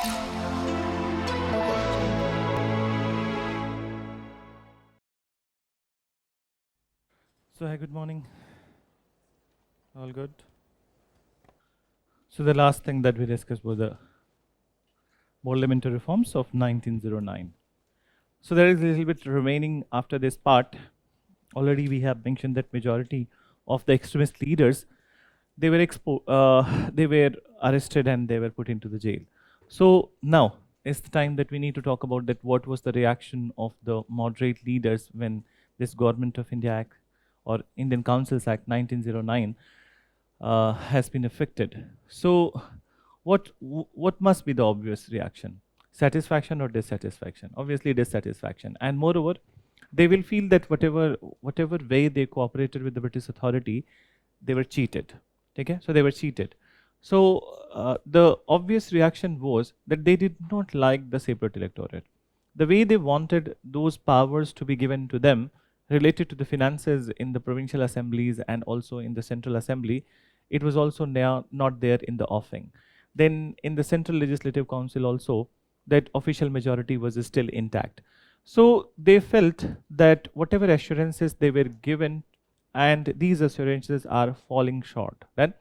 August Chandra. So, hi, good morning. All good. So, the last thing that we discussed was the parliamentary reforms of 1909. So, there is a little bit remaining after this part. Already, we have mentioned that majority of the extremist leaders they were arrested and they were put into the jail. So now is the time that we need to talk about that. What was the reaction of the moderate leaders when this Government of India Act or Indian Councils Act 1909 has been affected. So, what must be the obvious reaction? Satisfaction or dissatisfaction? Obviously, dissatisfaction. And moreover, they will feel that whatever way they cooperated with the British authority, they were cheated. Okay, so they were cheated. So the obvious reaction was that they did not like the separate electorate. The way they wanted those powers to be given to them related to the finances in the provincial assemblies and also in the central assembly, it was also now not there in the offing. Then in the central legislative council also, that official majority was still intact. So they felt that whatever assurances they were given, and these assurances are falling short. Then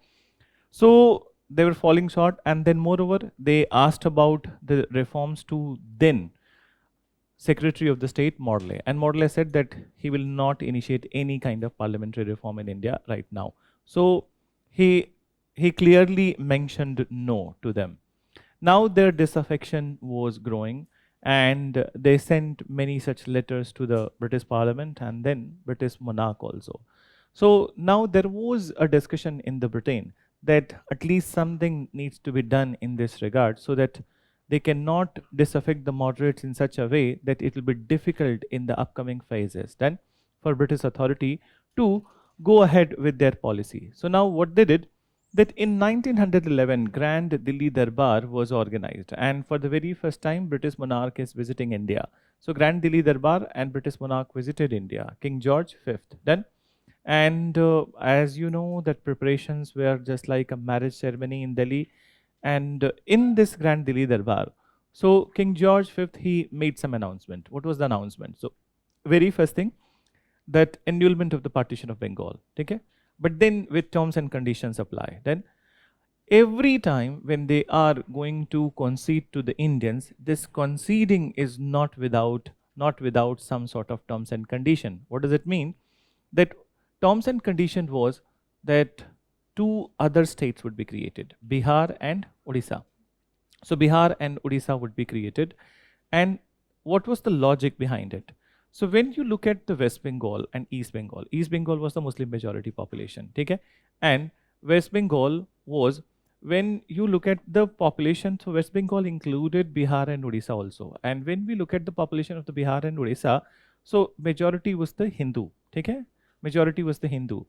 so they were falling short, and then moreover they asked about the reforms to then Secretary of the State Morley, and Morley said that he will not initiate any kind of parliamentary reform in India right now. So he he clearly mentioned no to them. Now their disaffection was growing, and they sent many such letters to the British Parliament and then British monarch also. So now there was a discussion in the Britain that at least something needs to be done in this regard, so that they cannot disaffect the moderates in such a way that it will be difficult in the upcoming phases then for British authority to go ahead with their policy. So now what they did, that in 1911 Grand Delhi Darbar was organized, and for the very first time British monarch is visiting India. So Grand Delhi Darbar and British monarch visited India, King George V then. And as you know, that preparations were just like a marriage ceremony in Delhi. And in this Grand Delhi Darbar, so King George V, he made some announcement. What was the announcement? So very first thing, that annulment of the partition of Bengal. Okay, but then with terms and conditions apply. Then every time when they are going to concede to the Indians, this conceding is not without some sort of terms and condition. What does it mean? That terms and condition was that two other states would be created, Bihar and Odisha. So Bihar and Odisha would be created. And what was the logic behind it? So when you look at the West Bengal and East Bengal was the Muslim majority population, okay? And West Bengal was, when you look at the population, so West Bengal included Bihar and Odisha also. And when we look at the population of the Bihar and Odisha, so majority was the Hindu, okay? Majority was the Hindu.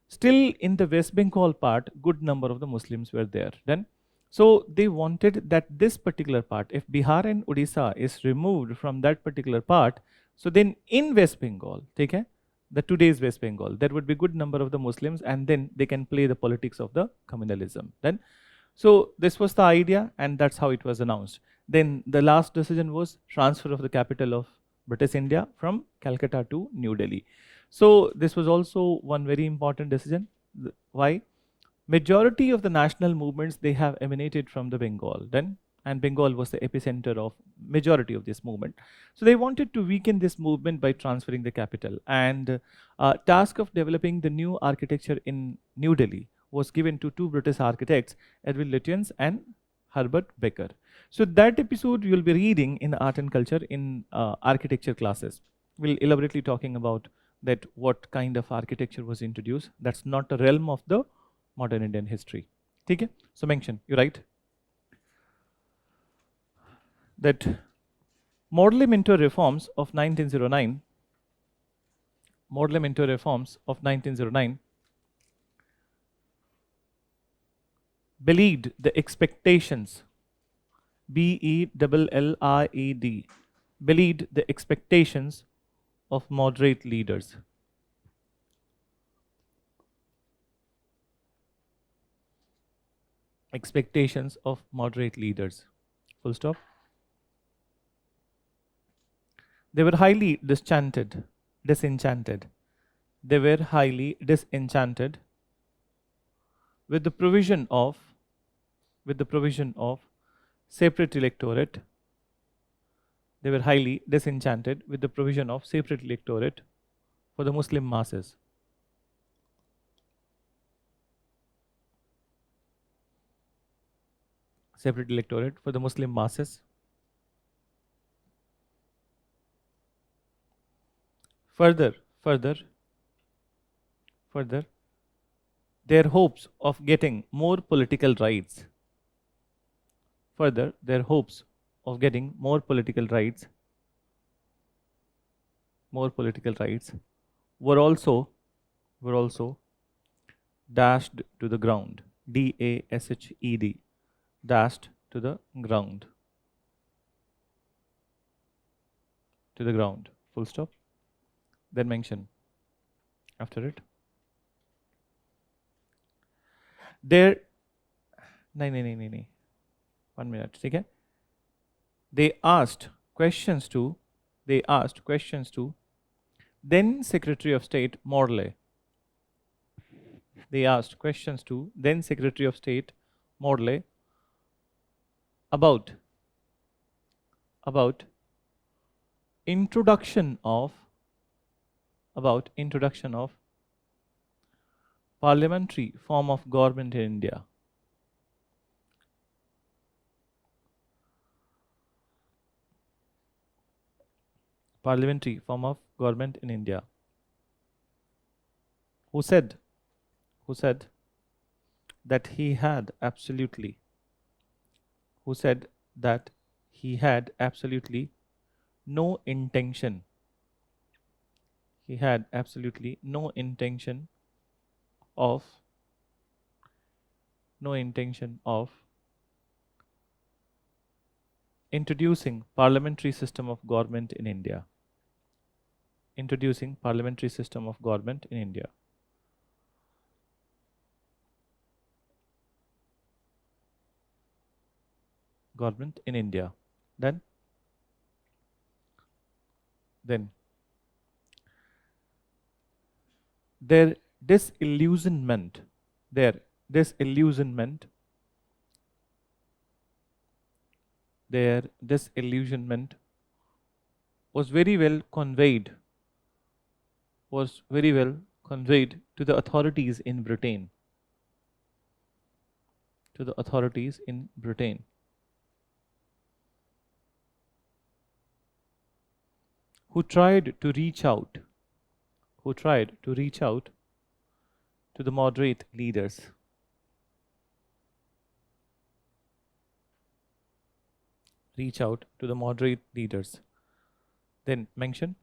Still in the West Bengal part, good number of the Muslims were there. Then so they wanted that this particular part, if Bihar and Odisha is removed from that particular part, so then in West Bengal, okay, the today's West Bengal, there would be good number of the Muslims, and then they can play the politics of the communalism. Then so this was the idea, and that's how it was announced. Then the last decision was transfer of the capital of British India from Calcutta to New Delhi. So this was also one very important decision. Why? Majority of the national movements, they have emanated from the Bengal then, and Bengal was the epicenter of majority of this movement. So they wanted to weaken this movement by transferring the capital, and task of developing the new architecture in New Delhi was given to two British architects, Edwin Lutyens and Herbert Baker. So that episode you'll be reading in art and culture in architecture classes. We'll elaborately talking about that what kind of architecture was introduced. That's not a realm of the modern Indian history. Okay? So mention, you write that Morley Minto reforms of 1909, Morley Minto reforms of 1909 belied the expectations, Belllied, belied the expectations of moderate leaders. Expectations of moderate leaders. Full stop. They were highly disenchanted. They were highly disenchanted with the provision of separate electorate. They were highly disenchanted with the provision of separate electorate for the Muslim masses. Separate electorate for the Muslim masses. Further, their hopes of getting more political rights. Further, their hopes of getting more political rights were also dashed to the ground. DASHED, dashed to the ground. Full stop. Then mention after it. There, no. 1 minute. Okay. They asked questions to then Secretary of State Morley. They asked questions to then Secretary of State Morley about introduction of parliamentary form of government in India. Parliamentary form of government in India. Who said that he had absolutely no intention. He had absolutely no intention of introducing parliamentary system of government in India. Introducing parliamentary system of government in India. Government in India. Then their disillusionment was very well conveyed to the authorities in Britain. Who tried to reach out to the moderate leaders. Then mention,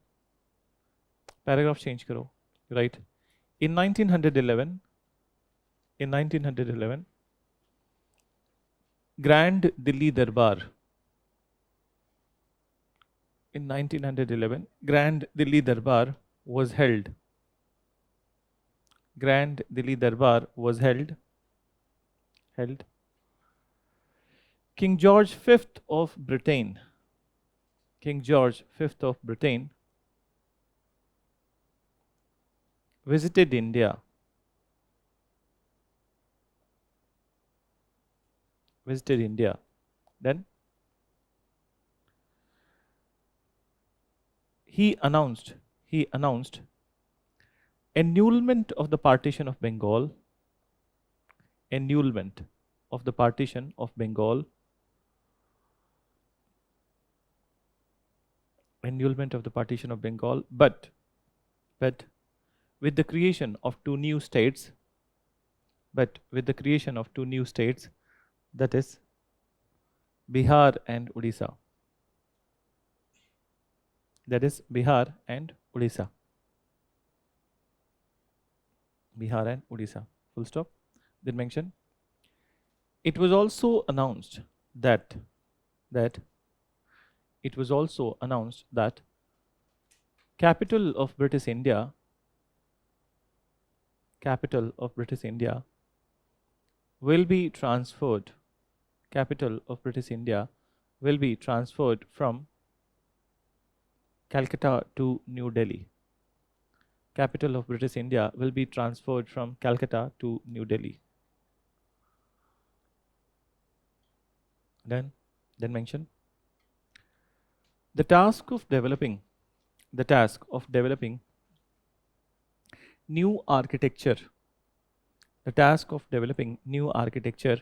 paragraph change karo, right? In 1911, Grand Delhi Darbar. In 1911, Grand Delhi Darbar was held. King George V of Britain. Visited India. Then he announced annulment of the partition of Bengal. But with the creation of two new states, that is Bihar and Odisha. Full stop. Then mention, it was also announced that capital of British India will be transferred will be transferred from Calcutta to New Delhi. Capital of British India will be transferred from Calcutta to New Delhi. Then mention the task of developing new architecture. The task of developing new architecture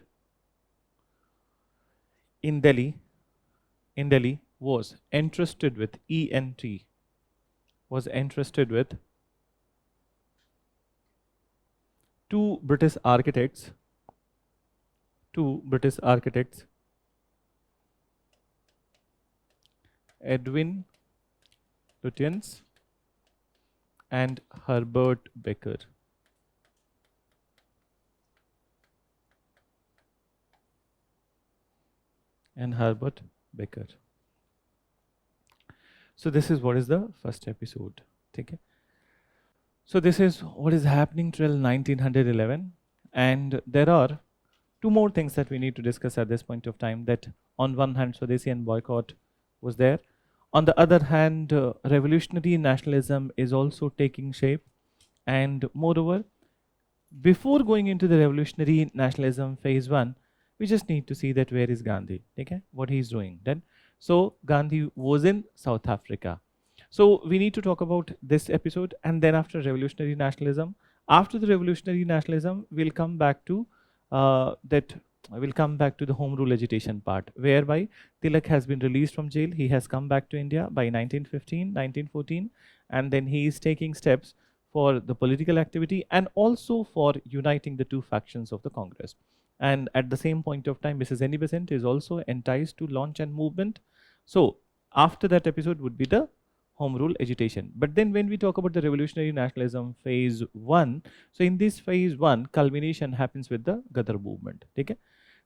in Delhi was entrusted with two British architects, Edwin Lutyens and Herbert Baker. So this is what is the first episode. Okay. So this is what is happening till 1911, and there are two more things that we need to discuss at this point of time. That on one hand, Swadesian boycott was there. On the other hand, revolutionary nationalism is also taking shape, and moreover, before going into the revolutionary nationalism phase one, we just need to see that where is Gandhi, okay, what he's doing then. So Gandhi was in South Africa. So we need to talk about this episode, and then after revolutionary nationalism, after the revolutionary nationalism, we'll come back to the home rule agitation part, whereby Tilak has been released from jail. He has come back to India by 1915, 1914, and then he is taking steps for the political activity and also for uniting the two factions of the Congress. And at the same point of time, Mrs. Annie Besant is also enticed to launch a movement. So after that episode would be the home rule agitation. But then when we talk about the revolutionary nationalism phase one, so in this phase one, culmination happens with the Ghadar movement. Okay?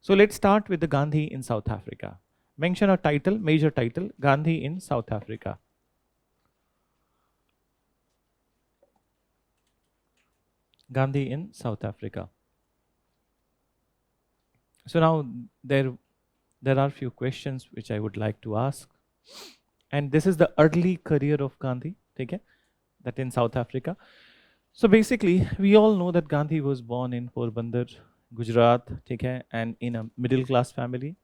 So let's start with the Gandhi in South Africa. Mention a title, major title, Gandhi in South Africa. Gandhi in South Africa. So now there are few questions which I would like to ask. And this is the early career of Gandhi, okay, that in South Africa. So basically, we all know that Gandhi was born in Porbandar, Gujarat, okay, and in a middle class family.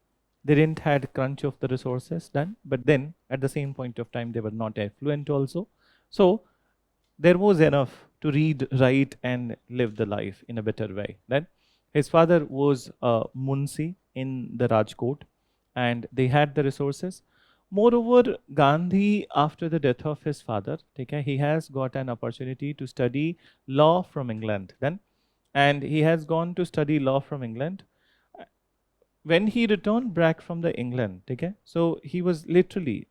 They didn't had crunch of the resources done, but then at the same point of time, they were not affluent also. So there was enough to read, write, and live the life in a better way. Then his father was a Munsi in the Rajkot, and they had the resources. Moreover, Gandhi, after the death of his father, okay, he has got an opportunity to study law from England then, and he has gone to study law from England. When he returned back from the England, okay, so he was literally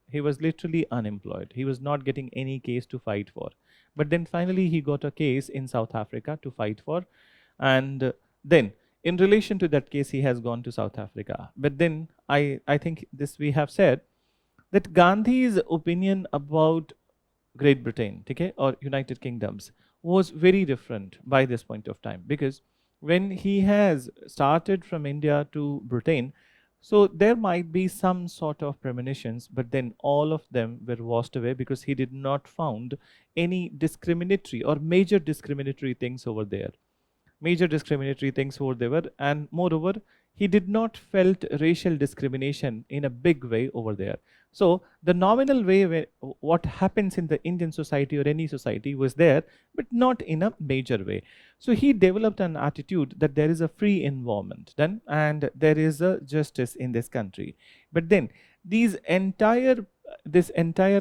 unemployed. He was not getting any case to fight for. But then finally he got a case in South Africa to fight for, and then in relation to that case he has gone to South Africa. But then I think this we have said that Gandhi's opinion about Great Britain, okay, or United Kingdoms was very different by this point of time, because when he has started from India to Britain, so there might be some sort of premonitions, but then all of them were washed away because he did not found any discriminatory or major discriminatory things over there. And moreover, he did not felt racial discrimination in a big way over there. So the nominal way where what happens in the Indian society or any society was there, but not in a major way. So he developed an attitude that there is a free environment then, and there is a justice in this country. But then this entire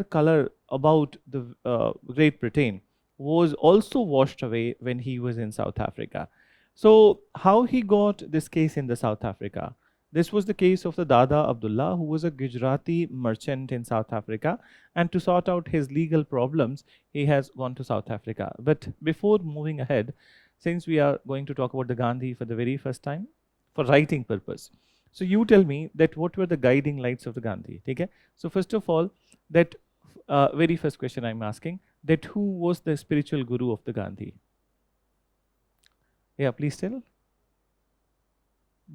color about the Great Britain was also washed away when he was in South Africa. So how he got this case in the South Africa? This was the case of the Dada Abdullah, who was a Gujarati merchant in South Africa, and to sort out his legal problems, he has gone to South Africa. But before moving ahead, since we are going to talk about the Gandhi for the very first time, for writing purpose, so you tell me that what were the guiding lights of the Gandhi? Okay? So first of all, that very first question I'm asking, that who was the spiritual guru of the Gandhi? Yeah, please tell.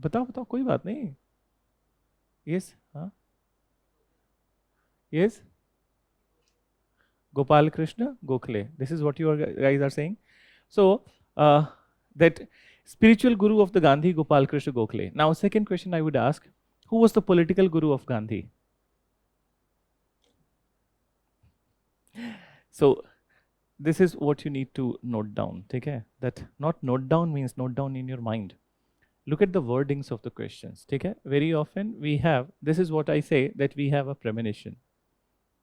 बताओ बताओ, कोई बात नहीं. Yes, हाँ. Yes? Gopal Krishna Gokhale. This is what you guys are saying. So, that spiritual guru of the Gandhi, Gopal Krishna Gokhale. Now, second question I would ask, who was the political guru of Gandhi? So, this is what you need to note down. Okay? That not note down means note down in your mind. Look at the wordings of the questions. Okay? Very often we have, this is what I say, that we have a premonition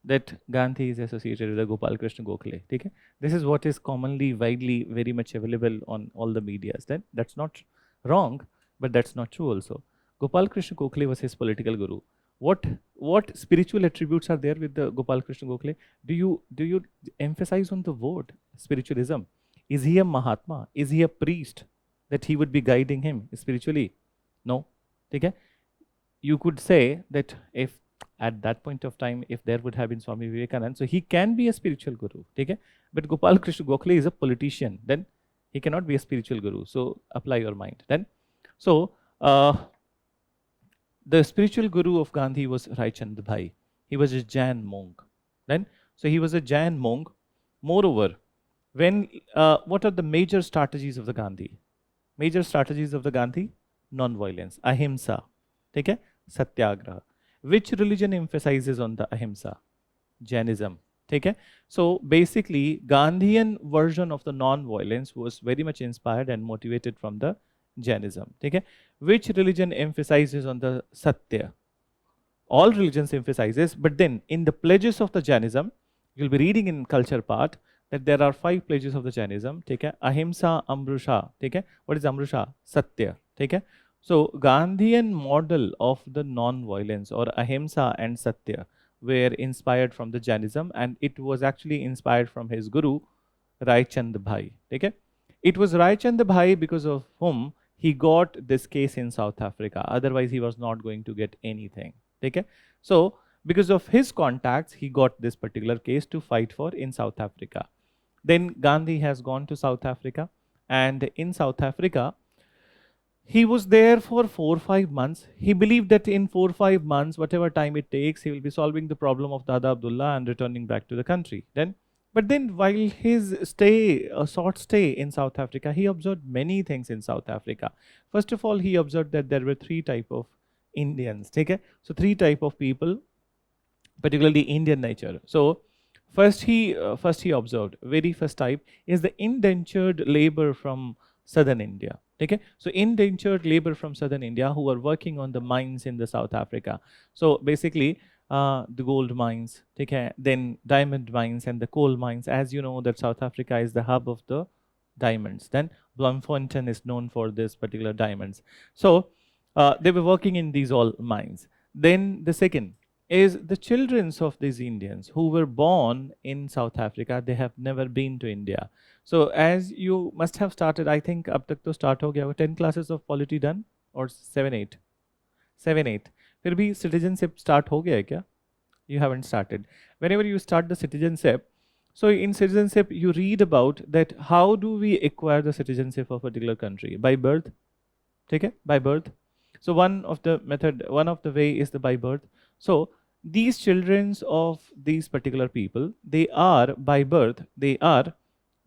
that Gandhi is associated with the Gopal Krishna Gokhale. Okay? This is what is commonly, widely, very much available on all the medias. That's not wrong, but that's not true also. Gopal Krishna Gokhale was his political guru. What spiritual attributes are there with the Gopal Krishna Gokhale? Do you emphasize on the word spiritualism? Is he a Mahatma? Is he a priest that he would be guiding him spiritually? No. Okay? You could say that if at that point of time, if there would have been Swami Vivekananda, so he can be a spiritual guru. Okay? But Gopal Krishna Gokhale is a politician. Then he cannot be a spiritual guru. So apply your mind. Then, so the spiritual guru of Gandhi was Rai Chand Bhai. He was a Jain monk. Then, so he was a Jain monk. Moreover, when what are the major strategies of the Gandhi? Major strategies of the Gandhi: non-violence, ahimsa, okay? Satyagraha. Which religion emphasizes on the ahimsa? Jainism. Okay? So basically, Gandhian version of the non-violence was very much inspired and motivated from the Jainism. Okay? Which religion emphasizes on the Satya? All religions emphasizes, but then in the pledges of the Jainism, you'll be reading in culture part that there are 5 pledges of the Jainism. Okay? Ahimsa, Amrusha. Okay? What is Amrusha? Satya. Okay? So Gandhian model of the non-violence or ahimsa and satya were inspired from the Jainism, and it was actually inspired from his guru Rai Chand Bhai. Okay? It was Rai Chand Bhai because of whom he got this case in South Africa. Otherwise, he was not going to get anything. Okay? So because of his contacts, he got this particular case to fight for in South Africa. Then Gandhi has gone to South Africa, and in South Africa, he was there for 4 or 5 months. He believed that in 4 or 5 months, whatever time it takes, he will be solving the problem of Dada Abdullah and returning back to the country. But then while his stay, a short stay in South Africa, he observed many things in South Africa. First of all, he observed that there were 3 types of Indians. Okay? So 3 types of people, particularly Indian nature. So first he observed, very first type is the indentured labor from southern India. Okay? So indentured labor from southern India who are working on the mines in the South Africa. So basically the gold mines, okay, then diamond mines and the coal mines. As you know that South Africa is the hub of the diamonds. Then Bloemfontein is known for this particular diamonds. So they were working in these all mines. Then the second is the children of these Indians who were born in South Africa, they have never been to India. So as you must have started, I think ab tak to start ho gaya, 10 classes of polity done or 7, 8? 7, 8. फिर भी citizenship start हो गया है क्या? You haven't started. Whenever you start the citizenship, so in citizenship you read about that how do we acquire the citizenship of a particular country? By birth. Okay? By birth. So one of the way is the by birth. So these children of these particular people, they are by birth, they are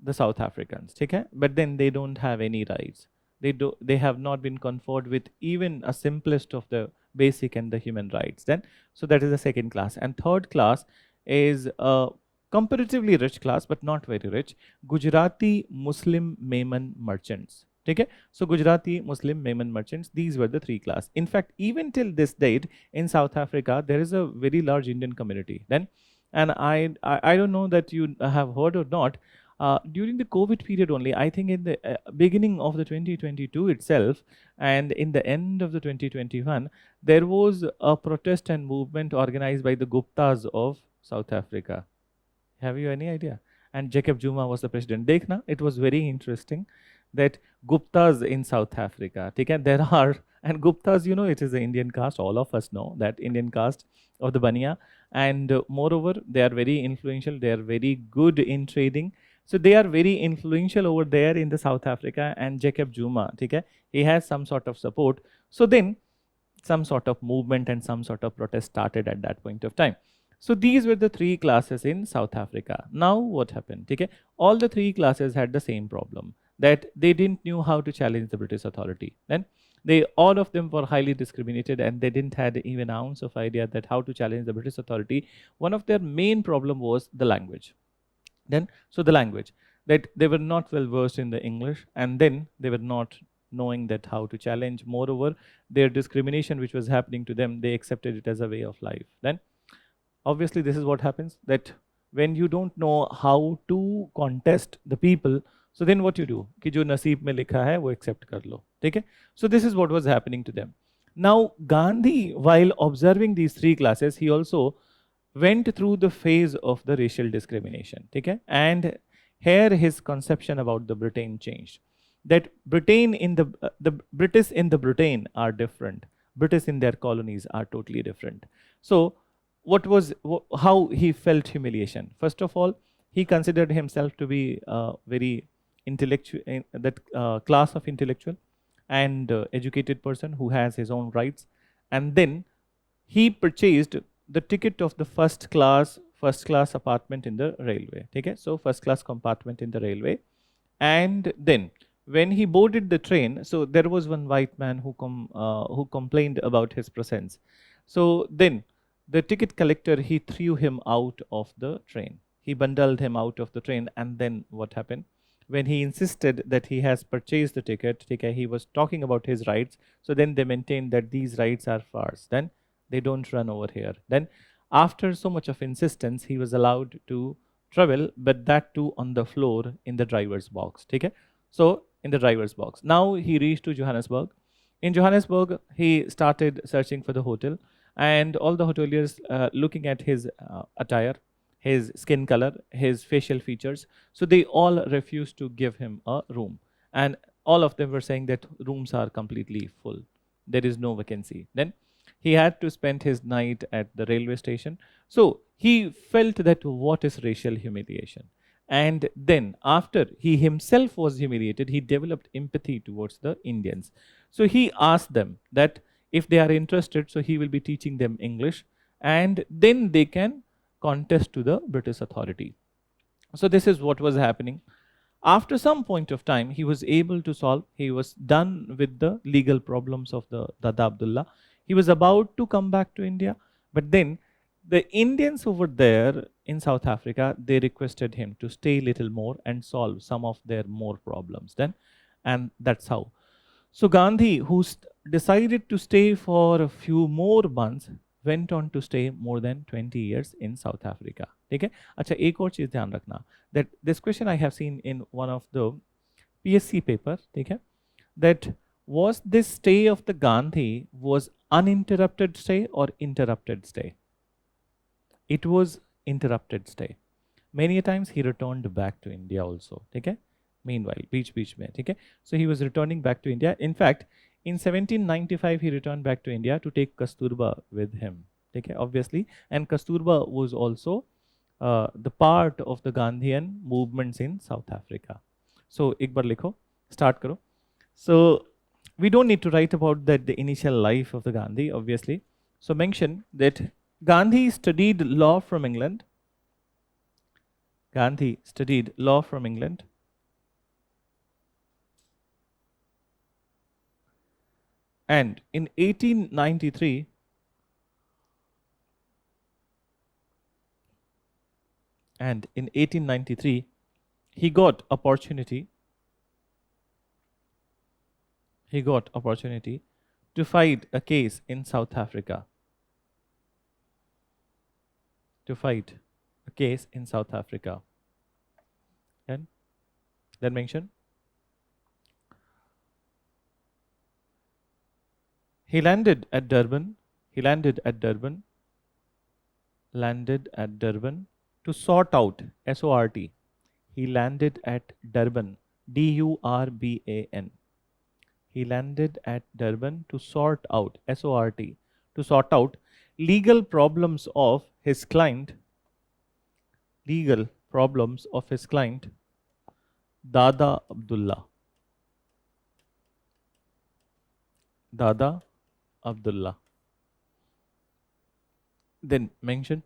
the South Africans, okay? But then they don't have any rights. They have not been conferred with even a simplest of the basic and the human rights. Then, so that is the second class. And third class is a comparatively rich class, but not very rich. Gujarati Muslim Mehman merchants. Okay? So Gujarati Muslim Mehman merchants, these were the 3 class. In fact, even till this date in South Africa, there is a very large Indian community. Then, and I don't know that you have heard or not, during the COVID period only, I think in the beginning of the 2022 itself and in the end of the 2021, there was a protest and movement organized by the Guptas of South Africa. Have you any idea? And Jacob Zuma was the president. Dekhna, it was very interesting that Guptas in South Africa, there are, and Guptas, you know, it is the Indian caste, all of us know that Indian caste of the Bania, and moreover, they are very influential, they are very good in trading. So they are very influential over there in the South Africa, and Jacob Zuma, he has some sort of support. So then some sort of movement and some sort of protest started at that point of time. So these were the three classes in South Africa. Now what happened? Okay, all the three classes had the same problem, that they didn't knew how to challenge the British authority. Then they all of them were highly discriminated, and they didn't had even an ounce of idea that how to challenge the British authority. One of their main problem was the language. Then so the language, that they were not well versed in the English, and then they were not knowing that how to challenge. Moreover, their discrimination which was happening to them, they accepted it as a way of life. Then obviously this is what happens, that when you don't know how to contest the people, so then what you do कि जो नसीब में लिखा है वो accept कर लो, ठीक है? So this is what was happening to them. Now Gandhi, while observing these three classes, he also went through the phase of the racial discrimination, ठीक है? And here his conception about the Britain changed, that Britain in the British in the Britain are different, British in their colonies are totally different. So what was how he felt humiliation? First of all, he considered himself to be very intellectual, that class of intellectual and educated person who has his own rights. And then he purchased the ticket of the first class apartment in the railway, okay? So first class compartment in the railway. And then when he boarded the train, so there was one white man who complained about his presence. So then the ticket collector, he threw him out of the train. He bundled him out of the train. And then what happened? When he insisted that he has purchased the ticket, he was talking about his rights. So then they maintained that these rights are farce. Then they don't run over here. Then after so much of insistence, he was allowed to travel, but that too on the floor in the driver's box. Okay? So in the driver's box. Now he reached to Johannesburg. In Johannesburg, he started searching for the hotel, and all the hoteliers looking at his attire, his skin color, his facial features. So they all refused to give him a room. And all of them were saying that rooms are completely full. There is no vacancy. Then he had to spend his night at the railway station. So he felt that what is racial humiliation. And then after he himself was humiliated, he developed empathy towards the Indians. So he asked them that if they are interested, so he will be teaching them English, and then they can contest to the British authority. So this is what was happening. After some point of time, he was able to solve, he was done with the legal problems of the Dada Abdullah. He was about to come back to India, but then the Indians who were there in South Africa, they requested him to stay little more and solve some of their more problems then. And that's how. So Gandhi, who decided to stay for a few more months, went on to stay more than 20 years in South Africa. Okay? अच्छा एक और चीज ध्यान रखना, that this question I have seen in one of the PSC paper, ठीक है? That was this stay of the Gandhi was uninterrupted stay or interrupted stay? It was interrupted stay. Many a times he returned back to India also. Okay? Meanwhile, beach mein. Okay? So he was returning back to India. In fact, in 1795, he returned back to India to take Kasturba with him. Okay? Obviously. And Kasturba was also the part of the Gandhian movements in South Africa. So, ek bar likho, start karo. So, we don't need to write about that the initial life of the Gandhi, obviously. So, mention that Gandhi studied law from England. Gandhi studied law from England. And in 1893, he got opportunity to fight a case in South Africa. And then mention he landed at Durban to sort out, S-O-R-T. He landed at Durban, D-U-R-B-A-N. He landed at Durban to sort out, S-O-R-T, to sort out legal problems of his client, Dada Abdullah. Then mention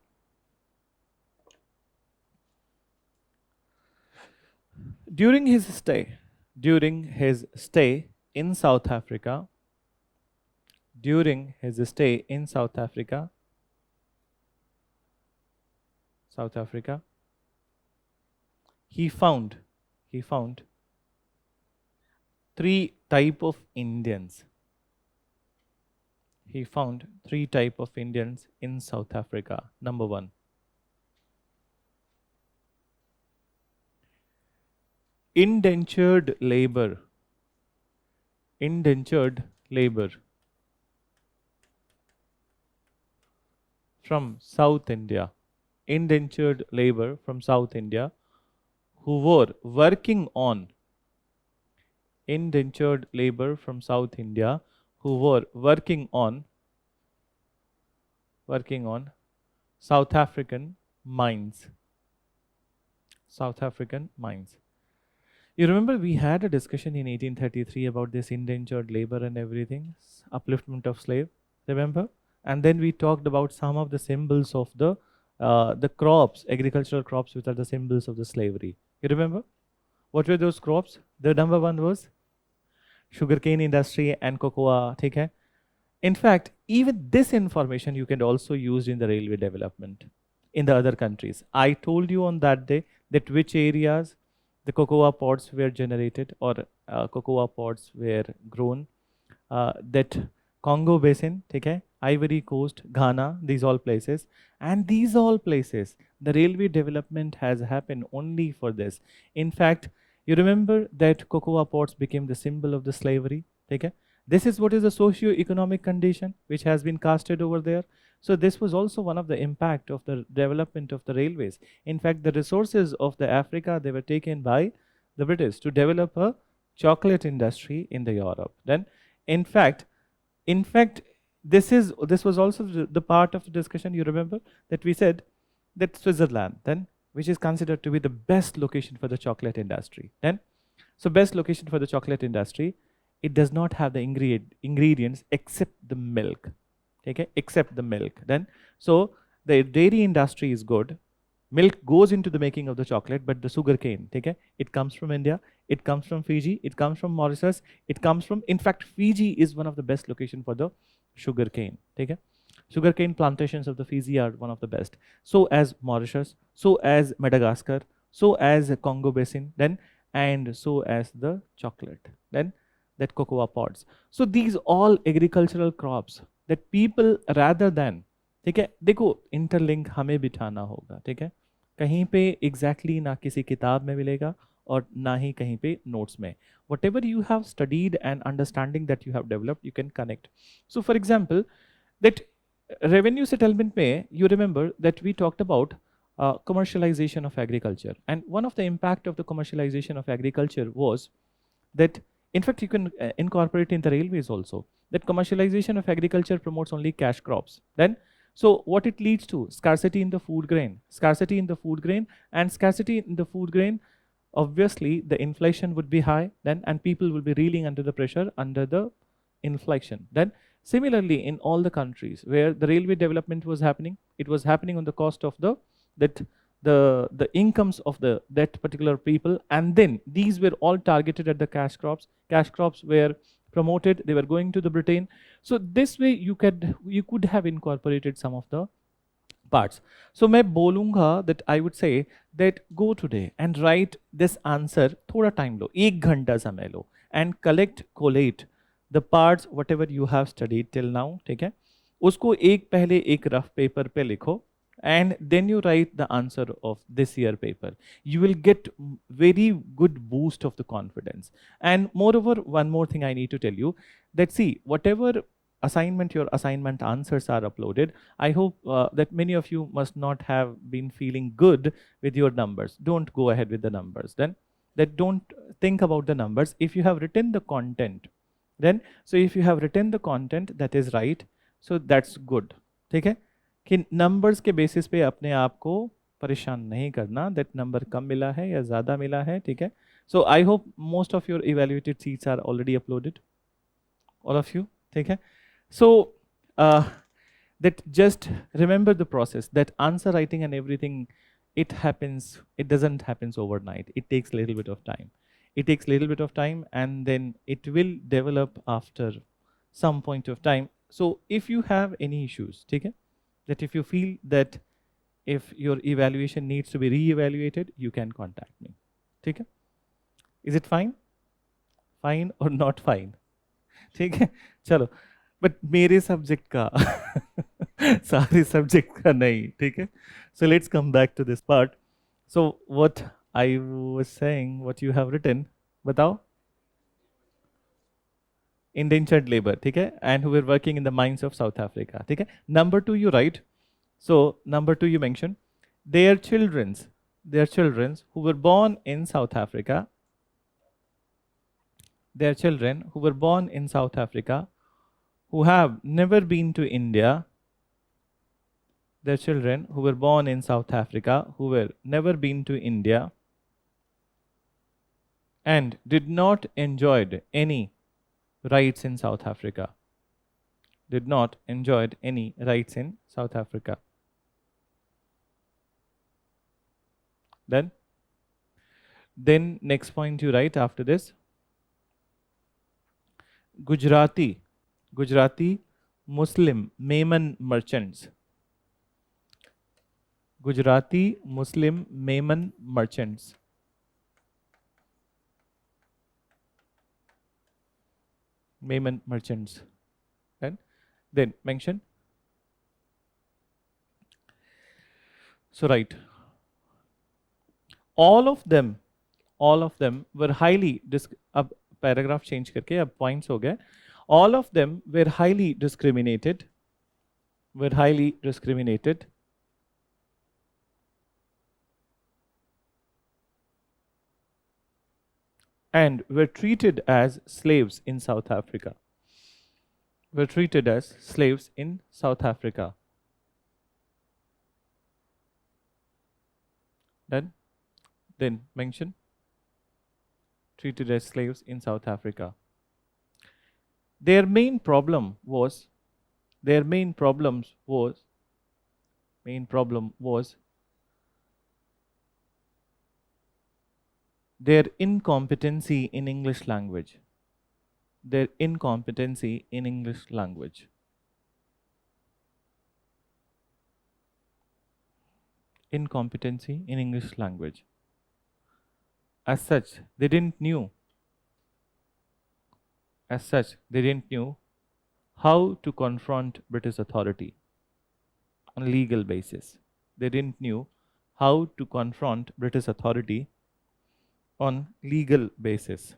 During his stay in South Africa, during his stay in South Africa, he found three type of Indians. He found three type of Indians in South Africa. Number one, indentured labor. Indentured labor from South India. Indentured labor from South India who were working on indentured labor from South India who were working on South African mines. South African mines. You remember we had a discussion in 1833 about this indentured labor and everything, upliftment of slave, remember? And then we talked about some of the symbols of the crops, agricultural crops, which are the symbols of the slavery. You remember? What were those crops? The number one was sugarcane industry and cocoa, okay? In fact, even this information you can also use in the railway development in the other countries. I told you on that day that which areas the cocoa pods were generated or cocoa pods were grown. That Congo Basin, okay? Ivory Coast, Ghana, these all places. And these all places, the railway development has happened only for this. In fact, you remember that cocoa pods became the symbol of the slavery, okay? This is what is the socio-economic condition which has been casted over there. So this was also one of the impact of the development of the railways. In fact, the resources of the Africa, they were taken by the British to develop a chocolate industry in the Europe. Then, in fact, this was also the part of the discussion. You remember that we said that Switzerland, then, which is considered to be the best location for the chocolate industry. Then, so best location for the chocolate industry, it does not have the ingredients except the milk. Okay, except the milk. Then, so the dairy industry is good. Milk goes into the making of the chocolate, but the sugar cane, okay, it comes from India, it comes from Fiji, it comes from Mauritius, it comes from, in fact, Fiji is one of the best location for the sugar cane. Okay, sugar cane plantations of the Fiji are one of the best. So as Mauritius, so as Madagascar, so as Congo Basin, then, and so as the chocolate, then that cocoa pods. So these all agricultural crops that people rather than, ठीक है, देखो interlink हमें बिठाना होगा, ठीक है, कहीं पे एग्जैक्टली ना किसी किताब में मिलेगा और ना ही कहीं पे नोट्स में. Whatever you have studied and understanding that you have developed, you can connect. So for example, that revenue settlement में, you remember that we talked about commercialization of agriculture, and one of the impact of the commercialization of agriculture was that, in fact, you can incorporate in the railways also, that commercialization of agriculture promotes only cash crops. Then, so what it leads to? Scarcity in the food grain. Scarcity in the food grain, and scarcity in the food grain, obviously the inflation would be high then, and people will be reeling under the pressure under the inflation. Then similarly in all the countries where the railway development was happening, it was happening on the cost of the incomes of that particular people, and then these were all targeted at the cash crops. Cash crops were promoted, they were going to the Britain. So this way you could have incorporated some of the parts. So मैं बोलूँगा that I would say that go today and write this answer, थोड़ा time लो, 1 घंटा समय लो, and collate the parts whatever you have studied till now, ठीक है, उसको पहले एक rough paper पे लिखो, and then you write the answer of this year paper. You will get very good boost of the confidence. And moreover, one more thing I need to tell you, that see, whatever assignment your assignment answers are uploaded, I hope that many of you must not have been feeling good with your numbers. Don't go ahead with the numbers then. That don't think about the numbers. If you have written the content, then, so if you have written the content that is right, so that's good. ठीक है, कि numbers के basis पे अपने आप को परेशान नहीं करना, दैट नंबर कम मिला है या ज़्यादा मिला है, ठीक है. So I hope most of your evaluated sheets are already uploaded, all of you, ठीक है. सो that just remember the process, that answer writing and everything it doesn't happen overnight. It takes a little bit of time. It takes a little bit of time, and then it will develop after some point of time. So if you have any issues, take it, that if you feel that if your evaluation needs to be re-evaluated, you can contact me. ठीक है? Is it fine? Fine or not fine? ठीक है? चलो, but मेरे subject का सारे subject का नहीं, ठीक है? So let's come back to this part. So what I was saying, what you have written, बताओ? Indentured labor, ठीक है? And who were working in the mines of South Africa, ठीक है? Number 2, you write. So number 2, you mention their children who were born in South Africa, their children who were born in South Africa, who have never been to India, their children who were born in South Africa, who were never been to India, and did not enjoyed any rights in South Africa, did not enjoyed any rights in South Africa. Then next point you write after this, Gujarati Muslim Mehman merchants. Gujarati Muslim Mehman merchants. Mehman merchants. Then mention. So write. All of them were highly अब paragraph change करके अब points हो गए. All of them were highly discriminated, and were treated as slaves in South Africa. Were treated as slaves in South Africa. Then mention treated as slaves in South Africa. Their main problem was their incompetency in English language. Their incompetency in English language. Incompetency in English language. As such, they didn't knew how to confront British authority on a legal basis. They didn't knew how to confront British authority on legal basis.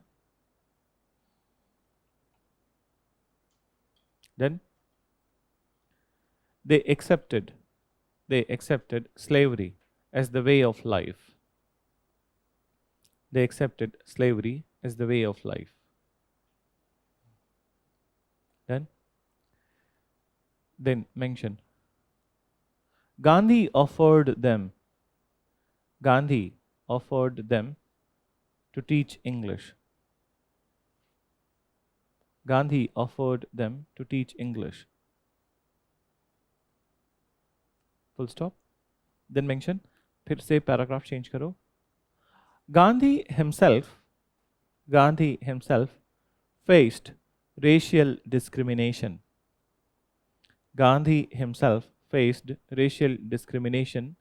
Then they accepted slavery as the way of life. They accepted slavery as the way of life. Then mention Gandhi offered them to teach English. Gandhi offered them to teach English. Full stop. Then mention, फिर से paragraph change करो. Gandhi himself faced racial discrimination. Gandhi himself faced racial discrimination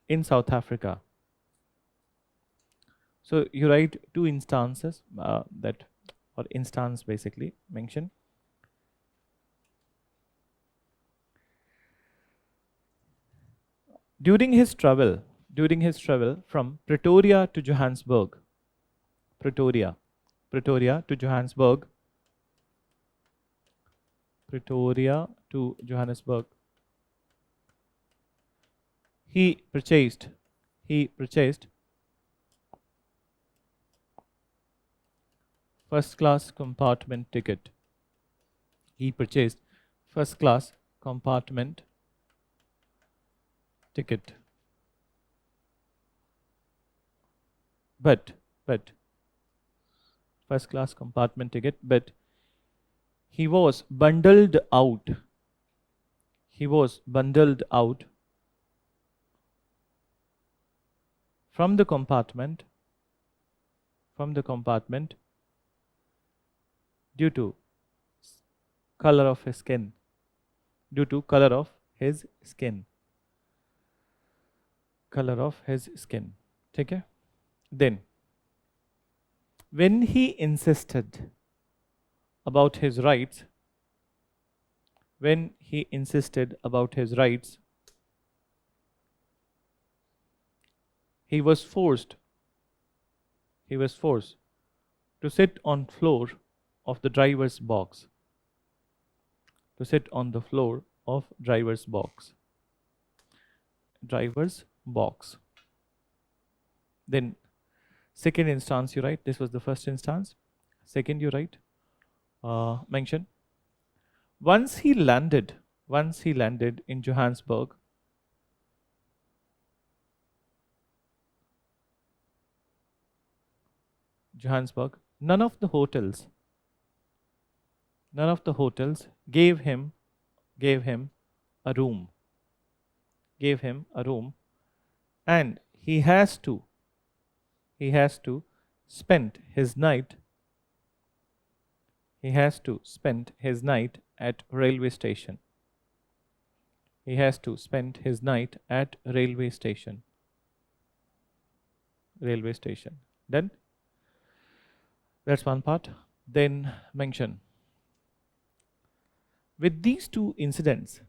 in South Africa. So you write 2 instances or instance basically mention. During his travel from Pretoria to Johannesburg, he purchased first class compartment ticket. He purchased first class compartment ticket. But first class compartment ticket, but he was bundled out. He was bundled out from the compartment due to color of his skin. Due to color of his skin. Color of his skin. Okay? Then, when he insisted about his rights, he was forced to sit on floor of the driver's box. To sit on the floor of driver's box. Driver's box. Then second instance you write, this was the first instance. Second you write, mention, once he landed in Johannesburg, none of the hotels gave him a room. And he has to spend his night at railway station. Then that's one part. Then mention, with these two incidents,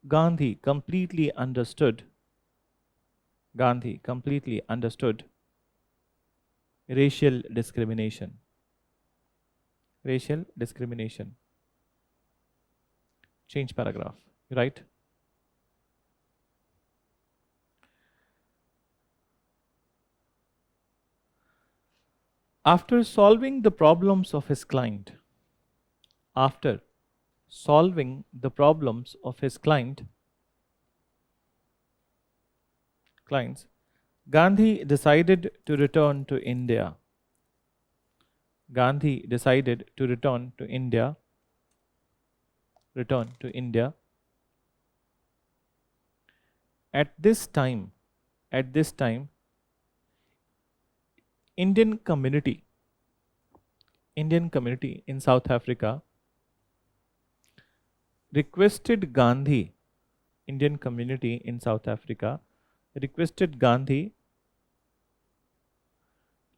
Gandhi completely understood racial discrimination. Change paragraph, right? After solving the problems of his clients, Gandhi decided to return to India. At this time, Indian community in South Africa requested Gandhi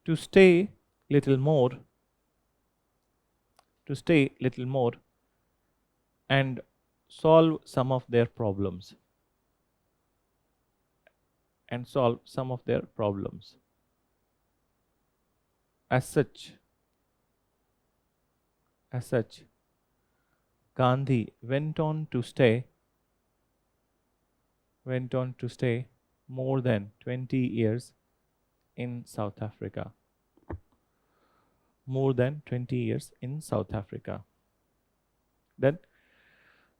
to stay little more and solve some of their problems. As such, Gandhi went on to stay more than 20 years in South Africa. Then,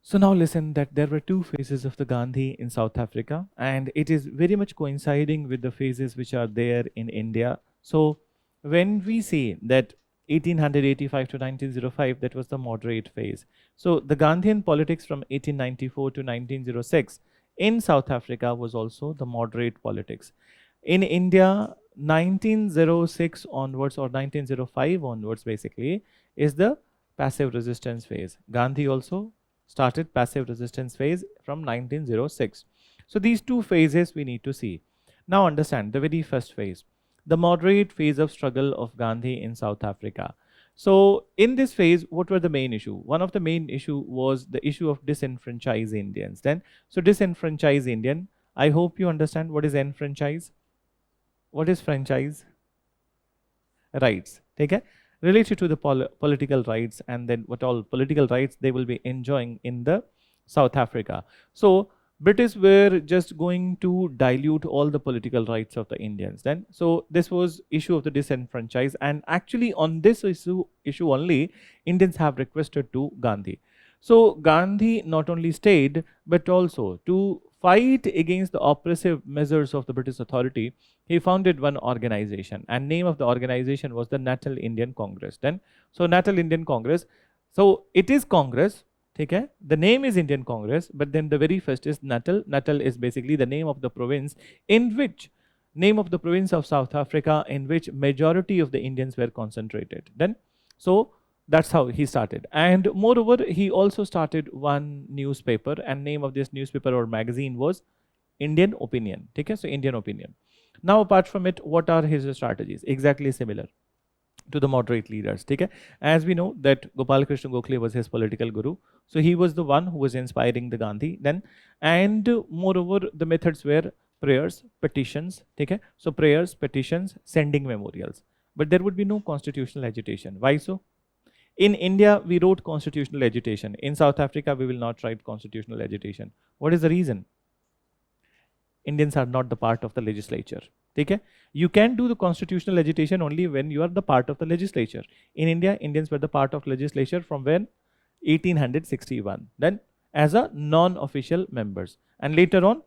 so now listen that there were two phases of the Gandhi in South Africa, and it is very much coinciding with the phases which are there in India. So when we say that 1885 to 1905, that was the moderate phase. So the Gandhian politics from 1894 to 1906 in South Africa was also the moderate politics. In India, 1906 onwards or 1905 onwards basically is the passive resistance phase. Gandhi also started passive resistance phase from 1906. So these two phases we need to see. Now understand the very first phase, the moderate phase of struggle of Gandhi in South Africa. So in this phase, what were the main issue? One of the main issue was the issue of disenfranchised Indians. Then, so disenfranchised Indian, I hope you understand what is enfranchise. What is franchise? Rights. Take care. Related to the political rights, and then what all political rights they will be enjoying in the South Africa. So British were just going to dilute all the political rights of the Indians then. So this was issue of the disenfranchised, and actually on this issue only Indians have requested to Gandhi. So Gandhi not only stayed but also to fight against the oppressive measures of the British authority, he founded one organization, and name of the organization was the Natal Indian Congress. Then, so Natal Indian Congress, so it is Congress, okay? The name is Indian Congress, but then the very first is Natal. Natal is basically the name of the province in which, name of the province of South Africa in which majority of the Indians were concentrated. Then, so that's how he started. And moreover, he also started one newspaper, and name of this newspaper or magazine was Indian Opinion. Okay, so Indian Opinion. Now, apart from it, what are his strategies? Exactly similar to the moderate leaders. Okay, as we know that Gopal Krishna Gokhale was his political guru, so he was the one who was inspiring the Gandhi. Then, and moreover, the methods were prayers, petitions. Okay, so prayers, petitions, sending memorials. But there would be no constitutional agitation. Why so? In India, we wrote constitutional agitation. In South Africa, we will not write constitutional agitation. What is the reason? Indians are not the part of the legislature. Okay? You can do the constitutional agitation only when you are the part of the legislature. In India, Indians were the part of legislature from when? 1861. Then as a non-official members. And later on,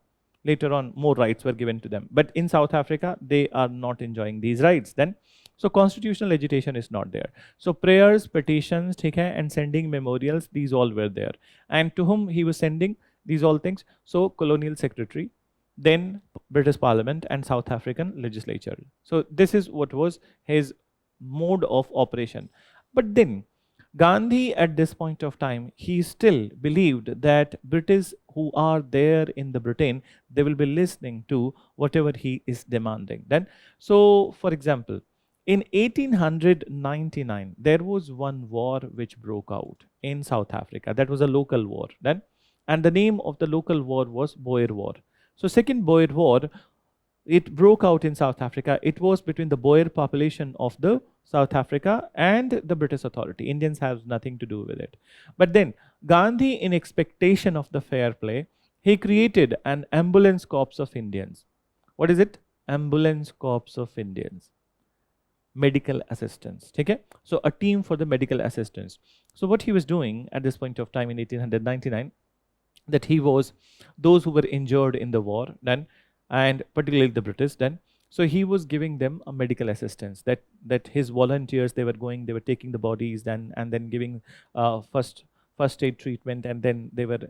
more rights were given to them. But in South Africa, they are not enjoying these rights. Then, so constitutional agitation is not there. So prayers, petitions, and sending memorials, these all were there. And to whom he was sending these all things? So colonial secretary, then British Parliament and South African legislature. So this is what was his mode of operation. But then Gandhi at this point of time, he still believed that British who are there in the Britain, they will be listening to whatever he is demanding. Then, so for example, in 1899, there was one war which broke out in South Africa. That was a local war then, and the name of the local war was Boer War. So second Boer War, it broke out in South Africa. It was between the Boer population of the South Africa and the British authority. Indians have nothing to do with it. But then Gandhi, in expectation of the fair play, he created an ambulance corps of Indians. What is it? Ambulance corps of Indians. Medical assistants. Okay? So a team for the medical assistants. So what he was doing at this point of time in 1899, that he was those who were injured in the war then, and particularly the British then. So he was giving them a medical assistance, that his volunteers, they were taking the bodies then and then giving first aid treatment, and then they were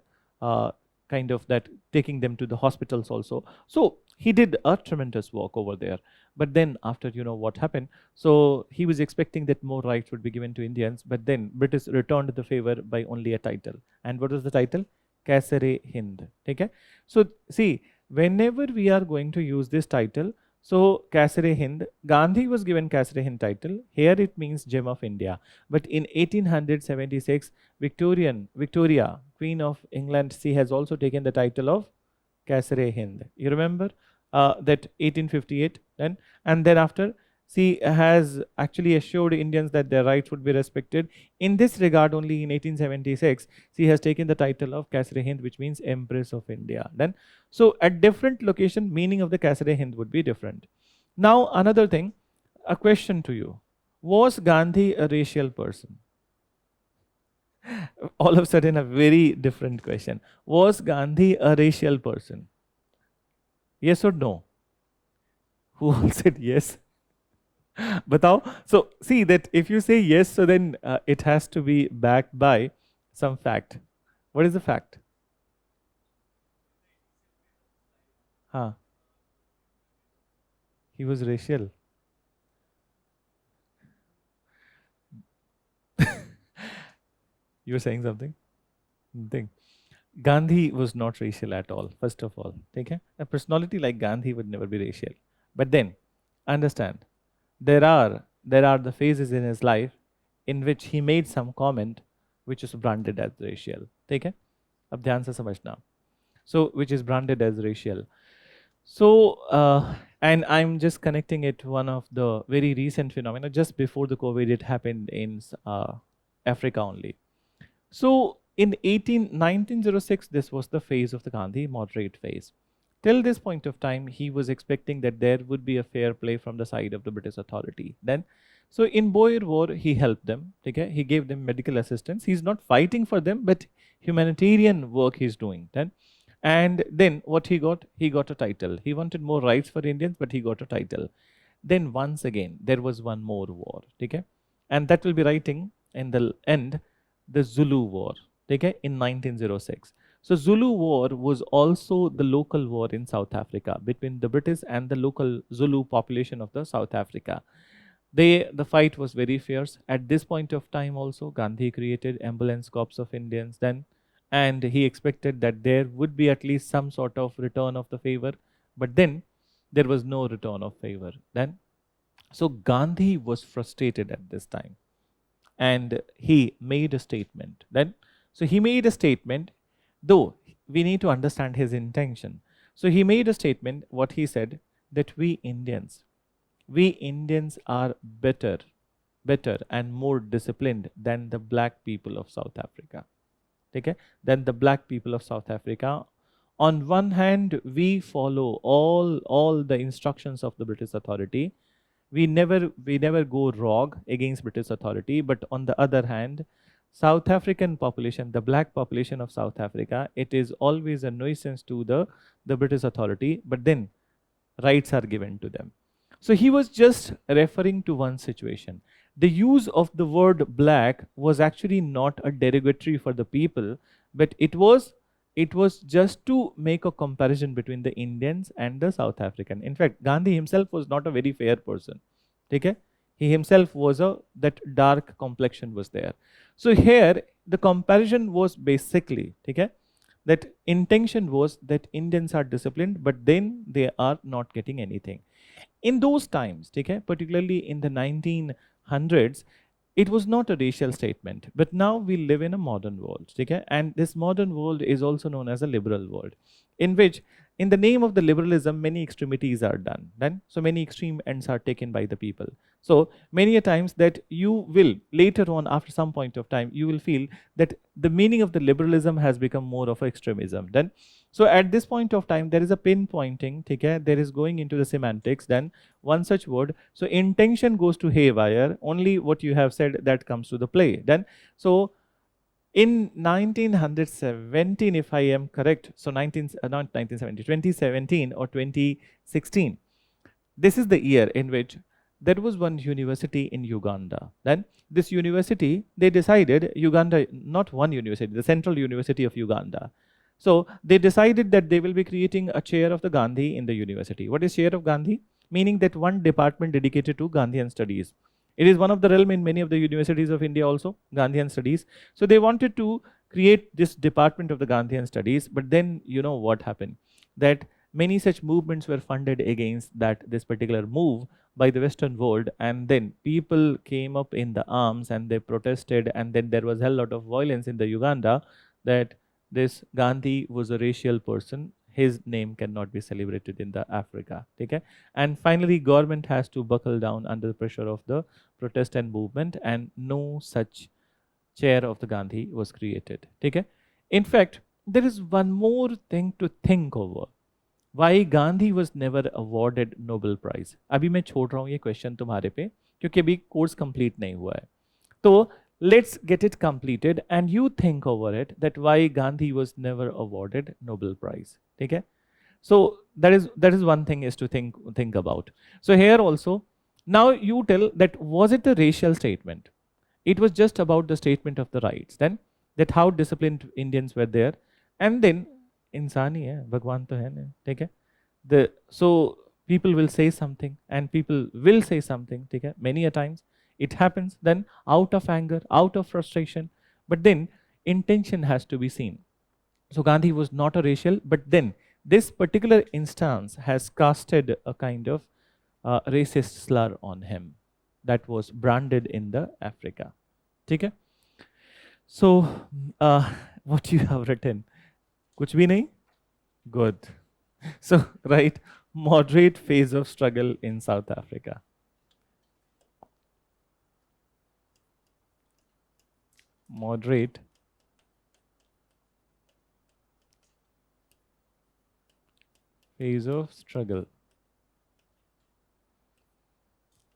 kind of that taking them to the hospitals also. So he did a tremendous work over there. But then after, what happened, so he was expecting that more rights would be given to Indians, but then British returned the favor by only a title. And what was the title? Kaisar-e Hind. Okay? So see, whenever we are going to use this title, so Kaisar-e Hind, Gandhi was given Kaisar-e Hind title. Here it means Gem of India. But in 1876, Victoria, Queen of England, she has also taken the title of Kaisar-e Hind. You remember that 1858 then, and thereafter she has actually assured Indians that their rights would be respected. In this regard, only in 1876, she has taken the title of Kaisar-e Hind, which means Empress of India. Then, so at different location, meaning of the Kaisar-e Hind would be different. Now, another thing, a question to you: was Gandhi a racial person? All of a sudden, a very different question. Was Gandhi a racial person? Yes or no? Who all said yes? Batao. So see that if you say yes, so then it has to be backed by some fact. What is the fact? Huh. He was racial. You were saying something? Thing. Gandhi was not racial at all, first of all. Okay? A personality like Gandhi would never be racial. But then, understand, there are the phases in his life in which he made some comment which is branded as racial. ठीक है? अब ध्यान से समझना. So, which is branded as racial. So, and I'm just connecting it to one of the very recent phenomena. Just before the COVID, it happened in Africa only. So, in 1906, this was the phase of the Gandhi moderate phase. Till this point of time, he was expecting that there would be a fair play from the side of the British authority. Then, so in Boer War, he helped them. Okay? He gave them medical assistance. He's not fighting for them, but humanitarian work he's doing. Then, And then what he got? He got a title. He wanted more rights for Indians, but he got a title. Then once again, there was one more war, okay? And that will be writing in the end, the Zulu War, okay, in 1906. So Zulu War was also the local war in South Africa between the British and the local Zulu population of the South Africa. The fight was very fierce. At this point of time also, Gandhi created ambulance corps of Indians then, and he expected that there would be at least some sort of return of the favor, but then there was no return of favor then. So Gandhi was frustrated at this time, and he made a statement then. So he made a statement, though we need to understand his intention. So he made a statement, what he said, that we Indians are better and more disciplined than the black people of South Africa. Okay? Than the black people of South Africa. On one hand, we follow all the instructions of the British authority. We never go wrong against British authority. But on the other hand, South African population, the black population of South Africa, it is always a nuisance to the British authority. But then rights are given to them. So he was just referring to one situation. The use of the word black was actually not a derogatory for the people, but it was just to make a comparison between the Indians and the South African. In fact, Gandhi himself was not a very fair person. Okay? He himself was that dark complexion was there. So here the comparison was basically, okay, that intention was that Indians are disciplined, but then they are not getting anything. In those times, okay, particularly in the 1900s, it was not a racial statement. But now we live in a modern world, okay, and this modern world is also known as a liberal world, in which, in the name of the liberalism, many extremities are done. Then, so many extreme ends are taken by the people. So many a times that you will later on, after some point of time, you will feel that the meaning of the liberalism has become more of extremism. Then, so at this point of time, there is a pinpointing, okay, there is going into the semantics. Then one such word. So intention goes to haywire. Only what you have said that comes to the play. Then, so in 1917, if I am correct, so not 1970, 2017 or 2016, this is the year in which there was one university in Uganda. Then this university, they decided, Uganda, not one university, the Central University of Uganda. So they decided that they will be creating a chair of the Gandhi in the university. What is chair of Gandhi? Meaning that one department dedicated to Gandhian studies. It is one of the realm in many of the universities of India also, Gandhian studies. So they wanted to create this department of the Gandhian studies, but then you know what happened? That many such movements were funded against this particular move by the Western world, and then people came up in the arms and they protested, and then there was a lot of violence in the Uganda, that this Gandhi was a racial person. His name cannot be celebrated in the Africa. Okay? And finally, government has to buckle down under the pressure of the protest and movement, and no such chair of the Gandhi was created. Okay? In fact, there is one more thing to think over. Why Gandhi was never awarded Nobel Prize? अभी मैं छोड़ रहा हूँ ये question तुम्हारे पे, क्योंकि अभी कोर्स कंप्लीट नहीं हुआ है. तो let's get it completed and you think over it, that why Gandhi was never awarded Nobel Prize. Okay? So that is one thing is to think about. So here also, now you tell that was it a racial statement? It was just about the statement of the rights. Then that how disciplined Indians were there, and then इंसान ही है, भगवान तो है नहीं, ठीक है. So people will say something and people will say something, ठीक है, many a times it happens then out of anger, out of frustration, but then intention has to be seen. So Gandhi was not a racial, but then this particular instance has casted a kind of racist slur on him that was branded in the Africa. ठीक है? So what you have written? कुछ भी नहीं? Good. So, right, moderate phase of struggle in South Africa. Moderate phase of struggle.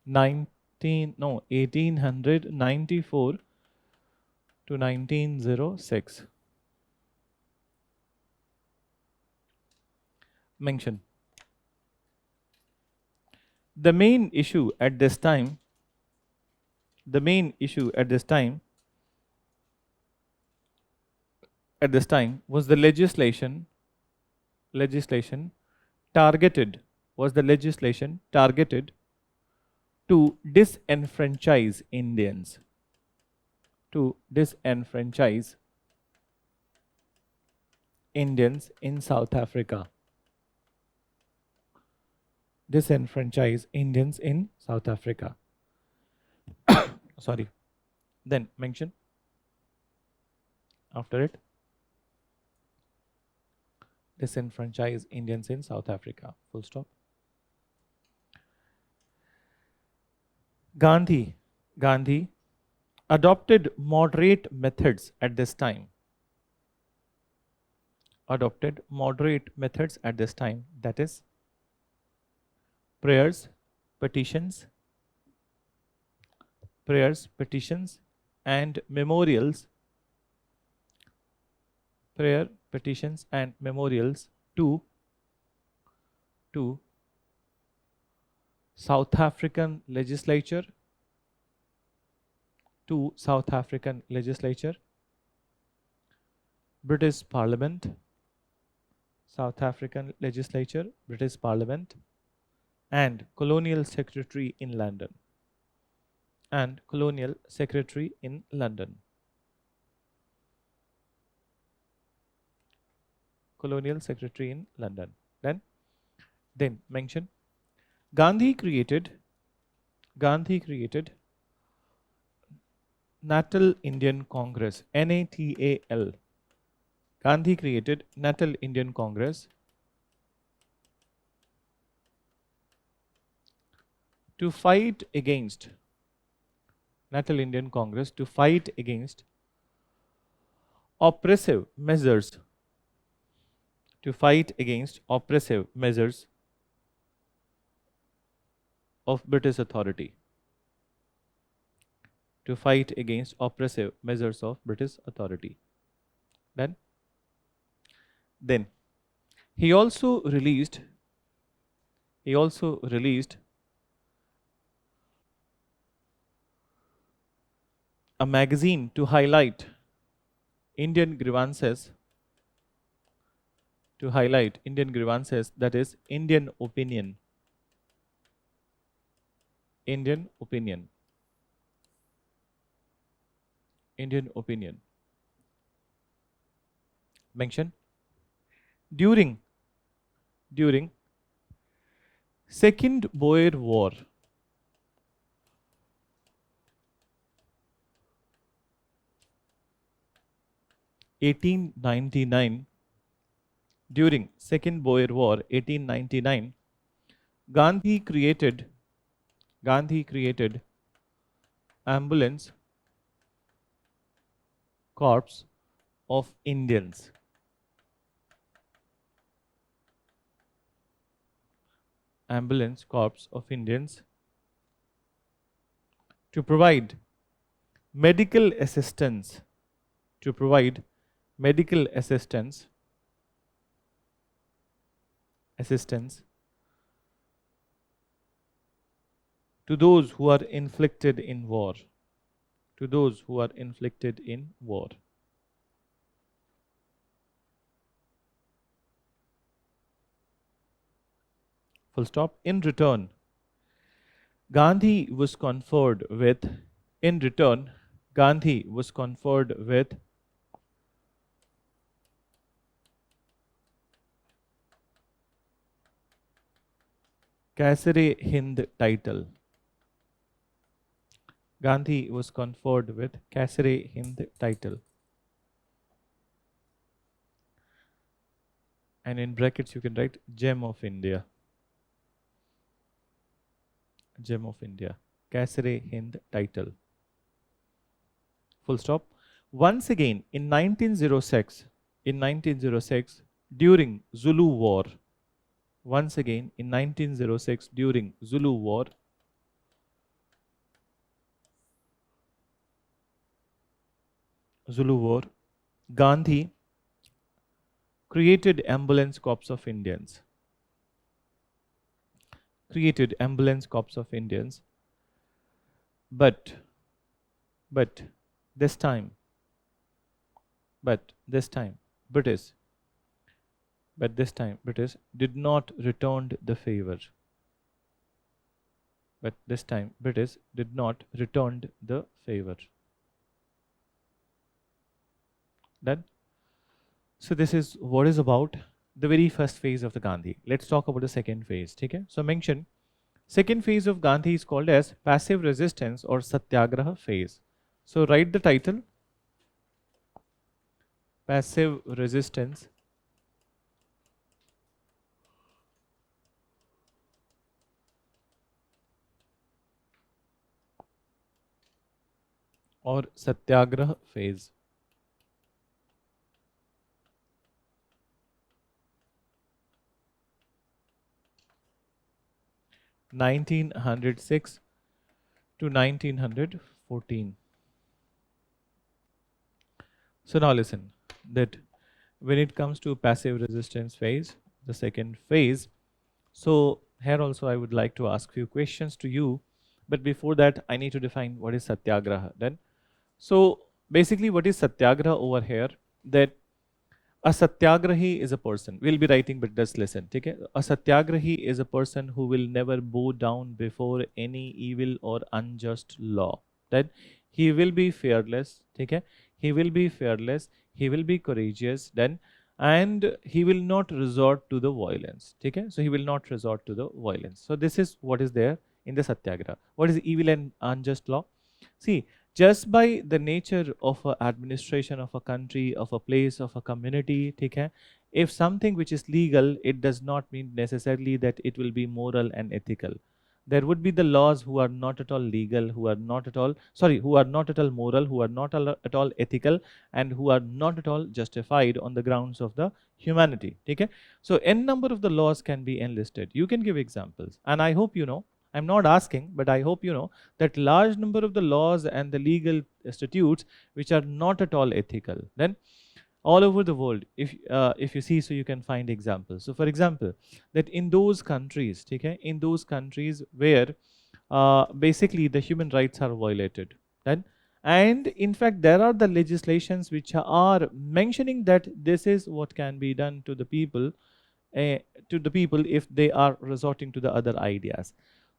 1894 to 1906. mention. The main issue at this time, the main issue at this time, was the legislation targeted, was the legislation targeted to disenfranchise Indians, to disenfranchise Indians in South Africa. Disenfranchise Indians in South Africa. Sorry. Then mention after it. Disenfranchise Indians in South Africa. Full stop. Gandhi adopted moderate methods at this time. Adopted moderate methods at this time, that is prayers, petitions, and memorials, prayer, petitions and memorials to South African legislature, British Parliament, South African legislature, British Parliament, and colonial secretary in London. Colonial secretary in London. Then mention Gandhi created Natal Indian Congress, NATAL. Gandhi created Natal Indian Congress to fight against oppressive measures, of British authority. Then he also released a magazine to highlight Indian grievances, that is Indian opinion. Mention during Second Boer War, during Second Boer War, 1899, Gandhi created ambulance corps of Indians. To provide medical assistance, to those who are inflicted in war. Full stop. In return, Gandhi was conferred with Kaisar-e-Hind title. Gandhi was conferred with Kaisar-e-Hind title. And in brackets you can write Gem of India. Kaisar-e-Hind title. Full stop. Once again in 1906, during Zulu War, Gandhi created ambulance corps of Indians. created ambulance corps of Indians, but but this time but this time British British did not return the favor. But this time British did not return the favor. Done? So this is what is about the very first phase of the Gandhi. Let's talk about the second phase. Okay? So mention second phase of Gandhi is called as passive resistance or Satyagraha phase. So write the title, passive resistance or Satyagraha phase. 1906 to 1914. So now listen, that when it comes to passive resistance phase, the second phase, so here also I would like to ask few questions to you, but before that I need to define what is Satyagraha then. So basically what is Satyagraha over here, that a Satyagrahi is a person, we'll be writing but just listen, okay? A Satyagrahi is a person who will never bow down before any evil or unjust law. That he will be fearless, okay? He will be fearless, he will be courageous then, and he will not resort to the violence, okay? So he will not resort to the violence. So this is what is there in the Satyagraha. What is evil and unjust law? See, just by the nature of a administration of a country, of a place, of a community, okay, if something which is legal, it does not mean necessarily that it will be moral and ethical. There would be the laws who are not at all legal, who are not at all, sorry, who are not at all moral, who are not at all ethical, and who are not at all justified on the grounds of the humanity, okay? So n number of the laws can be enlisted. You can give examples, and I hope you know, I'm not asking, but I hope you know that large number of the laws and the legal statutes which are not at all ethical, then all over the world, if you see, so you can find examples. So for example, that in those countries, okay, in those countries where basically the human rights are violated, then, and in fact there are the legislations which are mentioning that this is what can be done to the people, if they are resorting to the other ideas.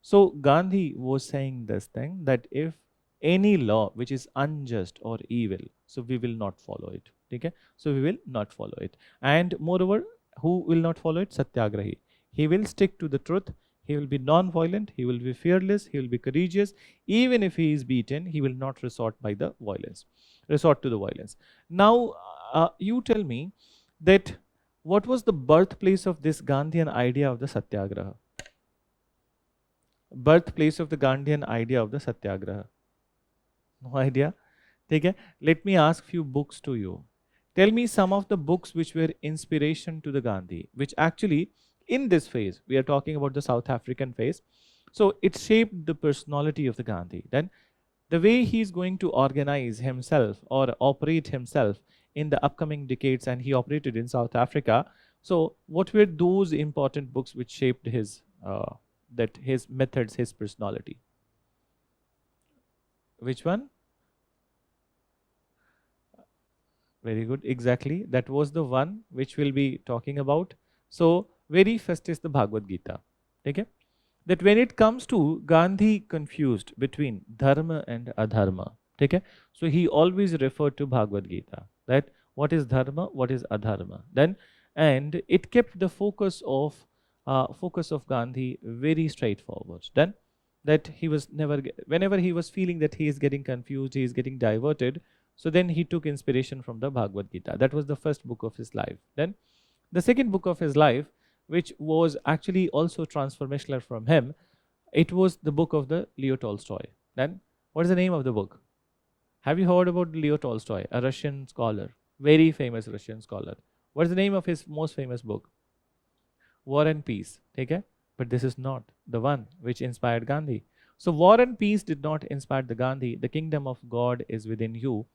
So Gandhi was saying this thing, that if any law which is unjust or evil, so we will not follow it. Okay? So we will not follow it. And moreover, who will not follow it? Satyagrahi. He will stick to the truth. He will be non-violent. He will be fearless. He will be courageous. Even if he is beaten, he will not resort to the violence. Now, you tell me that what was the birthplace of this Gandhian idea of the Satyagraha? Birthplace of the Gandhian idea of the Satyagraha. No idea? Okay? Let me ask few books to you. Tell me some of the books which were inspiration to the Gandhi, which actually in this phase, we are talking about the South African phase. So it shaped the personality of the Gandhi. Then the way he is going to organize himself or operate himself in the upcoming decades, and he operated in South Africa. So what were those important books which shaped his his methods, his personality? Which one? Very good, exactly. That was the one which we'll be talking about. So very first is the Bhagavad Gita. Okay? That when it comes to Gandhi confused between dharma and adharma. Okay? So he always referred to Bhagavad Gita. That what is dharma, what is adharma. Then, and it kept the focus of Gandhi very straightforward. Then that he was never, whenever he was feeling that he is getting confused, he is getting diverted, so then he took inspiration from the Bhagavad Gita. That was the first book of his life. Then the second book of his life, which was actually also transformational from him, it was the book of the Leo Tolstoy. Then what is the name of the book? Have you heard about Leo Tolstoy, a Russian scholar, very famous Russian scholar? What is the name of his most famous book? War and Peace. Okay? But this is not the one which inspired Gandhi. So War and Peace did not inspire the Gandhi. The Kingdom of God is Within You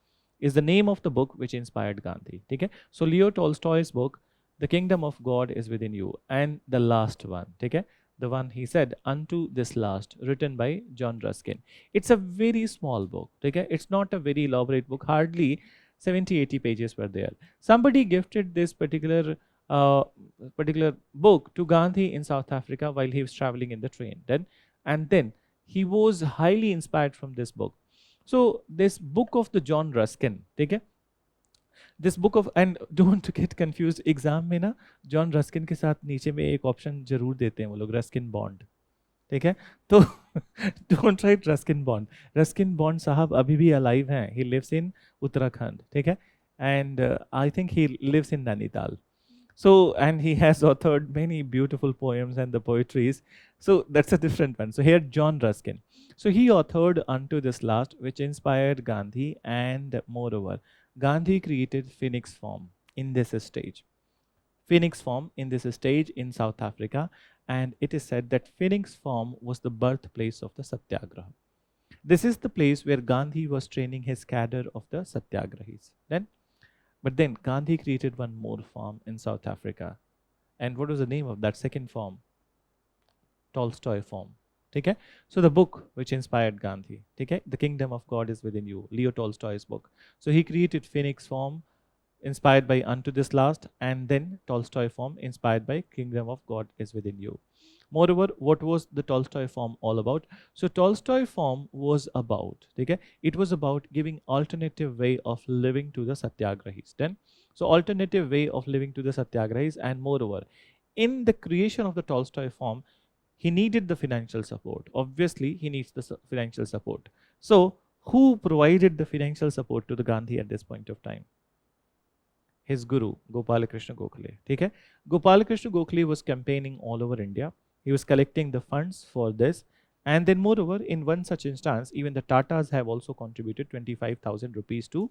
is the name of the book which inspired Gandhi. Okay? So Leo Tolstoy's book, The Kingdom of God is Within You, and the last one, okay? the one he said, Unto This Last, written by John Ruskin. It's a very small book. Okay? It's not a very elaborate book, hardly 70-80 pages were there. Somebody gifted this uh, particular book to Gandhi in South Africa while he was traveling in the train. And then he was highly inspired from this book. So this book of the John Ruskin, okay? This book of, and don't get confused, exam में ना John Ruskin के साथ नीचे में एक option जरूर देते हैं वो लोग, रस्किन बॉन्ड, ठीक है? तो don't write Ruskin bond. Ruskin bond साहब अभी भी अलाइव हैं. ही लिव्स इन उत्तराखंड, ठीक है? And I think he lives in Nainital. So, and he has authored many beautiful poems and the poetries. So that's a different one. So here John Ruskin. So he authored Unto This Last, which inspired Gandhi, and moreover, Gandhi created Phoenix Form in this stage. Phoenix Form in this stage in South Africa, and it is said that Phoenix Form was the birthplace of the Satyagraha. This is the place where Gandhi was training his cadre of the Satyagrahis. But then Gandhi created one more form in South Africa. And what was the name of that second form? Tolstoy form. Okay? So the book which inspired Gandhi, okay? The Kingdom of God is Within You, Leo Tolstoy's book. So he created Phoenix form inspired by Unto This Last, and then Tolstoy form inspired by Kingdom of God is Within You. Moreover, what was the Tolstoy form all about? So Tolstoy form was about, okay? It was about giving alternative way of living to the Satyagrahis. Then, so alternative way of living to the Satyagrahis, and moreover, in the creation of the Tolstoy form, he needed the financial support. Obviously, he needs the financial support. So, who provided the financial support to the Gandhi at this point of time? His guru, Gopal Krishna Gokhale. Okay? Gopal Krishna Gokhale was campaigning all over India. He was collecting the funds for this. And then moreover, in one such instance, even the Tatas have also contributed 25,000 rupees to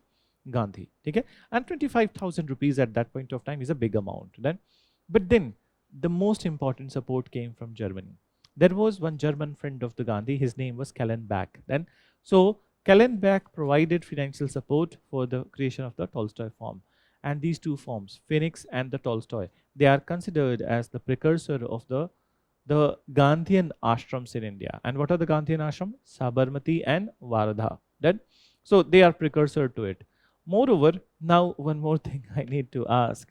Gandhi. Okay? And 25,000 rupees at that point of time is a big amount. But then, the most important support came from Germany. There was one German friend of the Gandhi, his name was Kallenbach. So Kallenbach provided financial support for the creation of the Tolstoy form. And these two forms, Phoenix and the Tolstoy, they are considered as the precursor of the Gandhian ashrams in India. And what are the Gandhian ashrams? Sabarmati and Wardha. So they are precursor to it. Moreover, now one more thing I need to ask,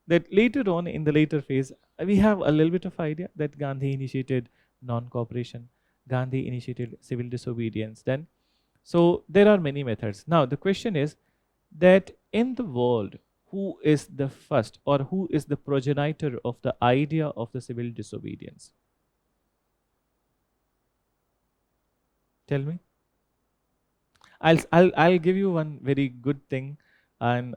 that later on in the later phase, we have a little bit of idea that Gandhi initiated non-cooperation, Gandhi initiated civil disobedience. So there are many methods. Now the question is that in the world, who is the first or who is the progenitor of the idea of the civil disobedience? Tell me. I'll give you one very good thing, and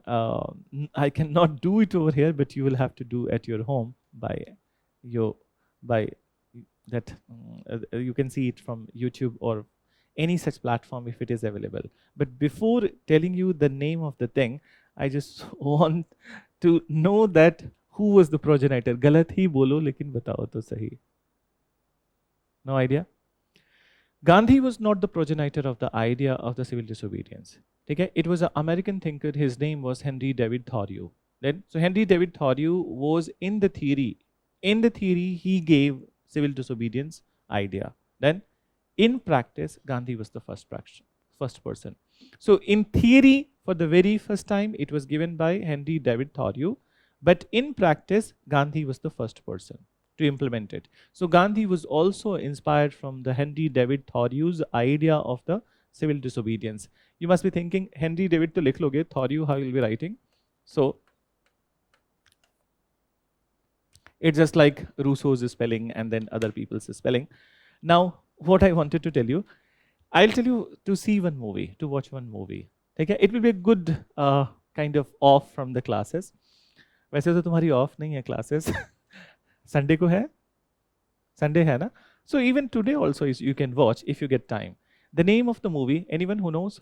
I cannot do it over here, but you will have to do at your home by that. You can see it from YouTube or any such platform if it is available. But before telling you the name of the thing, I just want to know that who was the progenitor. गलत ही बोलो लेकिन बताओ तो सही. No idea? Gandhi was not the progenitor of the idea of the civil disobedience. Okay? It was an American thinker. His name was Henry David Thoreau. So Henry David Thoreau was in the theory. In the theory, he gave civil disobedience idea. Then, in practice, Gandhi was the first person. So in theory, for the very first time, it was given by Henry David Thoreau. But in practice, Gandhi was the first person to implement it. So Gandhi was also inspired from the Henry David Thoreau's idea of the civil disobedience. You must be thinking, Henry David to likh loge, Thoreau how will be writing? So it's just like Rousseau's spelling and then other people's spelling. Now, what I wanted to tell you, I'll tell you to see one movie, to watch one movie. Okay? It will be a good kind of off from the classes. वैसे तो तुम्हारी off नहीं है classes. Sunday को है? Sunday है ना? So even today also you can watch if you get time. The name of the movie, anyone who knows?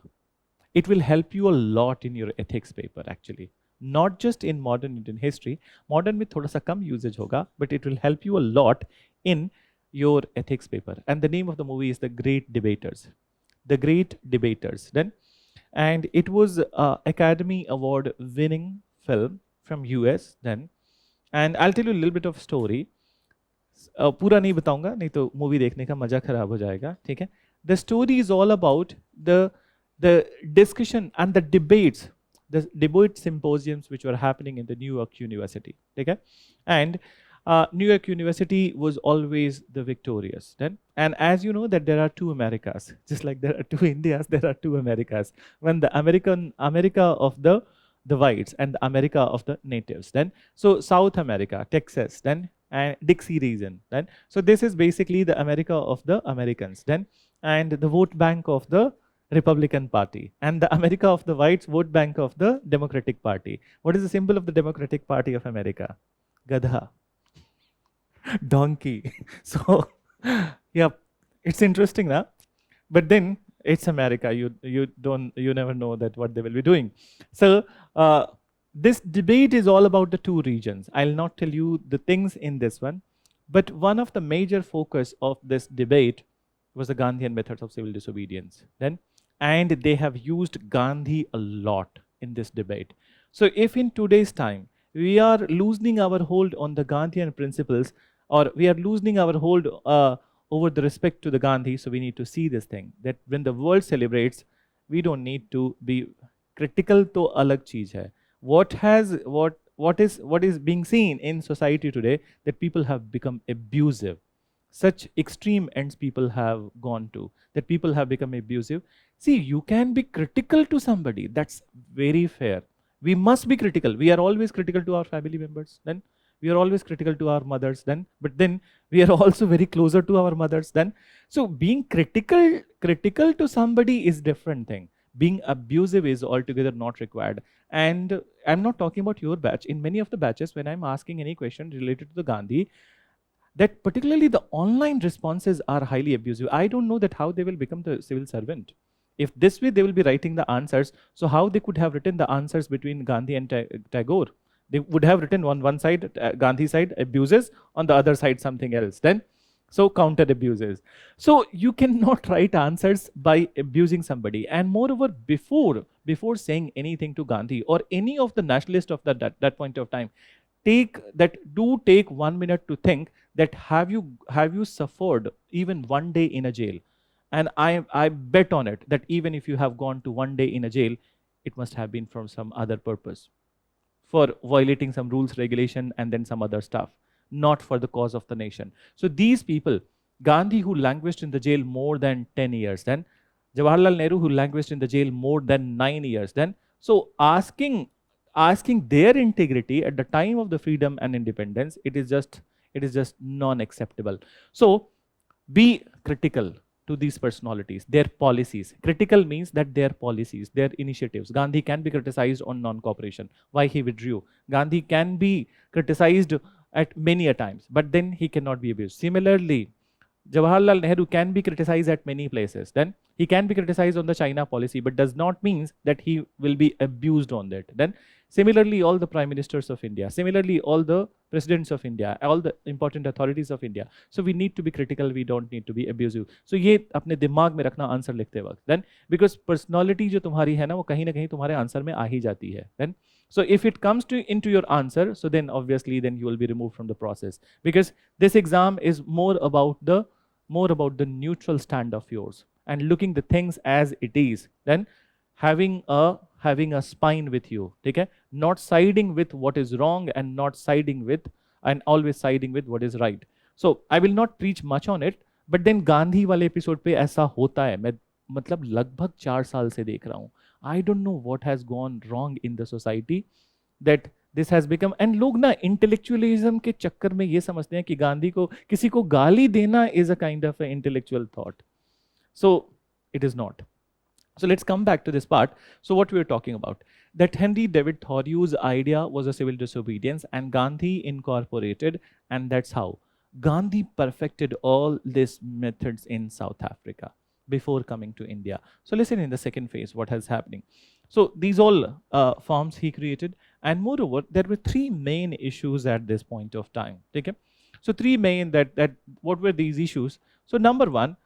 It will help you a lot in your ethics paper actually. Not just in modern Indian history. Modern में थोड़ा सा कम usage होगा, but it will help you a lot in your ethics paper. And the name of the movie is The Great Debaters. The Great Debaters. And it was an Academy Award winning film from US then. And I'll tell you a little bit of story. पूरा नहीं बताऊंगा, नहीं तो movie देखने का मजा खराब हो जाएगा, ठीक है. The story is all about the discussion and the debates, the debate symposiums which were happening in the New York University, okay? And New York University was always the victorious then. And as you know that there are two Americas, just like there are two Indias, there are two Americas. When the America of the whites and the America of the natives then. So South America, Texas then, and Dixie region then. So this is basically the America of the Americans then, and the vote bank of the Republican Party, and the America of the whites, vote bank of the Democratic Party. What is the symbol of the Democratic Party of America? Gadha. Donkey. So, yeah, it's interesting, na? But then it's America. You never know that what they will be doing. So this debate is all about the two regions. I'll not tell you the things in this one, but one of the major focus of this debate was the Gandhian methods of civil disobedience. Then, and they have used Gandhi a lot in this debate. So if in today's time we are loosening our hold on the Gandhian principles, or we are loosening our hold over the respect to the Gandhi, so we need to see this thing, that when the world celebrates, we don't need to be critical. To alag cheez hai. What is being seen in society today, that people have become abusive. Such extreme ends people have gone to, that people have become abusive. See, you can be critical to somebody, that's very fair. We must be critical. We are always critical to our family members then. We are always critical to our mothers then, but then we are also very closer to our mothers then. So being critical to somebody is different thing. Being abusive is altogether not required. And I'm not talking about your batch. In many of the batches, when I'm asking any question related to the Gandhi, that particularly the online responses are highly abusive. I don't know that how they will become the civil servant. If this way they will be writing the answers, so how they could have written the answers between Gandhi and Tagore? They would have written on one side, Gandhi side abuses, on the other side something else then. So counter abuses. So you cannot write answers by abusing somebody. And moreover, before saying anything to Gandhi or any of the nationalists of that point of time, take 1 minute to think that have you suffered even one day in a jail? And I bet on it that even if you have gone to one day in a jail, it must have been from some other purpose, for violating some rules, regulation, and then some other stuff, not for the cause of the nation. So these people, Gandhi, who languished in the jail more than 10 years then, Jawaharlal Nehru, who languished in the jail more than 9 years then. So asking their integrity at the time of the freedom and independence, it is just non-acceptable. So be critical to these personalities, their policies. Critical means that their policies, their initiatives. Gandhi can be criticized on non-cooperation, why he withdrew. Gandhi can be criticized at many a times, but then he cannot be abused. Similarly, Jawaharlal Nehru can be criticized at many places. Then he can be criticized on the China policy, but does not mean that he will be abused on that. Then similarly, all the prime ministers of India, similarly, all the presidents of India, all the important authorities of India. So we need to be critical, we don't need to be abusive. So ये अपने दिमाग में रखना answer लिखते वक्त. Then because personality जो तुम्हारी है ना, वो कहीं ना कहीं तुम्हारे आंसर में आ ही जाती है. Then so if it comes into your answer, so then obviously then you will be removed from the process, because this exam is more about the neutral stand of yours and looking the things as it is, then having a spine with you, okay? Not siding with what is wrong and always siding with what is right. So I will not preach much on it, but then Gandhi वाले episode पे ऐसा होता है. मैं मतलब लगभग 4 साल से देख रहा हूँ. I don't know what has gone wrong in the society that this has become. And लोग ना intellectualism के चक्कर में ये समझते हैं कि गांधी को किसी को गाली देना is a kind of an intellectual thought. So it is not. So let's come back to this part. So what we were talking about, that Henry David Thoreau's idea was a civil disobedience, and Gandhi incorporated, and that's how Gandhi perfected all these methods in South Africa before coming to India. So listen, in the second phase, what is happening. So these all forms he created, and moreover, there were 3 main issues at this point of time. Okay? So 3 main that what were these issues? So number 1,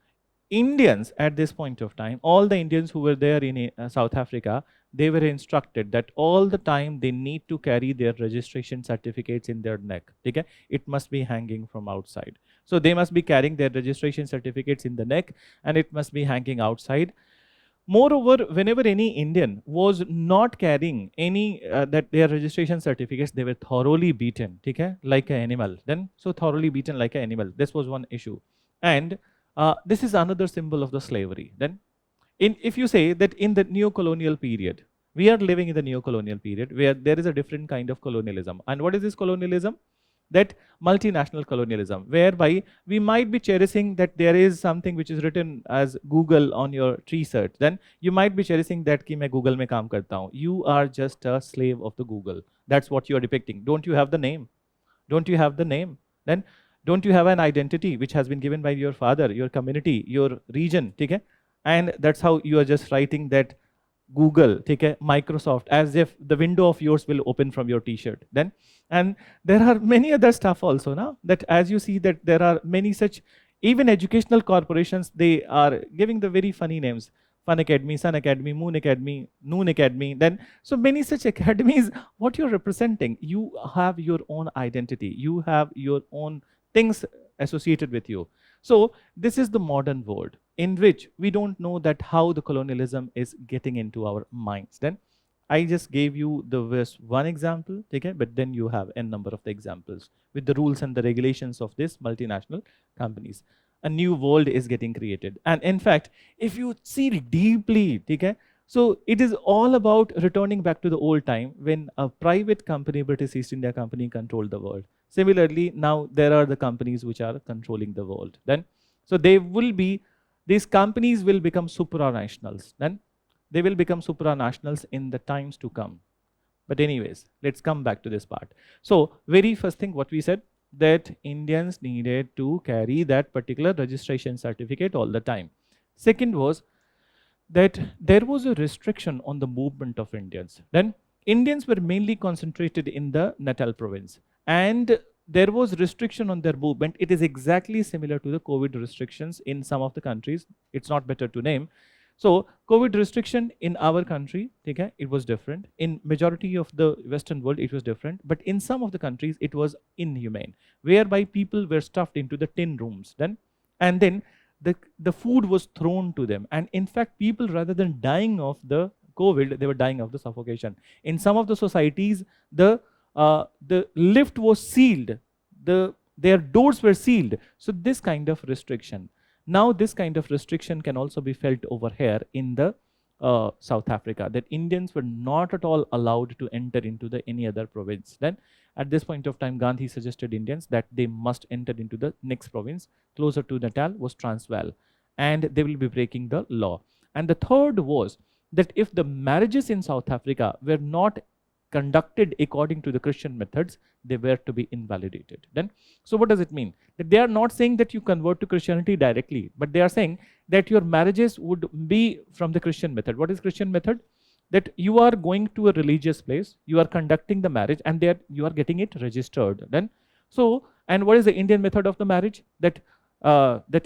Indians at this point of time, all the Indians who were there in South Africa, they were instructed that all the time they need to carry their registration certificates in their neck. Okay? It must be hanging from outside. So they must be carrying their registration certificates in the neck, and it must be hanging outside. Moreover, whenever any Indian was not carrying any that their registration certificates, they were thoroughly beaten, okay, like an animal. Then so thoroughly beaten like an animal. This was one issue, and this is another symbol of the slavery. Then, if you say that in the neo-colonial period, we are living in the neo-colonial period where there is a different kind of colonialism, and what is this colonialism? That multinational colonialism, whereby we might be cherishing that there is something which is written as Google on your tree search. Then you might be cherishing that ki main Google mein kaam karta hu. You are just a slave of the Google. That's what you are depicting. Don't you have the name? Don't you have the name? Then don't you have an identity which has been given by your father, your community, your region? Okay? And that's how you are just writing that Google, okay, Microsoft, as if the window of yours will open from your t-shirt. Then, and there are many other stuff also now, that as you see that there are many such, even educational corporations, they are giving the very funny names. Fun Academy, Sun Academy, Moon Academy, Noon Academy. Then, so many such academies, what you're representing, you have your own identity, you have your own things associated with you. So this is the modern world in which we don't know that how the colonialism is getting into our minds. Then I just gave you the one example, okay, but then you have n number of the examples with the rules and the regulations of these multinational companies. A new world is getting created. And in fact, if you see deeply, okay, so it is all about returning back to the old time when a private company, British East India Company, controlled the world. Similarly, now there are the companies which are controlling the world. Then, so these companies will become supranationals. Then they will become supranationals in the times to come. But anyways, let's come back to this part. So very first thing what we said, that Indians needed to carry that particular registration certificate all the time. Second was that there was a restriction on the movement of Indians. Then Indians were mainly concentrated in the Natal province, and there was restriction on their movement. It is exactly similar to the COVID restrictions in some of the countries. It's not better to name. So COVID restriction in our country, okay, it was different. In majority of the Western world, it was different. But in some of the countries, it was inhumane, whereby people were stuffed into the tin rooms. Then, and then the food was thrown to them. And in fact, people, rather than dying of the COVID, they were dying of the suffocation. In some of the societies, the lift was sealed. Their doors were sealed. So this kind of restriction. Now this kind of restriction can also be felt over here in the South Africa, that Indians were not at all allowed to enter into any other province. Then at this point of time, Gandhi suggested Indians that they must enter into the next province closer to Natal, was Transvaal, and they will be breaking the law. And the third was that if the marriages in South Africa were not conducted according to the Christian methods, they were to be invalidated. Then, so what does it mean? That they are not saying that you convert to Christianity directly, but they are saying that your marriages would be from the Christian method. What is Christian method? That you are going to a religious place, you are conducting the marriage, and there you are getting it registered. Then, so, and what is the Indian method of the marriage? That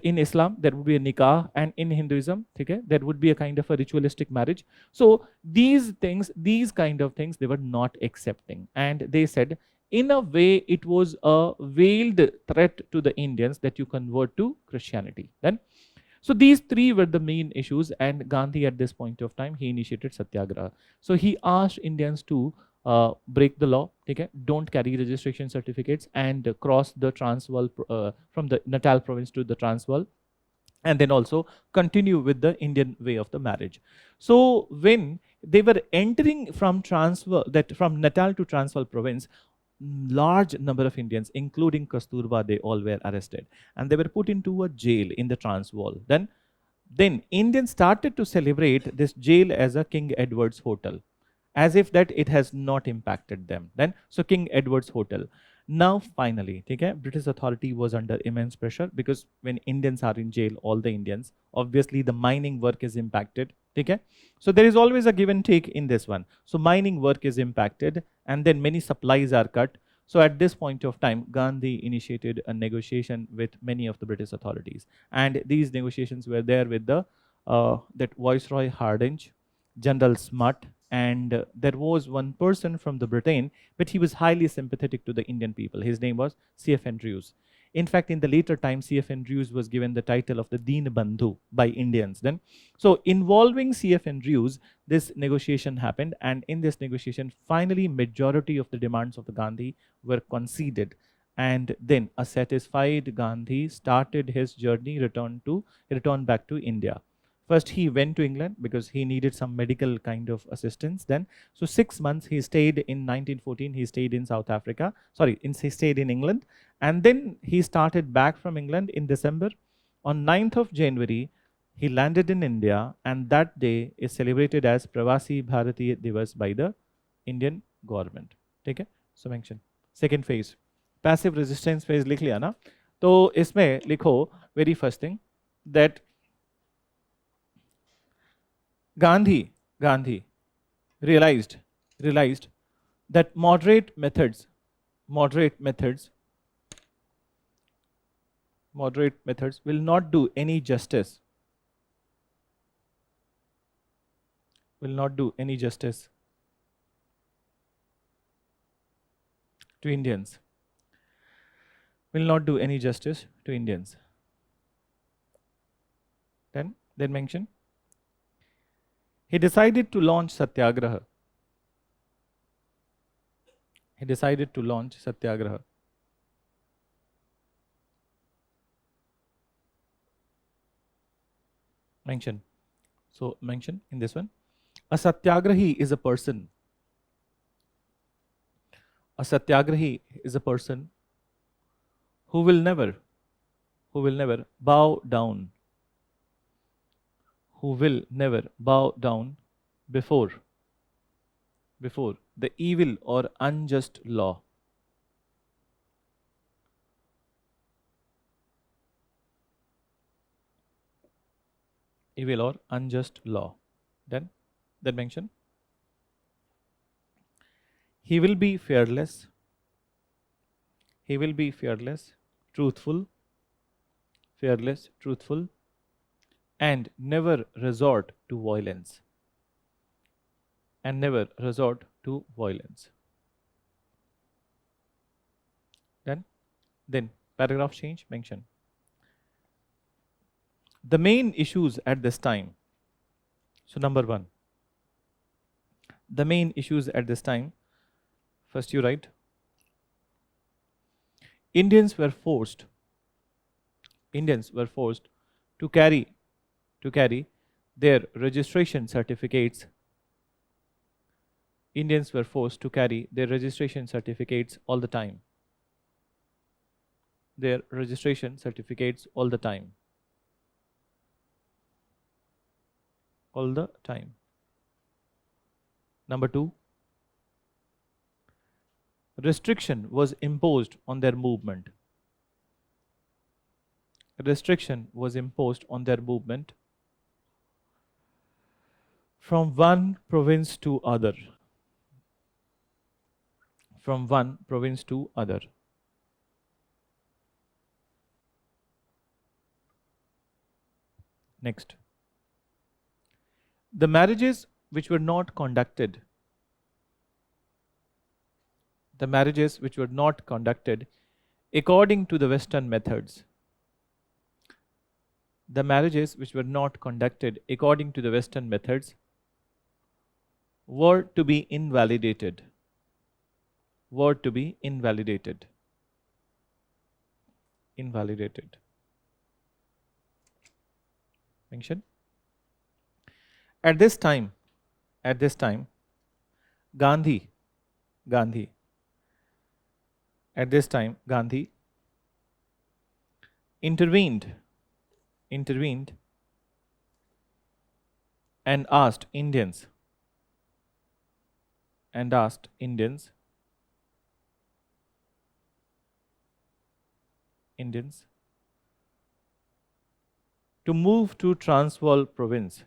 in Islam there would be a nikah, and in Hinduism, okay, there would be a kind of a ritualistic marriage. So these things, these kind of things, they were not accepting, and they said, in a way, it was a veiled threat to the Indians that you convert to Christianity. Then, so these three were the main issues, and Gandhi at this point of time, he initiated Satyagraha. So he asked Indians to break the law, okay? Don't carry registration certificates and cross the Transvaal from the Natal province to the Transvaal, and then also continue with the Indian way of the marriage. So when they were entering from Transvaal, that from Natal to Transvaal province, large number of Indians, including Kasturba, they all were arrested, and they were put into a jail in the Transvaal. Then Indians started to celebrate this jail as a King Edward's Hotel, as if that it has not impacted them. Then, so King Edward's Hotel. Now finally, okay, British authority was under immense pressure, because when Indians are in jail, all the Indians, obviously the mining work is impacted. Okay, so there is always a give and take in this one. So mining work is impacted, and then many supplies are cut. So at this point of time, Gandhi initiated a negotiation with many of the British authorities, and these negotiations were there with the that Viceroy Hardinge, General Smutt, and there was one person from the Britain, but he was highly sympathetic to the Indian people. His name was C.F. Andrews. In fact, in the later time, C.F. Andrews was given the title of the Deen Bandhu by Indians then. So involving C.F. Andrews, this negotiation happened, and in this negotiation, finally majority of the demands of the Gandhi were conceded. And then a satisfied Gandhi started his journey, returned back to India. First, he went to England because he needed some medical kind of assistance. Then, so 6 months he stayed in 1914. He stayed in South Africa. Sorry, he stayed in England, and then he started back from England in December. On 9th of January, he landed in India, and that day is celebrated as Pravasi Bharatiya Divas by the Indian government. Okay, so mention second phase, passive resistance phase लिख लिया ना, तो इसमें लिखो very first thing that Gandhi realized that moderate methods will not do any justice to Indians. Then mention, he decided to launch Satyagraha. Mention. So mention in this one, a Satyagrahi is a person. Who will never bow down. Before the evil or unjust law. Then mention, he will be fearless, truthful, and never resort to violence. Then paragraph change, mention the main issues at this time. So number one, the main issues at this time. First you write, Indians were forced to carry their registration certificates. All the time. Number two, restriction was imposed on their movement. From one province to other. Next, the marriages which were not conducted according to the Western methods. Were to be invalidated. Mention. At this time, Gandhi intervened and asked Indians to move to Transvaal province.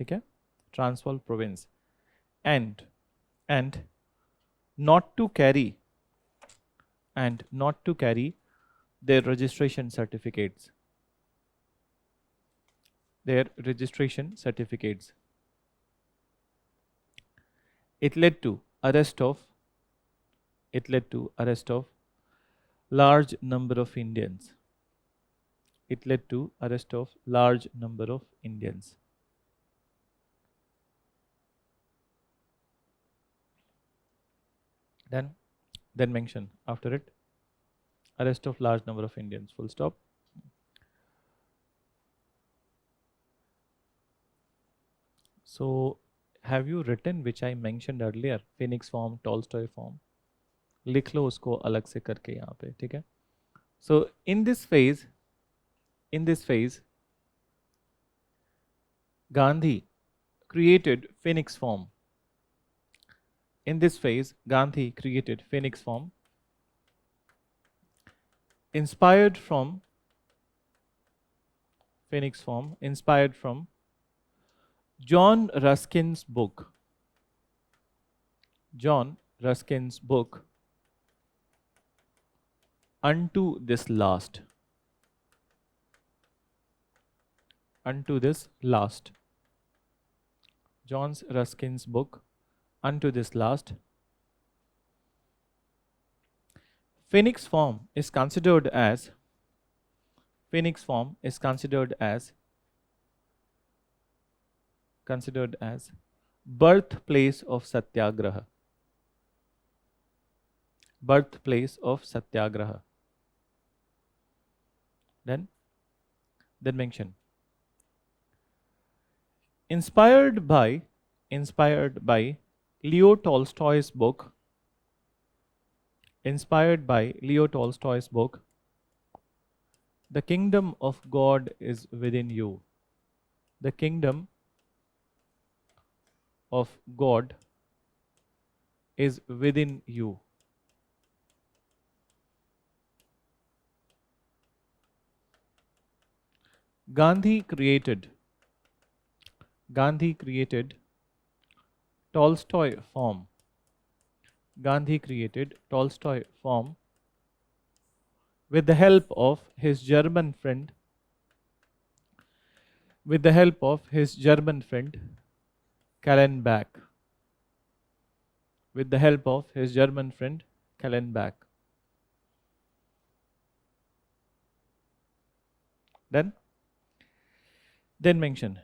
Okay? Transvaal province, and not to carry and not to carry their registration certificates. Their registration certificates. It led to arrest of large number of Indians. It led to arrest of large number of Indians. Then mention after it, arrest of large number of Indians, full stop. So have you written which I mentioned earlier, Phoenix form, Tolstoy form? लिख लो उसको अलग से करके यहाँ पे, ठीक है? So in this phase, Gandhi created Phoenix form. In this phase, Gandhi created Phoenix form, inspired from John Ruskin's book. Unto this last. John Ruskin's book, Unto this last. Phoenix form is considered as birthplace of Satyagraha. Then mention. Inspired by Leo Tolstoy's book. The kingdom of God is within you. The kingdom of God is within you. Gandhi created Tolstoy form. With the help of his German friend. Kallenbach. Then mention.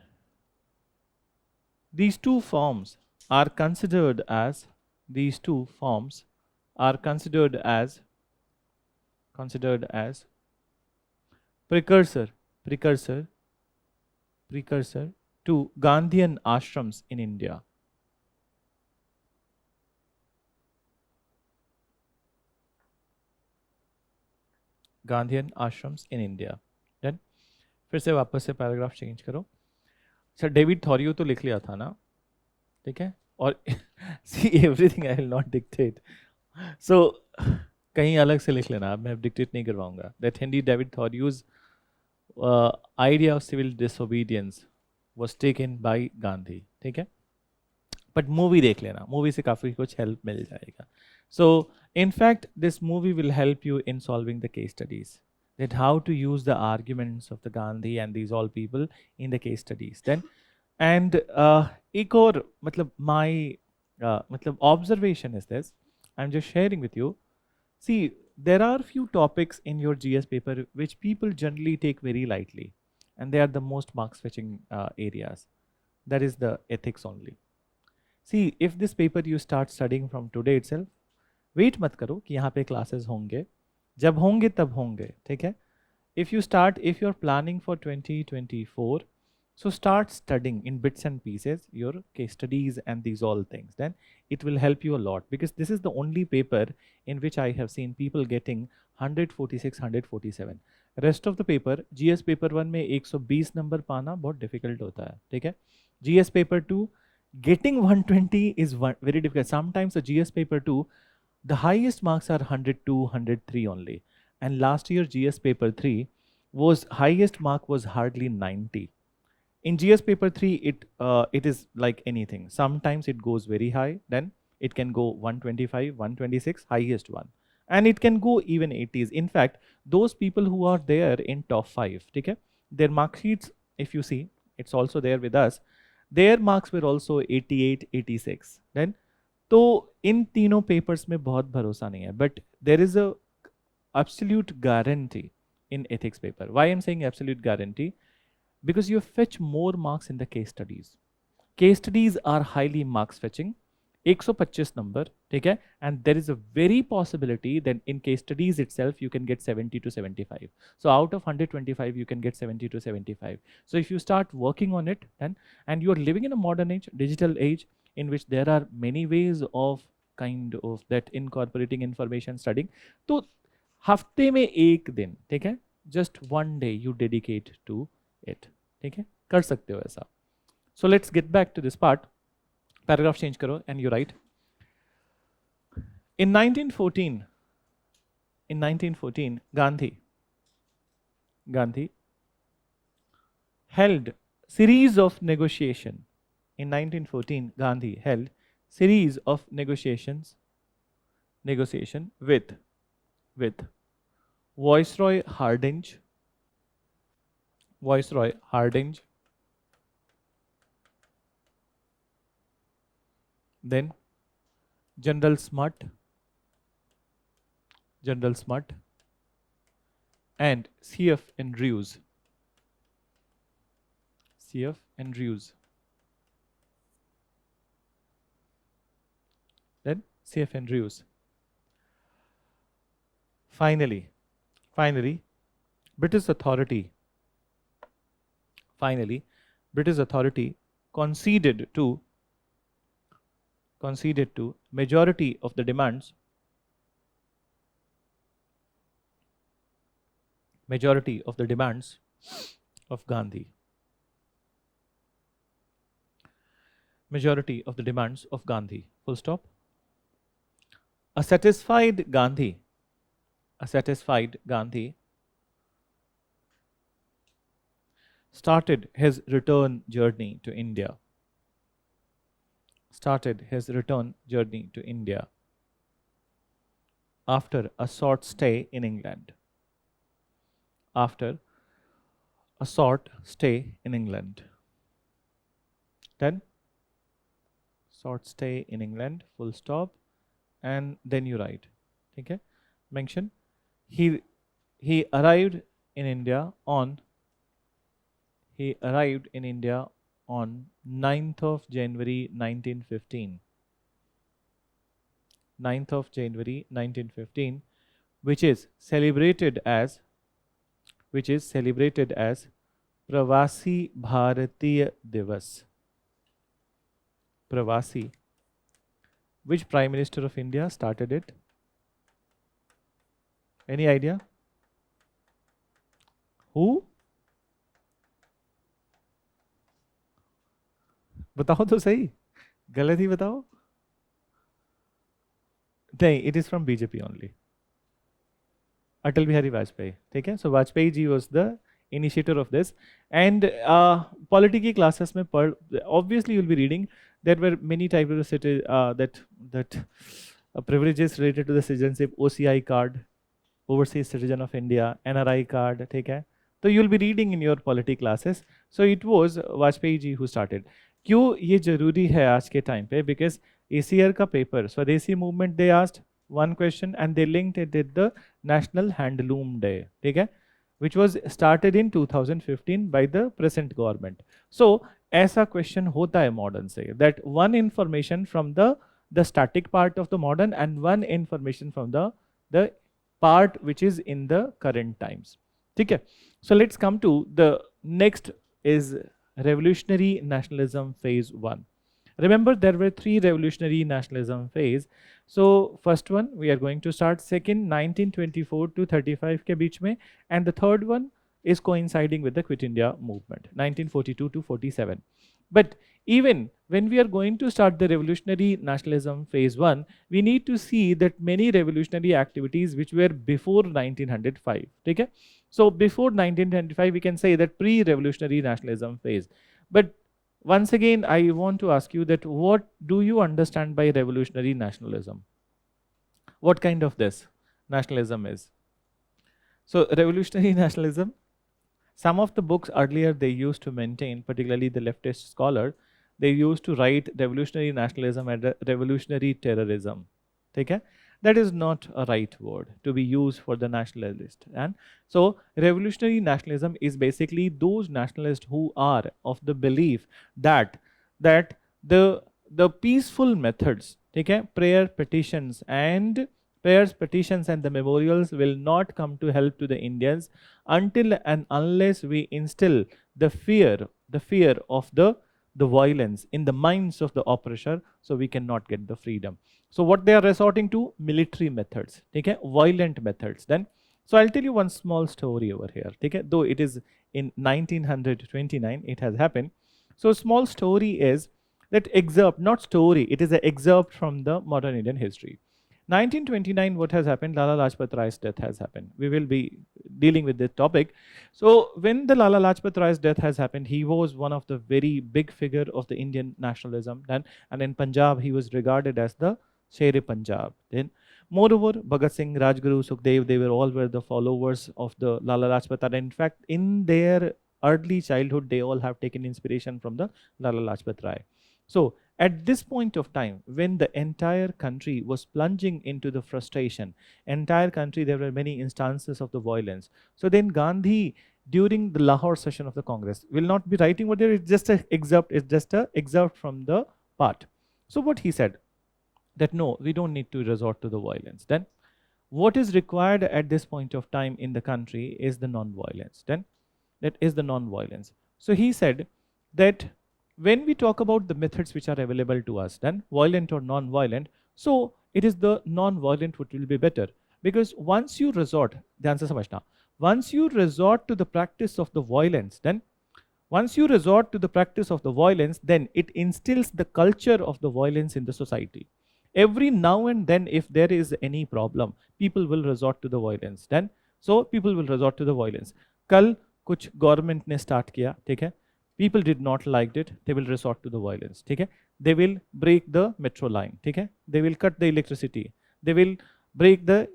These two forms are considered as precursor to Gandhian ashrams in India. Then फिर से वापस से paragraph change करो. Sir David Thoreau तो लिख लिया था ना, ठीक है? और see everything I will not dictate, so कहीं अलग से लिख लेना, मैं डिक्टेट नहीं करवाऊंगा. That Henry David Thoreau's idea of civil disobedience was taken by Gandhi, ठीक है? बट मूवी देख लेना, मूवी से काफ़ी कुछ हेल्प मिल जाएगा. सो in fact, this movie will help you in solving the case studies, that how to use the arguments of the Gandhi and these all people in the case studies. Then, and एक और मतलब my मतलब observation is this, I'm just sharing with you. See, there are few topics in your GS paper which people generally take very lightly, and they are the most marks fetching areas. That is the ethics only. See, if this paper you start studying from today itself, wait मत करो कि यहाँ पे classes होंगे, जब होंगे तब होंगे, ठीक है? If you are planning for 2024, so start studying in bits and pieces your case studies and these all things. Then it will help you a lot, because this is the only paper in which I have seen people getting 146, 147. Rest of the paper, GS paper 1 में 120 number पाना बहुत difficult होता है, ठीक है? GS paper 2 getting 120 is very difficult. Sometimes the GS paper 2, the highest marks are 102, 103 only. And last year GS paper 3 was highest mark was hardly 90. In GS paper 3, it is like anything. Sometimes it goes very high, then it can go 125, 126, highest one. and it can go even 80s. In fact, those people who are there in top 5, ठीक है, their mark sheets, if you see, it's also there with us, their marks were also 88, 86. Then तो इन तीनों papers में बहुत भरोसा नहीं है, but there is a absolute guarantee in ethics paper. Why I'm saying absolute guarantee? Because you fetch more marks in the case studies. Case studies are highly marks fetching. 125 number, ठीक है, and there is a very possibility that in case studies itself you can get 70 to 75. So out of 125 you can get 70 to 75. So if you start working on it, then, and you are living in a modern age, digital age, in which there are many ways of kind of that incorporating information studying, तो हफ्ते में एक दिन, ठीक है, just one day you dedicate to it, ठीक है, कर सकते हो ऐसा. So let's get back to this part. Paragraph change karo and you write. In 1914, Gandhi held series of negotiation. In 1914, Gandhi held series of negotiation with Viceroy Hardinge, then General Smutt, and C.F. Andrews. Then C.F. Andrews. Finally, British authority conceded to majority of the demands of Gandhi. Full stop. A satisfied Gandhi started his return journey to India. After a short stay in England. Then short stay in England, full stop, and then you write, okay? Mention he arrived in India on 9th of January 1915. 9th of January 1915, which is celebrated as Pravasi Bharatiya Divas. Pravasi. Which Prime Minister of India started it? Any idea? Who? बताओ तो सही, गलत ही बताओ. नहीं, it is from BJP only. Atal Bihari Vajpayee, ठीक है. So Vajpayee ji was the initiator of this, and polity की classes में obviously you will be reading there were many types of privileges related to the citizenship, OCI card, overseas citizen of India, NRI card, ठीक है. So you will be reading in your polity classes. So it was Vajpayee ji who started. क्यों ये जरूरी है आज के time पे? Because ACR का पेपर स्वदेशी movement, they asked one question and they linked it with the National Handloom Day, ठीक है, which was started in 2015 by the present government. So ऐसा question होता है modern से, that one information from the static part of the modern and one information from the part which is in the current times, ठीक है. So let's come to the next is revolutionary nationalism phase 1. Remember, there were 3 revolutionary nationalism phase. So first one we are going to start, second 1924 to 35 के बीच में, and the third one is coinciding with the Quit India movement, 1942 to 47. But even when we are going to start the revolutionary nationalism phase 1, we need to see that many revolutionary activities which were before 1905, ठीक है. So before 1925 we can say that pre-revolutionary nationalism phase. But once again I want to ask you that what do you understand by revolutionary nationalism? What kind of this? nationalism is. So revolutionary nationalism, some of the books earlier they used to maintain, particularly the leftist scholar, they used to write revolutionary nationalism and revolutionary terrorism. Okay? That is not a right word to be used for the nationalist. And so revolutionary nationalism is basically those nationalists who are of the belief that that the peaceful methods, okay, prayers, petitions, and the memorials will not come to help to the Indians until and unless we instill the fear of the violence in the minds of the oppressor, so we cannot get the freedom. So what they are resorting to? Military methods, okay, violent methods. Then, so I'll tell you one small story over here, okay, though it is in 1929 it has happened. So small story is that excerpt, not story, it is an excerpt from the modern Indian history. 1929, what has happened? Lala Lajpat Rai's death has happened. We will be dealing with this topic. So when the Lala Lajpat Rai's death has happened, he was one of the very big figure of the Indian nationalism. Then, and in Punjab, he was regarded as the Sher-e Punjab. Then, moreover, Bhagat Singh, Rajguru, Sukhdev, they were all were the followers of the Lala Lajpat Rai. In fact, in their early childhood, they all have taken inspiration from the Lala Lajpat Rai. So at this point of time, when the entire country was plunging into the frustration, entire country, there were many instances of the violence. So then Gandhi, during the Lahore session of the Congress, will not be writing what there is, just a excerpt, it's just a excerpt from the part. So what he said, that no, we don't need to resort to the violence. Then what is required at this point of time in the country is the non-violence. Then that is the non-violence. So he said that when we talk about the methods which are available to us, then violent or non-violent, so it is the non-violent which will be better. Because once you resort, dhyan se samajhna, once you resort to the practice of the violence, then it instills the culture of the violence in the society. Every now and then, if there is any problem, people will resort to the violence. Then, so people will resort to the violence. Kal kuch government ne start kiya, theek hai? People did not like it, they will resort to the violence. Okay? They will break the metro line. Okay? They will cut the electricity. They will break the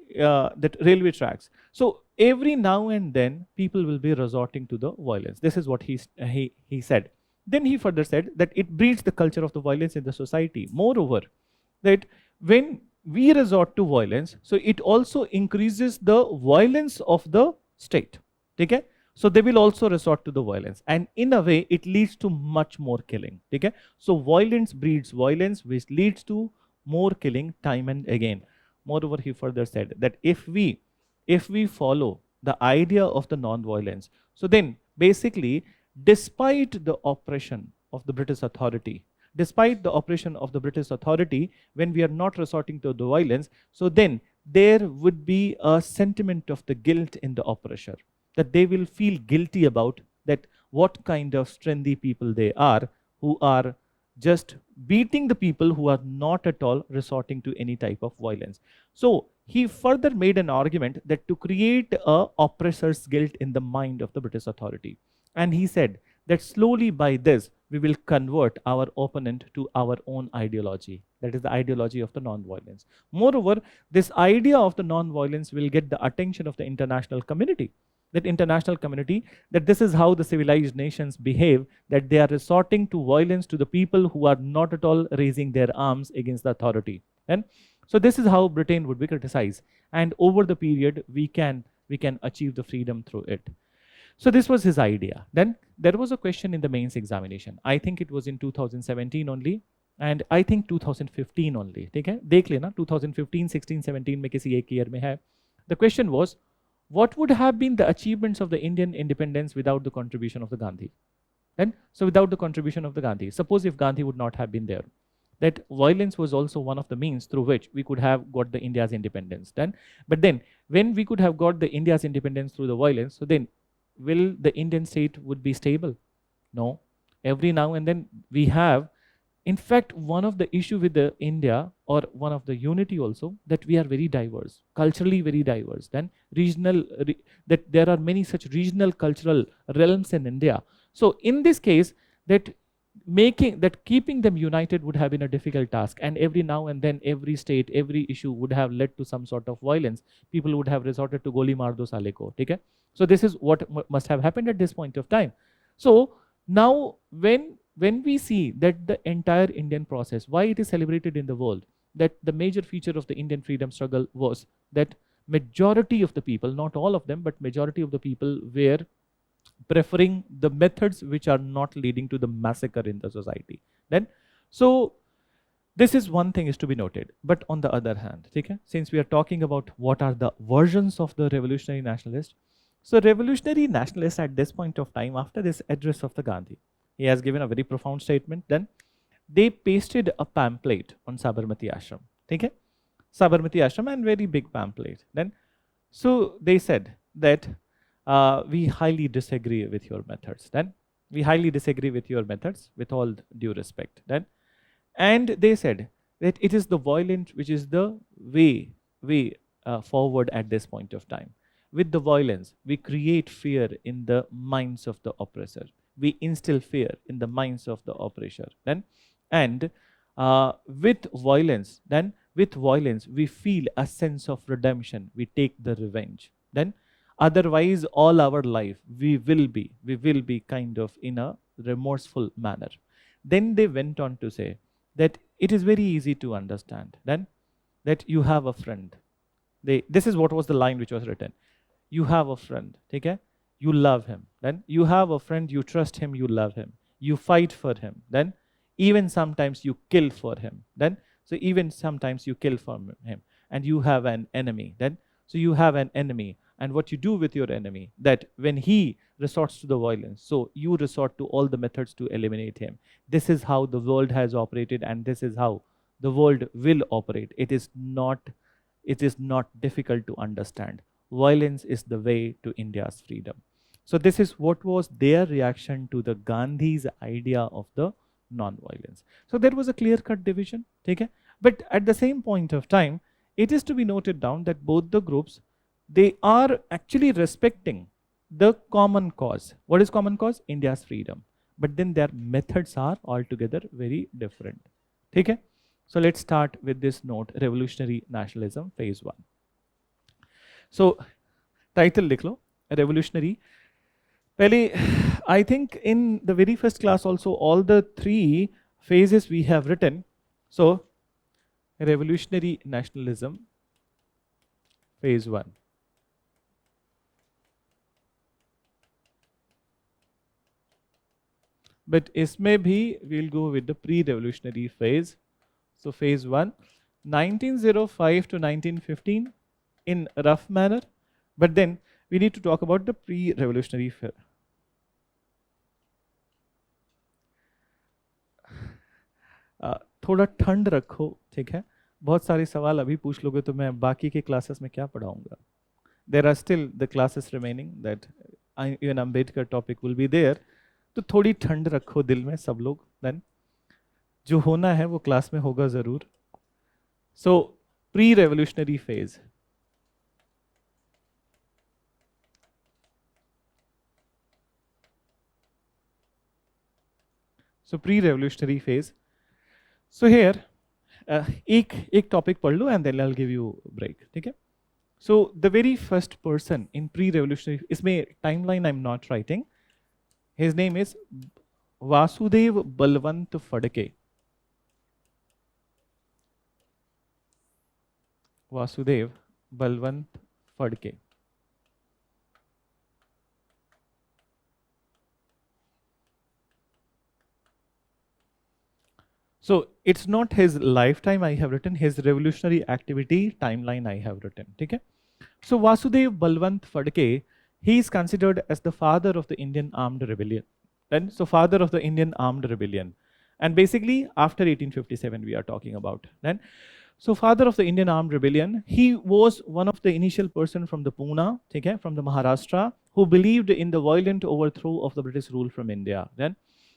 railway tracks. So every now and then, people will be resorting to the violence. This is what he said. Then he further said that it breeds the culture of the violence in the society. Moreover, that when we resort to violence, so it also increases the violence of the state. Okay? So they will also resort to the violence, and in a way it leads to much more killing. Okay? So violence breeds violence, which leads to more killing time and again. Moreover, he further said that if we follow the idea of the non-violence, so then basically, despite the oppression of the British authority, when we are not resorting to the violence, so then there would be a sentiment of the guilt in the oppressor, that they will feel guilty about that what kind of strengthy people they are, who are just beating the people who are not at all resorting to any type of violence. So he further made an argument that to create a oppressor's guilt in the mind of the British authority. And he said that slowly by this, we will convert our opponent to our own ideology. That is the ideology of the non-violence. Moreover, this idea of the non-violence will get the attention of the international community. That this is how the civilized nations behave, that they are resorting to violence to the people who are not at all raising their arms against the authority. And so this is how Britain would be criticized. And over the period, we can achieve the freedom through it. So this was his idea. Then there was a question in the mains examination. I think it was in 2017 only. And I think 2015 only. Dekh lena, 2015, 16, 17 mein kisi ek year mein hai. The question was, what would have been the achievements of the Indian independence without the contribution of the Gandhi? And so without the contribution of the Gandhi, suppose if Gandhi would not have been there, that violence was also one of the means through which we could have got the India's independence. But then when we could have got the India's independence through the violence, so then will the Indian state would be stable? No. Every now and then we have, in fact, one of the issue with the India, or one of the unity also, that we are very diverse, culturally very diverse. Then that there are many such regional cultural realms in India. So in this case, that keeping them united would have been a difficult task, and every now and then every state, every issue would have led to some sort of violence. People would have resorted to goli maar do sale ko, theek hai? So this is what must have happened at this point of time. So now when we see that the entire Indian process, why it is celebrated in the world, that the major feature of the Indian freedom struggle was that majority of the people, not all of them, but majority of the people were preferring the methods which are not leading to the massacre in the society. Then, so this is one thing is to be noted. But on the other hand, okay, since we are talking about what are the versions of the revolutionary nationalist, so revolutionary nationalists at this point of time, after this address of the Gandhi, he has given a very profound statement. Then they pasted a pamphlet on Sabarmati Ashram. Okay, Sabarmati Ashram, and very big pamphlet. Then, so they said that we highly disagree with your methods. Then we highly disagree with your methods, with all due respect. Then, and they said that it is the violent which is the way forward at this point of time. With the violence, we create fear in the minds of the oppressor. We instill fear in the minds of the oppressor. Then, and with violence, we feel a sense of redemption. We take the revenge. Then, otherwise, all our life we will be kind of in a remorseful manner. Then they went on to say that it is very easy to understand. Then that you have a friend. This is what was the line which was written. You have a friend, okay? You love him. Then you have a friend, you trust him, you love him. You fight for him. Then even sometimes you kill for him. Then so even sometimes you kill for him. And you have an enemy. Then so you have an enemy. And what you do with your enemy, that when he resorts to the violence, so you resort to all the methods to eliminate him. This is how the world has operated, and this is how the world will operate. It is not difficult to understand. Violence is the way to India's freedom. So this is what was their reaction to the Gandhi's idea of the non-violence. So there was a clear-cut division, okay? But at the same point of time, it is to be noted down that both the groups, they are actually respecting the common cause. What is common cause? India's freedom. But then their methods are altogether very different. Okay? So let's start with this note, Revolutionary Nationalism, Phase 1. So, title likh lo, Revolutionary. Pehle, I think in the very first class also, all the three phases we have written. So, Revolutionary Nationalism, Phase 1. But इसमें भी we'll go with the pre-revolutionary phase. So phase 1, 1905 to 1915 in rough manner. But then we need to talk about the pre-revolutionary phase. थोड़ा ठंड रखो, ठीक है? बहुत सारे सवाल अभी पूछ लोगे तो मैं बाकी के क्लासेस में क्या पढ़ाऊंगा? There are still the classes remaining that even Ambedkar topic will be there. तो थोड़ी ठंड रखो दिल में सब लोग. देन जो होना है वो क्लास में होगा जरूर. So pre revolutionary phase. So pre revolutionary phase. So here एक टॉपिक पढ़ लो and then I will give you break. ठीक है? So the very first person in pre revolutionary, इसमें timeline I am not writing. His name is Vasudev Balwant Phadke. Vasudev Balwant Phadke. So it's not his lifetime I have written, his revolutionary activity timeline I have written. Okay? So Vasudev Balwant Phadke, he is considered as the father of the Indian armed rebellion. And so father of the Indian armed rebellion. And basically after 1857 we are talking about. Then, so father of the Indian armed rebellion, he was one of the initial person from the Pune, okay, from the Maharashtra, who believed in the violent overthrow of the British rule from India. Then,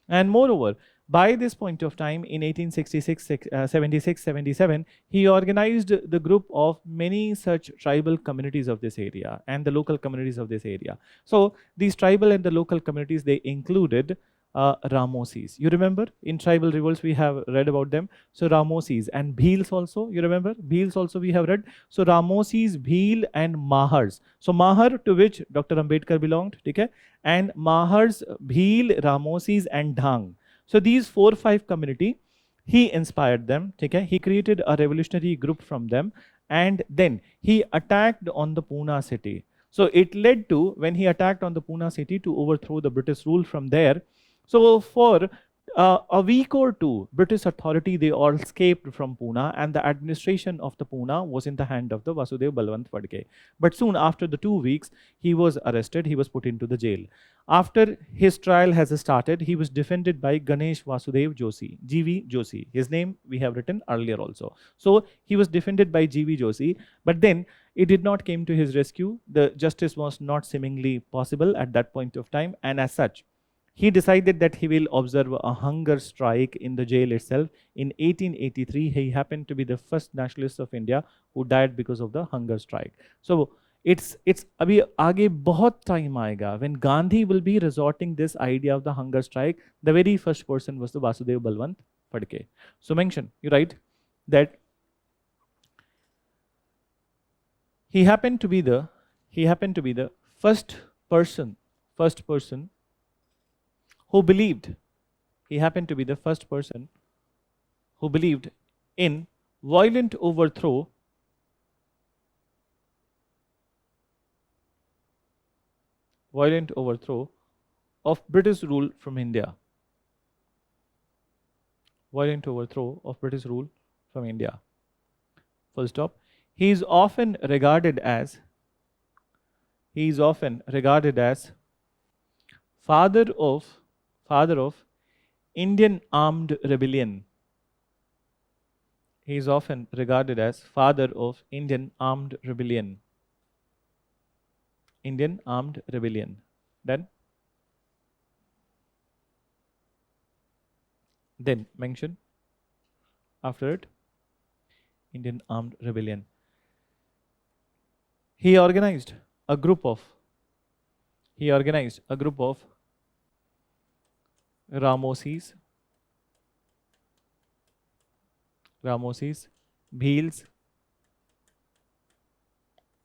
and moreover, by this point of time in 1866, 76, 77, he organized the group of many such tribal communities of this area and the local communities of this area. So these tribal and the local communities, they included Ramosis. You remember in tribal revolts we have read about them. So Ramosis and Bhils also, you remember? Bhils also we have read. So Ramosis, Bhil and Mahars. So Mahar, to which Dr. Ambedkar belonged, okay? And Mahars, Bhil, Ramosis and Dhang. So these 4-5 community, he inspired them, okay? He created a revolutionary group from them, and then he attacked on the Pune city. So it led to, when he attacked on the Pune city, to overthrow the British rule from there. So for a week or two, British authority, they all escaped from Pune, and the administration of the Pune was in the hand of the Vasudev Balwant Phadke. But soon after the 2 weeks, he was arrested, he was put into the jail. After his trial has started, he was defended by Ganesh Vasudev Joshi, GV Joshi. His name we have written earlier also. So he was defended by GV Joshi, but then it did not came to his rescue. The justice was not seemingly possible at that point of time, and as such, he decided that he will observe a hunger strike in the jail itself. In 1883, he happened to be the first nationalist of India who died because of the hunger strike. So it's abhi aage bahut time aayega when Gandhi will be resorting this idea of the hunger strike. The very first person was the Vasudev Balwant Phadke. So mention, you write that he happened to be the first person who believed, he happened to be the first person who believed in violent overthrow of British rule from India. Violent overthrow of British rule from India. Full stop. He is often regarded as father of Indian armed rebellion. He is often regarded as father of Indian armed rebellion. Indian armed rebellion. Then mention after it Indian armed rebellion. He organized a group of Ramosis, Bhils,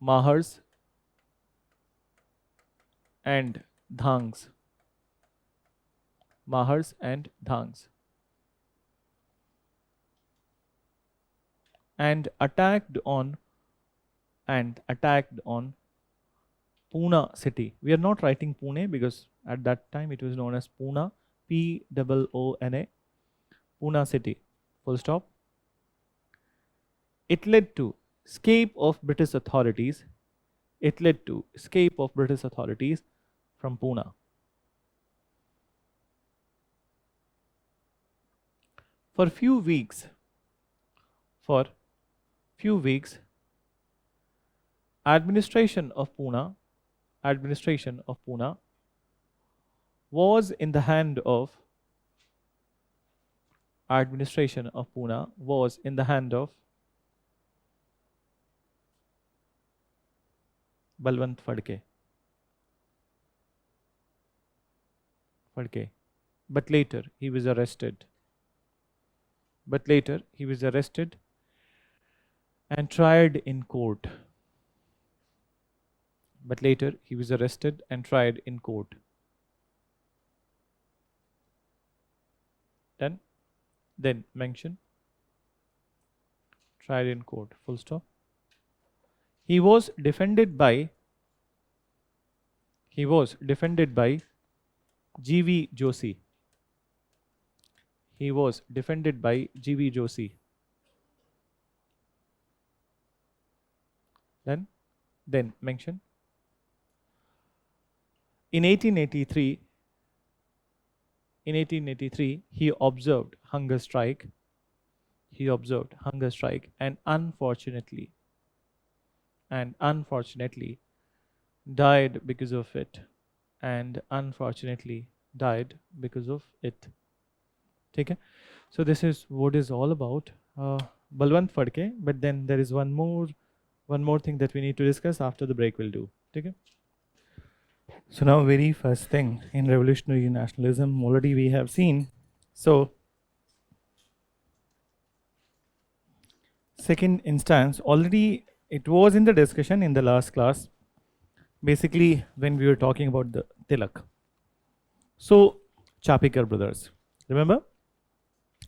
Mahars and Dhangs. And attacked on Pune city. We are not writing Pune because at that time it was known as Pune, P-O-O-N-A, Pune city, full stop. It led to escape of British authorities. From Pune. For few weeks, administration of Pune was in the hand of Balwant Phadke. But later he was arrested. And tried in court. Then mention tried in court, full stop. He was defended by G.V. Joshi. Then mention in 1883 he observed hunger strike and unfortunately died because of it. Okay? So this is what is all about Balwant Phadke, but then there is one more thing that we need to discuss after the break will do. Okay? So now very first thing in revolutionary nationalism already we have seen. So second instance already it was in the discussion in the last class, basically when we were talking about the Tilak. So Chapekar brothers, remember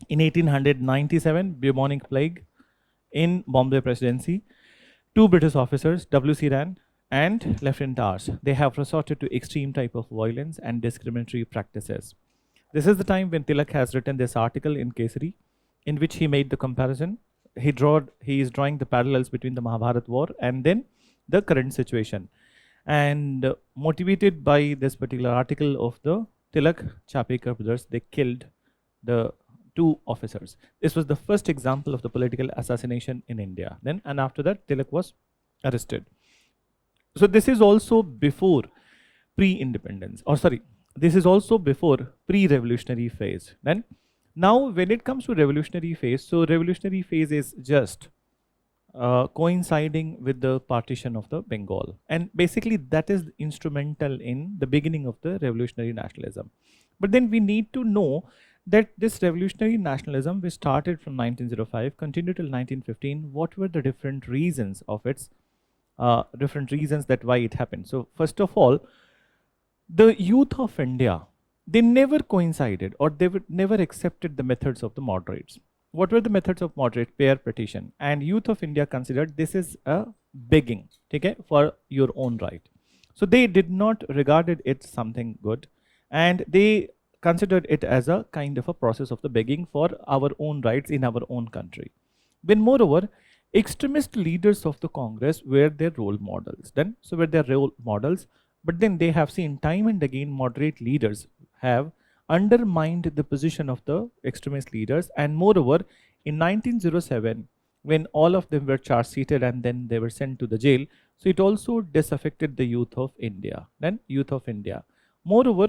in 1897 bubonic plague in Bombay Presidency, two British officers, W.C. Rand and Lieutenant Tars, they have resorted to extreme type of violence and discriminatory practices. This is the time when Tilak has written this article in Kesari, in which he made the comparison. He is drawing the parallels between the Mahabharat war and then the current situation. And motivated by this particular article of the Tilak Chapekar brothers, they killed the two officers. This was the first example of the political assassination in India. Then and after that, Tilak was arrested. So this is also before pre-independence, or sorry, this is also before pre-revolutionary phase. Then now when it comes to revolutionary phase, so revolutionary phase is just coinciding with the partition of the Bengal, and basically that is instrumental in the beginning of the revolutionary nationalism. But then we need to know that this revolutionary nationalism, which started from 1905, continued till 1915. What were the different reasons of its different reasons that why it happened? So first of all, the youth of India, they never coincided or they would never accepted the methods of the moderates. What were the methods of moderate? Prayer, petition. And youth of India considered this is a begging, okay, for your own right. So they did not regarded it something good, and they considered it as a kind of a process of the begging for our own rights in our own country. Then moreover, extremist leaders of the Congress were their role models. Then so were their role models, but then they have seen time and again moderate leaders have undermined the position of the extremist leaders. And moreover, in 1907, when all of them were charge seated and then they were sent to the jail, so it also disaffected the youth of India. Then youth of India. Moreover,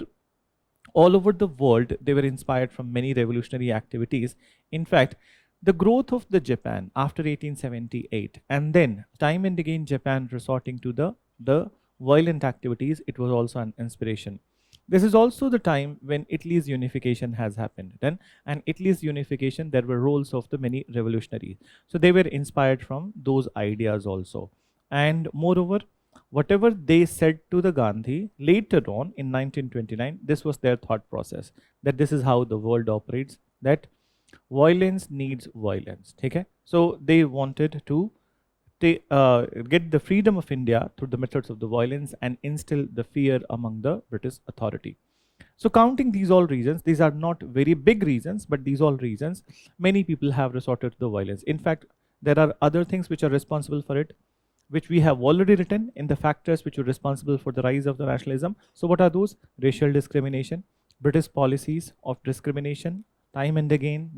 all over the world, they were inspired from many revolutionary activities. In fact, the growth of the Japan after 1878, and then time and again Japan resorting to the violent activities, it was also an inspiration. This is also the time when Italy's unification has happened. Then, and Italy's unification, there were roles of the many revolutionaries. So they were inspired from those ideas also. And moreover, whatever they said to the Gandhi later on in 1929, this was their thought process, that this is how the world operates, that violence needs violence. Okay? So they wanted to get the freedom of India through the methods of the violence and instill the fear among the British authority. So counting these all reasons, these are not very big reasons, but these all reasons, many people have resorted to the violence. In fact, there are other things which are responsible for it, which we have already written in the factors which were responsible for the rise of the nationalism. So what are those? Racial discrimination, British policies of discrimination, time and again,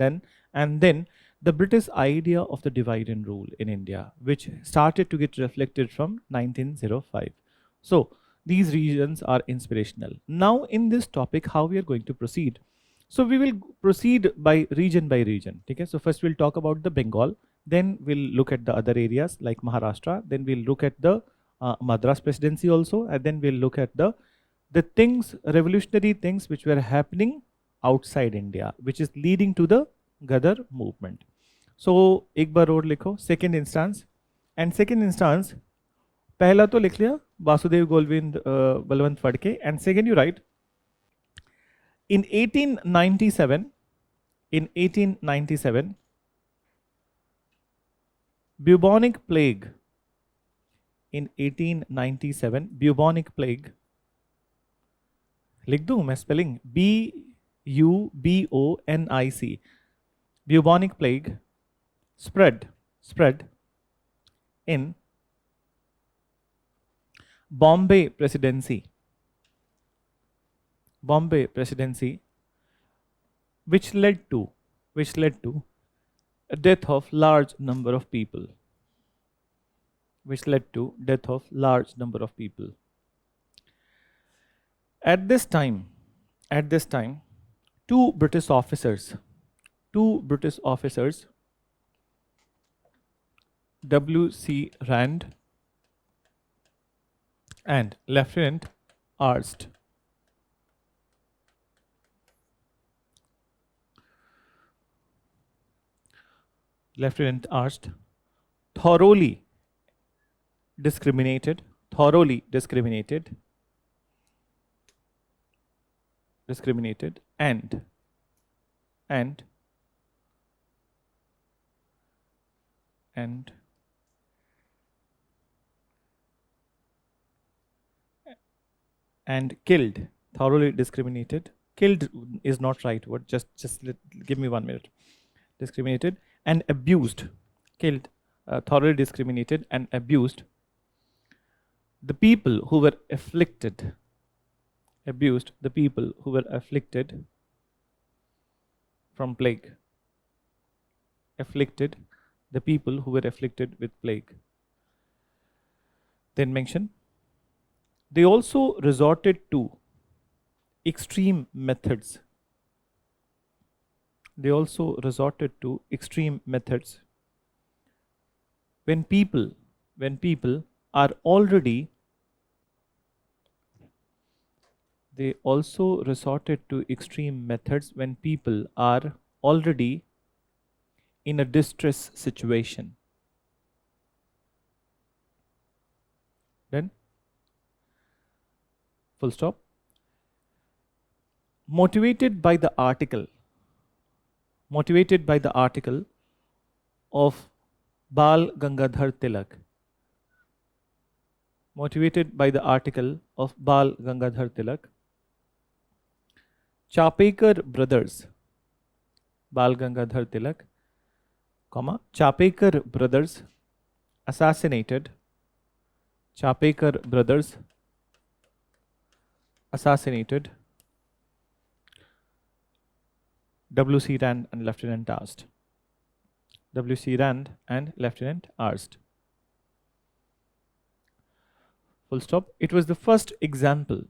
and then the British idea of the divide and rule in India, which started to get reflected from 1905. So these reasons are inspirational. Now in this topic, how we are going to proceed? So we will proceed by region. Okay? So first we'll talk about the Bengal, then we'll look at the other areas like Maharashtra, then we'll look at the Madras Presidency also, and then we'll look at the things, revolutionary things which were happening outside India, which is leading to the Gadar movement. So एक बार और लिखो second instance, and second instance पहला तो लिख लिया Vasudev Govind Balwant Phadke, and second you write in 1897 bubonic plague, in 1897 bubonic plague, लिख दूं मैं spelling BUBONIC, bubonic plague spread in Bombay Presidency, which led to a death of large number of people, At this time, two British officers, W.C. Rand and Lieutenant asked. Lieutenant asked, thoroughly discriminated, thoroughly discriminated, discriminated, and and killed, thoroughly discriminated, killed is not right word, give me 1 minute, discriminated and abused, killed, thoroughly discriminated and abused the people who were afflicted, abused the people who were afflicted from plague, afflicted the people who were afflicted with plague. Then mention, they also resorted to extreme methods. They also resorted to extreme methods when people are already, they also resorted to extreme methods when people are already in a distress situation. Then full stop. Motivated by the article of Bal Gangadhar Tilak, motivated by the article of Bal Gangadhar Tilak, Chapekar brothers, Bal Gangadhar Tilak, comma, Chapekar brothers assassinated, Chapekar brothers assassinated W.C. Rand and Lieutenant Asked. W.C. Rand and Lieutenant Asked. Full stop. It was the first example.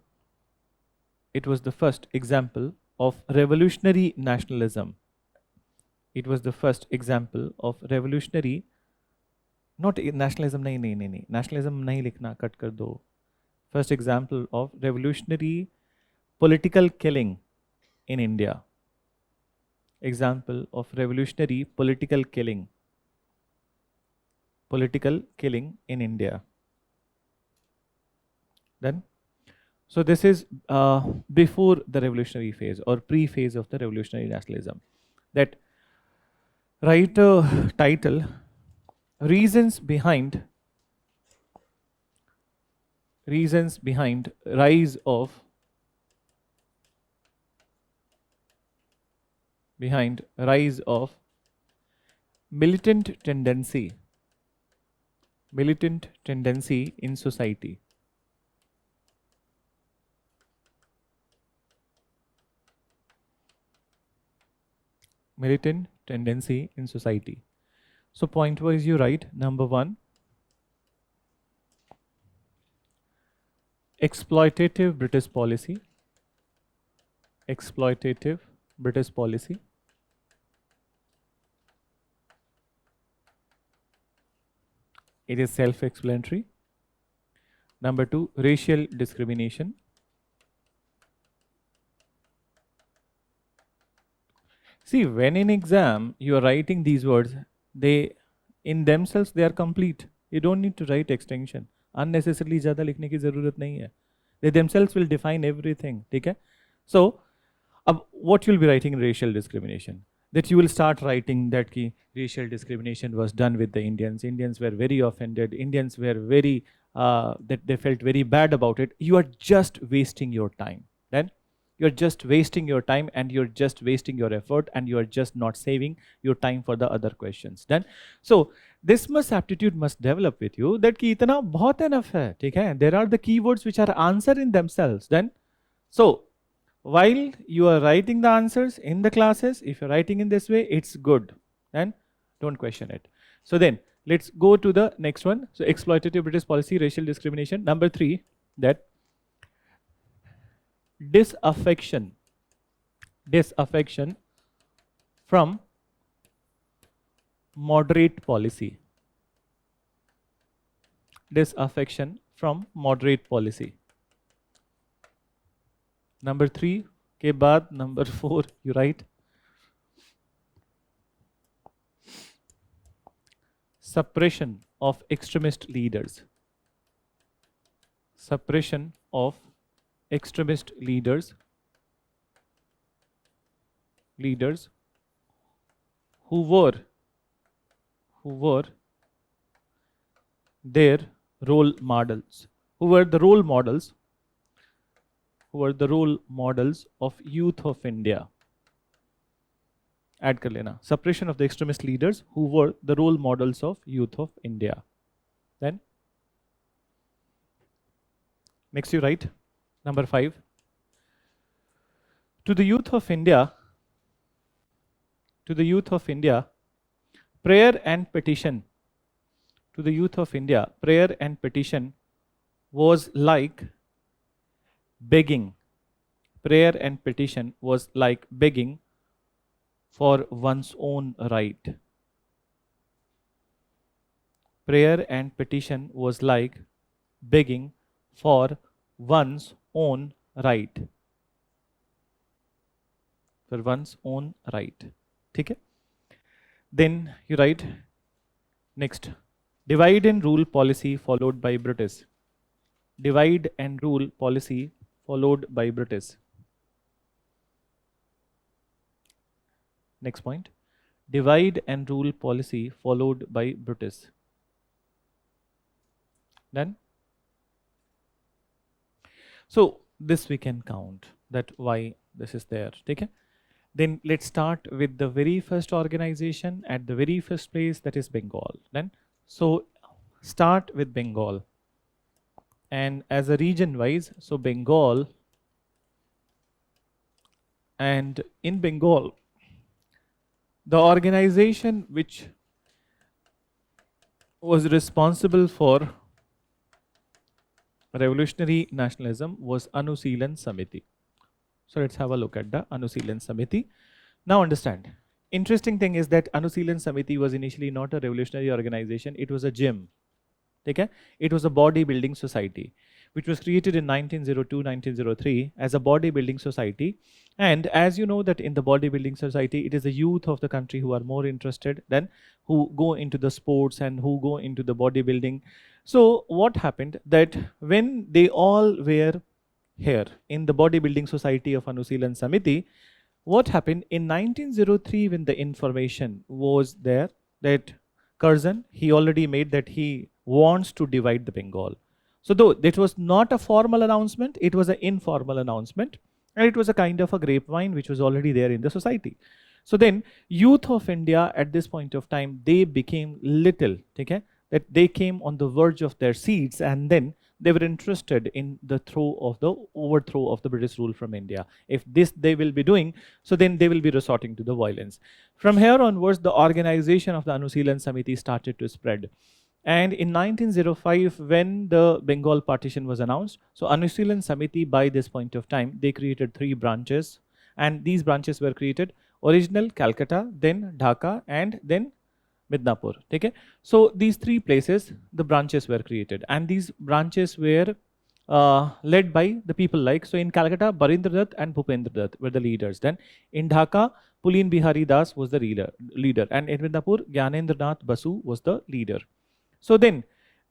It was the first example of revolutionary nationalism. It was the first example of revolutionary, not nationalism, nahi. Nationalism nahi likhna, cut kar do. First example of revolutionary political killing in India. Example of revolutionary political killing in India. Then, so this is before the revolutionary phase or pre-phase of the revolutionary nationalism. That write a title, reasons behind rise of militant tendency in society. Militant tendency in society. So point wise you write, number 1, exploitative British policy. Exploitative British policy. It is self-explanatory. Number 2, racial discrimination. See, when in exam you are writing these words, they in themselves they are complete. You don't need to write extension. Unnecessarily ज़्यादा लिखने की ज़रूरत नहीं है. They themselves will define everything. ठीक है? So, what you'll be writing in racial discrimination? That you will start writing that ki racial discrimination was done with the Indians. Indians were very offended. Indians were very that they felt very bad about it. You are just wasting your time. Then you're just wasting your time and you're just wasting your effort and you're just not saving your time for the other questions. Then so this much aptitude must develop with you that ki itna bahut enough hai. ठीक है? There are the keywords which are answer in themselves. Then so while you are writing the answers in the classes, if you're writing in this way, it's good. And don't question it. So then, let's go to the next one. So exploitative British policy, racial discrimination. Number 3, that disaffection from moderate policy. Disaffection from moderate policy. Number 3 के बाद number 4 you write suppression of extremist leaders. Suppression of extremist leaders who were their role models, who were the role models of youth of India. Add कर लेना. Suppression of the extremist leaders who were the role models of youth of India. Then next you write number 5. To the youth of India, prayer and petition. To the youth of India, prayer and petition was like begging. Prayer and petition was like begging for one's own right. Prayer and petition was like begging for one's own right. For one's own right. ठीक है? Then you write next. Divide and rule policy followed by British. Divide and rule policy followed by British. Next point. Divide and rule policy followed by British. Done? So this we can count that why this is there. Okay? Then let's start with the very first organization at the very first place, that is Bengal. Then so start with Bengal. And as a region wise, so Bengal, and in Bengal, the organization which was responsible for revolutionary nationalism was Anushilin Samiti. So let's have a look at the Anushilin Samiti. Now understand, interesting thing is that Anushilin Samiti was initially not a revolutionary organization, it was a gym. Okay? It was a bodybuilding society which was created in 1902-1903 as a bodybuilding society. And as you know that in the bodybuilding society, it is the youth of the country who are more interested than who go into the sports and who go into the bodybuilding. So what happened that when they all were here in the bodybuilding society of Anushilin Samiti, what happened in 1903 when the information was there that Curzon, he already made that he wants to divide the Bengal. So though it was not a formal announcement, it was an informal announcement, and it was a kind of a grapevine which was already there in the society. So then youth of India at this point of time, they became little, okay, that they came on the verge of their seats, and then they were interested in the overthrow of the British rule from India. If this they will be doing, so then they will be resorting to the violence. From here onwards, the organization of the Anushilin Samiti started to spread. And in 1905, when the Bengal partition was announced, so Anushilin Samiti by this point of time, they created 3 branches, and these branches were created: original Calcutta, then Dhaka, and then Midnapur. Okay? So these 3 places, the branches were created, and these branches were led by the people like, so in Calcutta, Barindra Dutt and Bhupendra Dutt were the leaders. Then in Dhaka, Pulin Bihari Das was the leader, and in Midnapur, Gyanendra Nath Basu was the leader. So then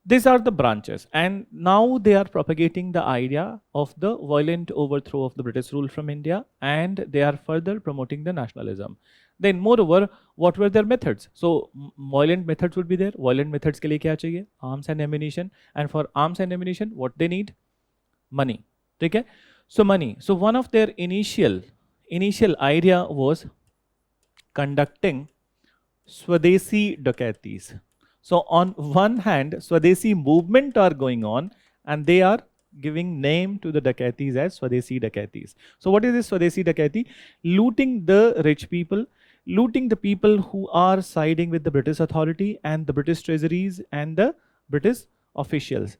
these are the branches, and now they are propagating the idea of the violent overthrow of the British rule from India, and they are further promoting the nationalism. Then moreover, what were their methods? So violent methods would be there. Violent methods के लिए क्या चाहिए? Arms and ammunition. And for arms and ammunition, what they need? Money. ठीक है? So money. So one of their initial idea was conducting Swadeshi Dakatis. So on one hand, Swadeshi movement are going on, and they are giving name to the Dakatis as Swadeshi Dakatis. So what is this Swadeshi Dakati? Looting the rich people, looting the people who are siding with the British authority and the British treasuries and the British officials.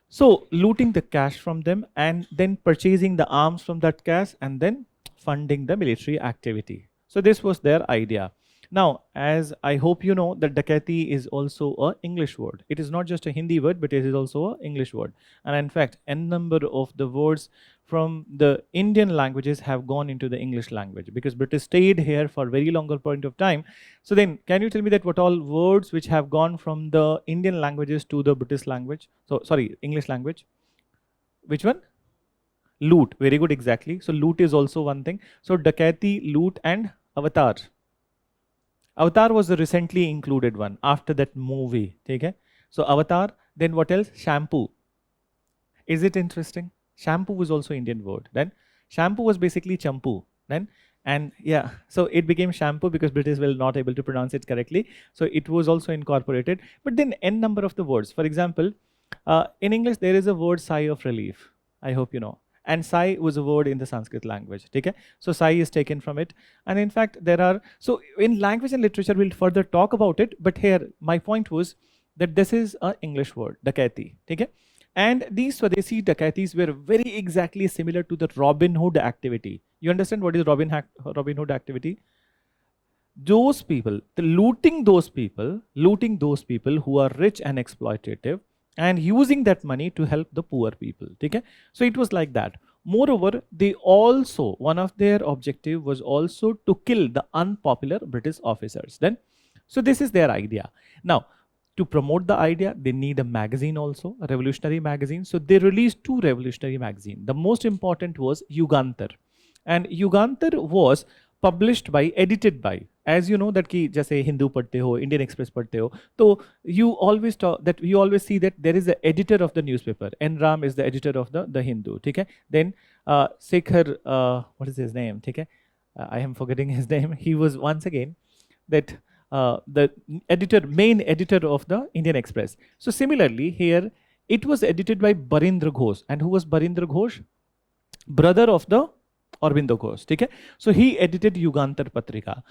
So looting the cash from them, and then purchasing the arms from that cash, and then funding the military activity. So this was their idea. Now, as I hope you know, that Dakati is also a English word. It is not just a Hindi word, but it is also a English word. And in fact, n number of the words from the Indian languages have gone into the English language because British stayed here for a very longer point of time. So then, can you tell me that what all words which have gone from the Indian languages to the British language? So, sorry, English language. Which one? Loot. Very good, exactly. So, loot is also one thing. So, Dakati, loot, and avatar. Avatar was the recently included one after that movie. Okay? So, avatar, then what else? Shampoo. Is it interesting? Shampoo was also Indian word. Then shampoo was basically champu. Then and yeah, so it became shampoo because British were not able to pronounce it correctly. So it was also incorporated. But then n number of the words. For example, in English there is a word sigh of relief. I hope you know. And sigh was a word in the Sanskrit language. Okay? So sigh is taken from it. And in fact, there are, so in language and literature, we'll further talk about it. But here, my point was that this is an English word, dakati. Okay? And these Swadeshi dakatis were very exactly similar to the Robin Hood activity. You understand what is Robin Hood activity? Those people, looting those people who are rich and exploitative, and using that money to help the poor people. Okay? So it was like that. Moreover, they also, one of their objective was also to kill the unpopular British officers. Then, so this is their idea. Now, to promote the idea, they need a magazine also, a revolutionary magazine. So they released 2 revolutionary magazines. The most important was Yugantar. And Yugantar was published by, edited by, as you know that ki jaise Hindu padhte ho, Indian Express padhte ho, so you always see that there is an editor of the newspaper. N. Ram is the editor of the Hindu. Okay? Then Sekhar, what is his name? Okay? I am forgetting his name. He was once again that the main editor of the Indian Express. So similarly here, it was edited by Barindra Ghosh. And who was Barindra Ghosh? Brother of the Aurobindo Ghosh. Okay? So he edited Yugantar Patrika.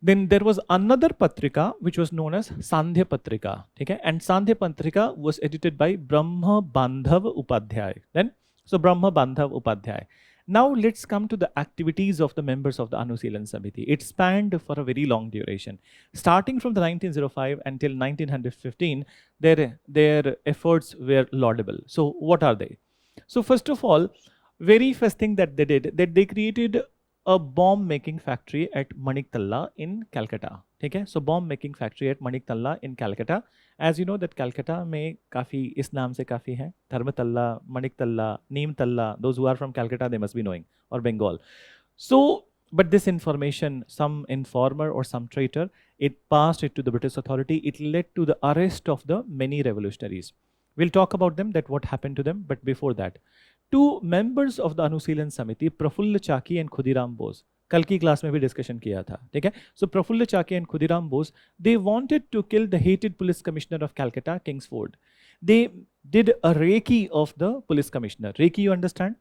Then there was another Patrika which was known as Sandhya Patrika. Okay? And Sandhya Patrika was edited by Brahma Bandhav Upadhyay. Then, so Brahma Bandhav Upadhyay. Now let's come to the activities of the members of the Anusilan Samiti. It spanned for a very long duration. Starting from the 1905 until 1915, their efforts were laudable. So what are they? So first of all, very first thing that they did, that they created a bomb making factory at Maniktala in Calcutta. Okay? So bomb making factory at Maniktala in Calcutta. As you know that Calcutta में काफी इस नाम से काफी है, Dharmatala, मणिकतल्ला, Nimtala. Those who are from Calcutta, they must be knowing, or Bengal. So, but this information, some informer or some traitor, it passed it to the British authority. It led to the arrest of the many revolutionaries. We'll talk about them, that what happened to them. But before that, 2 members of the Anusilan Samiti, Prafulla Chaki and Khudiram Bose. कल की class में भी discussion किया था. ठीक है? So Prafulla Chaki and Khudiram Bose, they wanted to kill the hated police commissioner of Calcutta, Kingsford. They did a Reiki of the police commissioner. Reiki, you understand?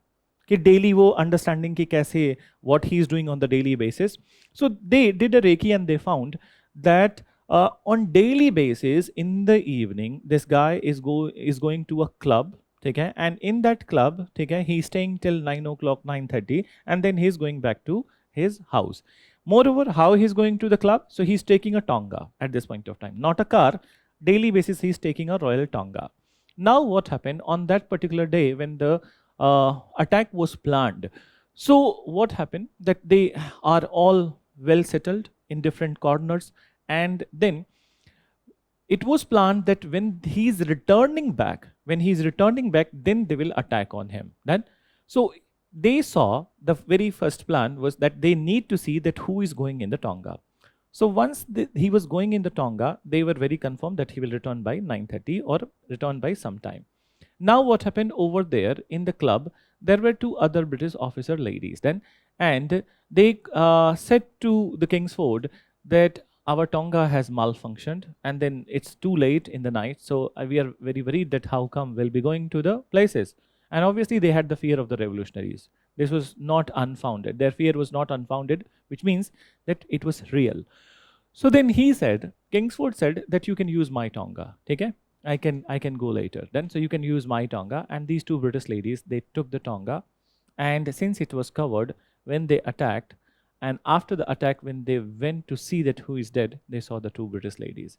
कि daily वो understanding कि कैसे, what he is doing on the daily basis. So they did a Reiki and they found that on daily basis in the evening, this guy is going to a club. Okay? And in that club, okay, he's staying till 9 o'clock, 9:30, and then he's going back to his house. Moreover, how he's going to the club? So he's taking a Tonga at this point of time. Not a car. Daily basis, he's taking a Royal Tonga. Now what happened on that particular day when the attack was planned? So what happened? That they are all well settled in different corners. And then it was planned that when he's returning back, then they will attack on him. Then, so they saw the very first plan was that they need to see that who is going in the Tonga. So once he was going in the Tonga, they were very confirmed that he will return by 9:30 or return by some time. Now what happened over there in the club, there were 2 other British officer ladies then, and they said to the Kingsford that our Tonga has malfunctioned and then it's too late in the night. So we are very worried that how come we'll be going to the places. And obviously they had the fear of the revolutionaries. This was not unfounded. Their fear was not unfounded, which means that it was real. So then Kingsford said that you can use my Tonga. Okay? I can go later. Then so you can use my Tonga. And these 2 British ladies, they took the Tonga. And since it was covered, when they attacked, And after the attack, when they went to see that who is dead, they saw the two British ladies.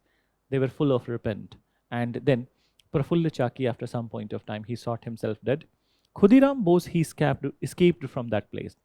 They were full of repent. And then Prafulla Chaki, after some point of time, he sought himself dead. Khudiram Bose, he escaped from that place.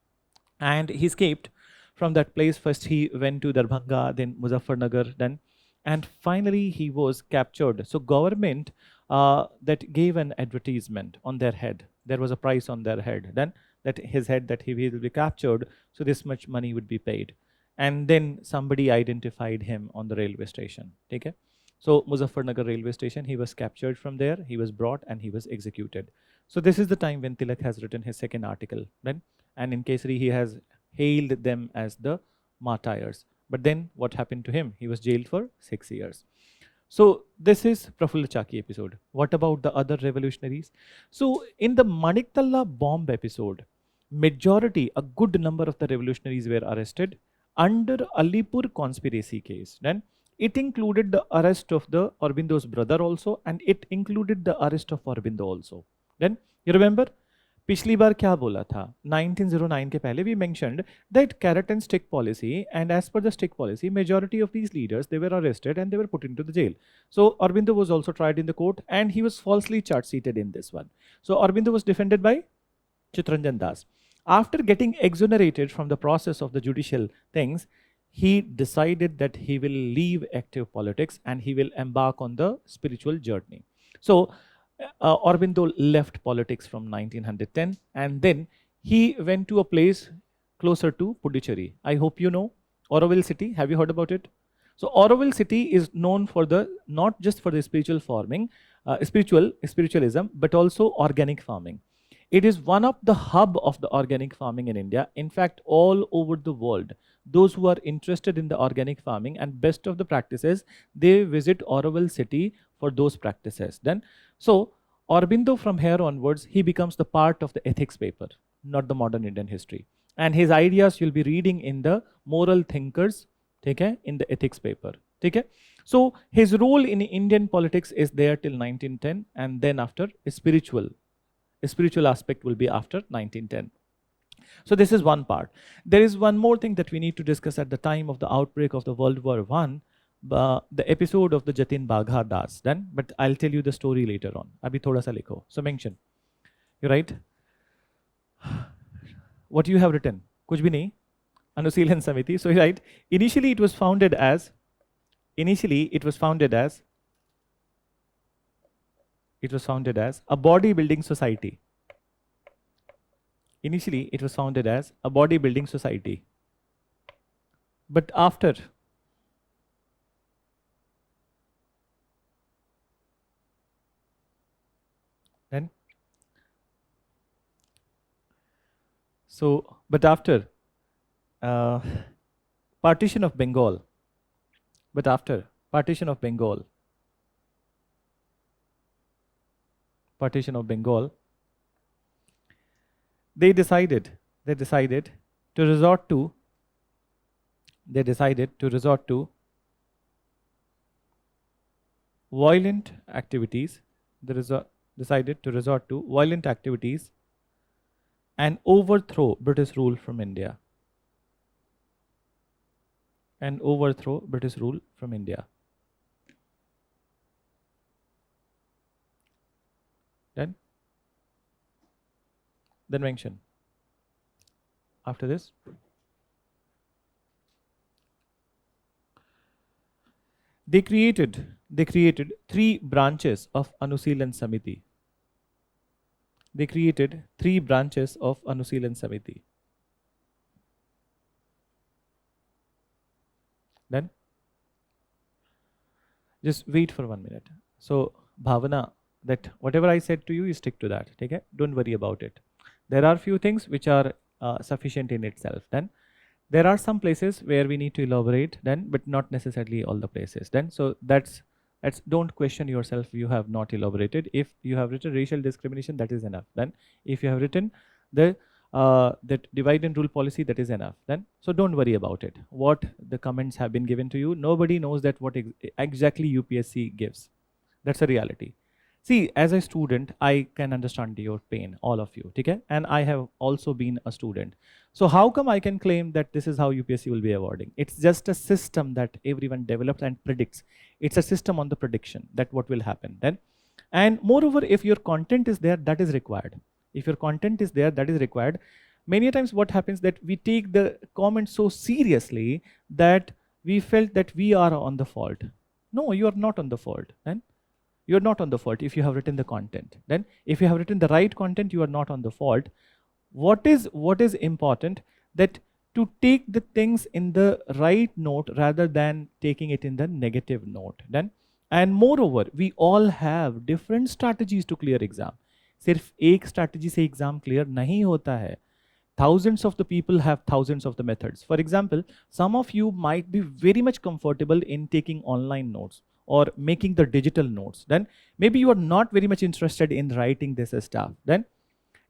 And he escaped from that place. First he went to Darbhanga, then Muzaffarnagar, then, and finally he was captured. So government that gave an advertisement on their head. There was a price on their head. Then that his head, that he will be captured, so this much money would be paid. And then somebody identified him on the railway station. Okay? So Muzaffarnagar railway station, he was captured from there, he was brought and he was executed. So this is the time when Tilak has written his second article. Then, and in Kesari he has hailed them as the martyrs. But then what happened to him? He was jailed for 6 years. So this is Prafulla Chaki episode. What about the other revolutionaries? So in the Maniktala bomb episode, majority, a good number of the revolutionaries were arrested under Alipur conspiracy case. Then it included the arrest of the Aurobindo's brother also, and it included the arrest of Aurobindo also. Then you remember, पिछली बार क्या बोला था 1909 के पहले we mentioned that carrot and stick policy, and as per the stick policy, majority of these leaders, they were arrested and they were put into the jail. So Aurobindo was also tried in the court and he was falsely charge seated in this one. So Aurobindo was defended by Chittaranjan Das. After getting exonerated from the process of the judicial things, he decided that he will leave active politics and he will embark on the spiritual journey. So Aurobindo left politics from 1910 and then he went to a place closer to Puducherry. I hope you know Auroville city. Have you heard about it? So Auroville city is known for the, not just for the spiritual farming, spiritualism, but also organic farming. It is one of the hub of the organic farming in India. In fact, all over the world, those who are interested in the organic farming and best of the practices, they visit Auroville city for those practices. Then, so Aurobindo from here onwards, he becomes the part of the ethics paper, not the modern Indian history. And his ideas you'll be reading in the moral thinkers, okay, in the ethics paper. Okay? So his role in Indian politics is there till 1910, and then after a spiritual aspect will be after 1910. So this is one part. There is one more thing that we need to discuss at the time of the outbreak of the World War I, the episode of the Jatin Bagha Das. Then, but I'll tell you the story later on. Abhi thoda sa likho. So mention. You write. What you have written? Kuch bhi nahi. Anusilan Samiti. So you write. Initially it was founded as a bodybuilding society. Initially, it was founded as a bodybuilding society. But after then, partition of Bengal, they decided to resort to violent activities. They decided to resort to violent activities and overthrow British rule from India. Then mention. After this, they created 3 branches of Anusilan Samiti. Then, just wait for 1 minute. So, Bhavana, that whatever I said to you, you stick to that. Okay? Don't worry about it. There are few things which are sufficient in itself. Then there are some places where we need to elaborate, then, but not necessarily all the places. Then, so that's don't question yourself. You have not elaborated. If you have written racial discrimination, that is enough. Then, if you have written the that divide and rule policy, that is enough. Then, so don't worry about it. What the comments have been given to you, nobody knows that what exactly UPSC gives. That's a reality. See, as a student, I can understand your pain, all of you, okay? And I have also been a student. So how come I can claim that this is how UPSC will be awarding? It's just a system that everyone develops and predicts. It's a system on the prediction that what will happen then. And moreover, if your content is there, that is required. If your content is there, that is required. Many times what happens that we take the comment so seriously that we felt that we are on the fault. No, you are not on the fault. Then you're not on the fault if you have written the content. Then if you have written the right content, you are not on the fault. What is important that to take the things in the right note rather than taking it in the negative note. Then and moreover, we all have different strategies to clear exam. सिर्फ एक strategy से exam clear नहीं होता है. Thousands of the people have thousands of the methods. For example, some of you might be very much comfortable in taking online notes or making the digital notes. Then maybe you are not very much interested in writing this stuff. Then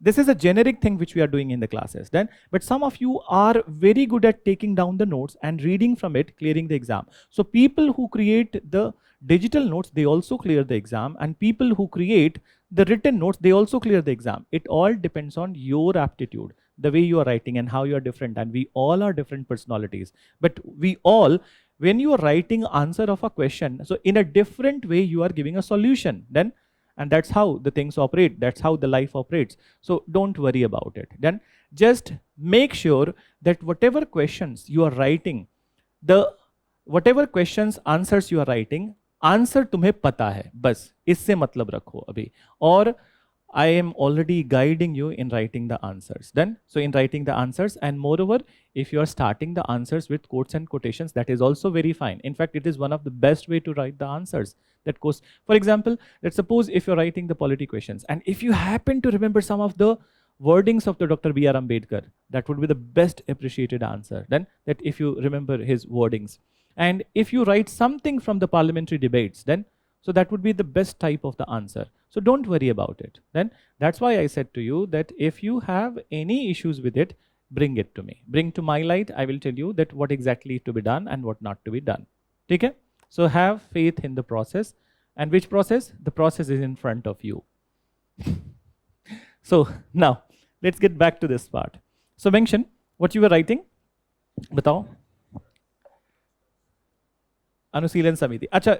this is a generic thing which we are doing in the classes. Then, but some of you are very good at taking down the notes and reading from it, clearing the exam. So people who create the digital notes, they also clear the exam, and people who create the written notes, they also clear the exam. It all depends on your aptitude, the way you are writing and how you are different, and we all are different personalities. But we all, when you are writing answer of a question, so in a different way you are giving a solution. Then and that's how the things operate, that's how the life operates. So don't worry about it. Then just make sure that whatever questions you are writing, the whatever questions answers you are writing, answer तुम्हें पता है, बस इससे मतलब रखो अभी. और I am already guiding you in writing the answers. Then, so in writing the answers, and moreover, if you are starting the answers with quotes and quotations, that is also very fine. In fact, it is one of the best way to write the answers. That goes, for example, let's suppose if you're writing the polity questions, and if you happen to remember some of the wordings of the Dr. B.R. Ambedkar, that would be the best appreciated answer. Then, that if you remember his wordings, and if you write something from the parliamentary debates, then so that would be the best type of the answer. So don't worry about it. Then that's why I said to you that if you have any issues with it, bring it to me. Bring to my light. I will tell you that what exactly to be done and what not to be done. Okay? So have faith in the process. And which process? The process is in front of you. So now let's get back to this part. So mention what you were writing. बताओ. अनुशीलन समिति. अच्छा,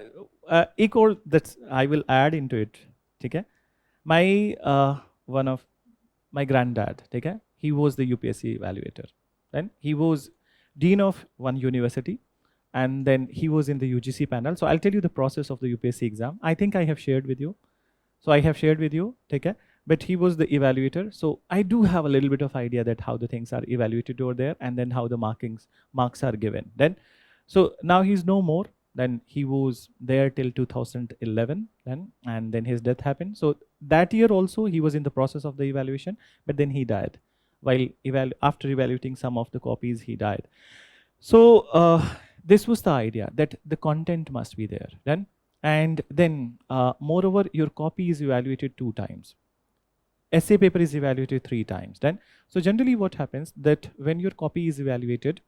एक और that's I will add into it. ठीक है? My one of my granddad. ठीक है? He was the UPSC evaluator. Then he was dean of one university, and then he was in the UGC panel. So I'll tell you the process of the UPSC exam. I think I have shared with you. So I have shared with you. ठीक है? But he was the evaluator. So I do have a little bit of idea that how the things are evaluated over there, and then how the marks are given. Then, so now he's no more. Then he was there till 2011, then, and then his death happened. So that year also he was in the process of the evaluation, but then he died. While after evaluating some of the copies, he died. So this was the idea that the content must be there. Then, and then moreover, your copy is evaluated 2 times. Essay paper is evaluated 3 times. Then, so generally what happens that when your copy is evaluated,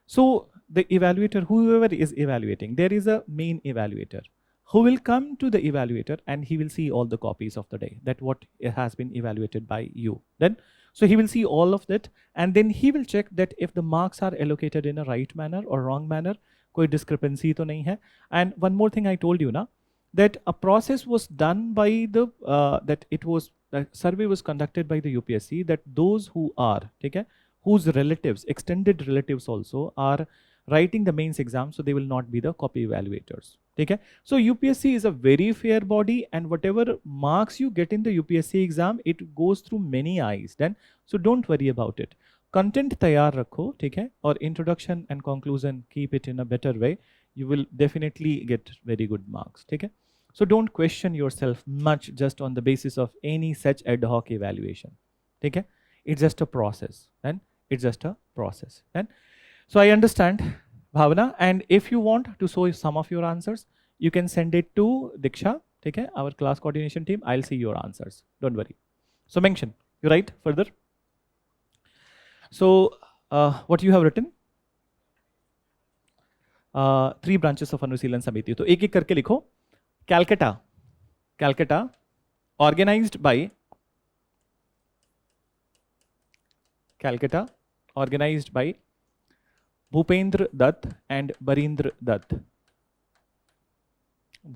so the evaluator, whoever is evaluating, there is a main evaluator who will come to the evaluator and he will see all the copies of the day, that what has been evaluated by you. Then, so he will see all of that, and then he will check that if the marks are allocated in a right manner or wrong manner, koi discrepancy to nahi hai. And one more thing I told you na, that a process was done by the, the survey was conducted by the UPSC, that those who are, okay, whose relatives, extended relatives also are writing the mains exam, so they will not be the copy evaluators. Okay? So UPSC is a very fair body, and whatever marks you get in the UPSC exam, it goes through many eyes. Then, so don't worry about it. Content तैयार रखो, ठीक है? और introduction and conclusion, keep it in a better way. You will definitely get very good marks. ठीक है? So don't question yourself much just on the basis of any such ad hoc evaluation. ठीक है? It's just a process. Then it's just a process. Then, so I understand, Bhavana, and if you want to show some of your answers, you can send it to Diksha, okay, our class coordination team. I'll see your answers. Don't worry. So mention, you write further. So what you have written? 3 branches of Anusilan Samiti. तो एक एक करके लिखो. Calcutta, organized by Calcutta, organized by Bhupendra Dutt and Barindra Dutt.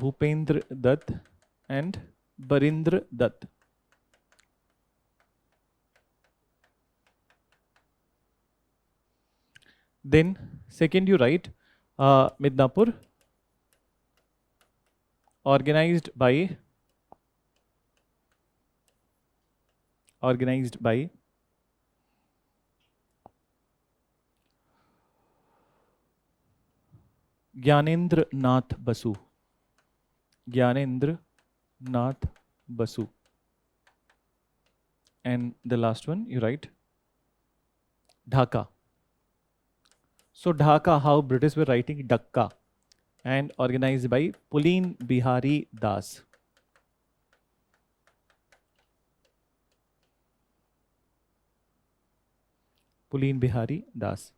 Bhupendra Dutt and Barindra Dutt. Then second you write Midnapur, organized by Gyanendra Nath Basu. Gyanendra Nath Basu. And the last one you write Dhaka. So Dhaka, how British were writing Dhaka, and organized by Pulin Bihari Das. Pulin Bihari Das.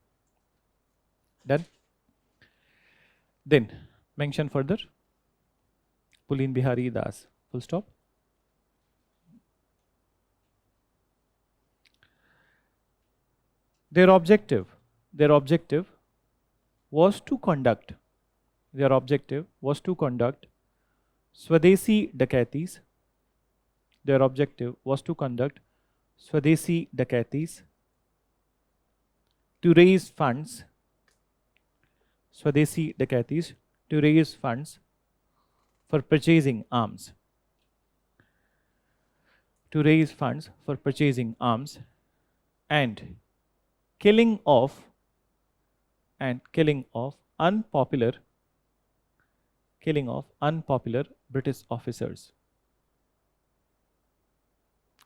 Done? Then mention further Pulin Bihari Das. Full stop. Their objective was to conduct Swadeshi dacoities. Their objective was to conduct Swadeshi dacoities to raise funds. Swadeshi dacoities to raise funds for purchasing arms. To raise funds for purchasing arms and killing of unpopular British officers.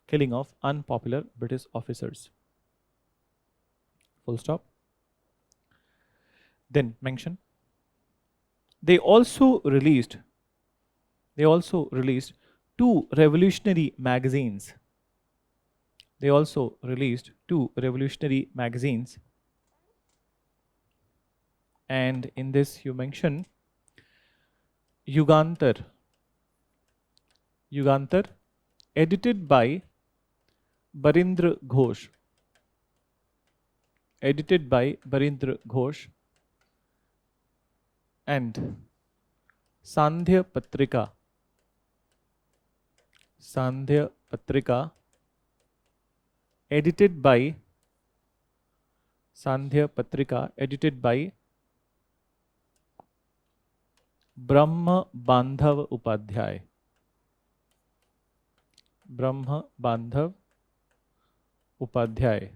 Killing of unpopular British officers. Full stop. Then mention. They also released two revolutionary magazines. They also released two revolutionary magazines. And in this you mention Yugantar, edited by Barindra Ghosh. Edited by Barindra Ghosh. And Sandhya Patrika. Sandhya Patrika, edited by Brahma Bandhav Upadhyay. Brahma Bandhav Upadhyay.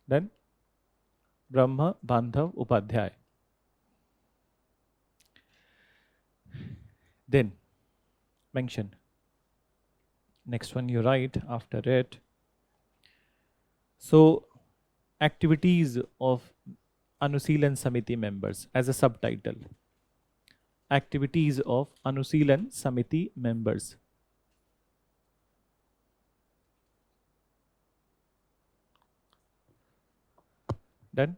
Then Brahma Bandhav Upadhyay. Then mention. Next one you write after it. So activities of Anusilan Samiti members as a subtitle. Activities of Anusilan Samiti members. Done?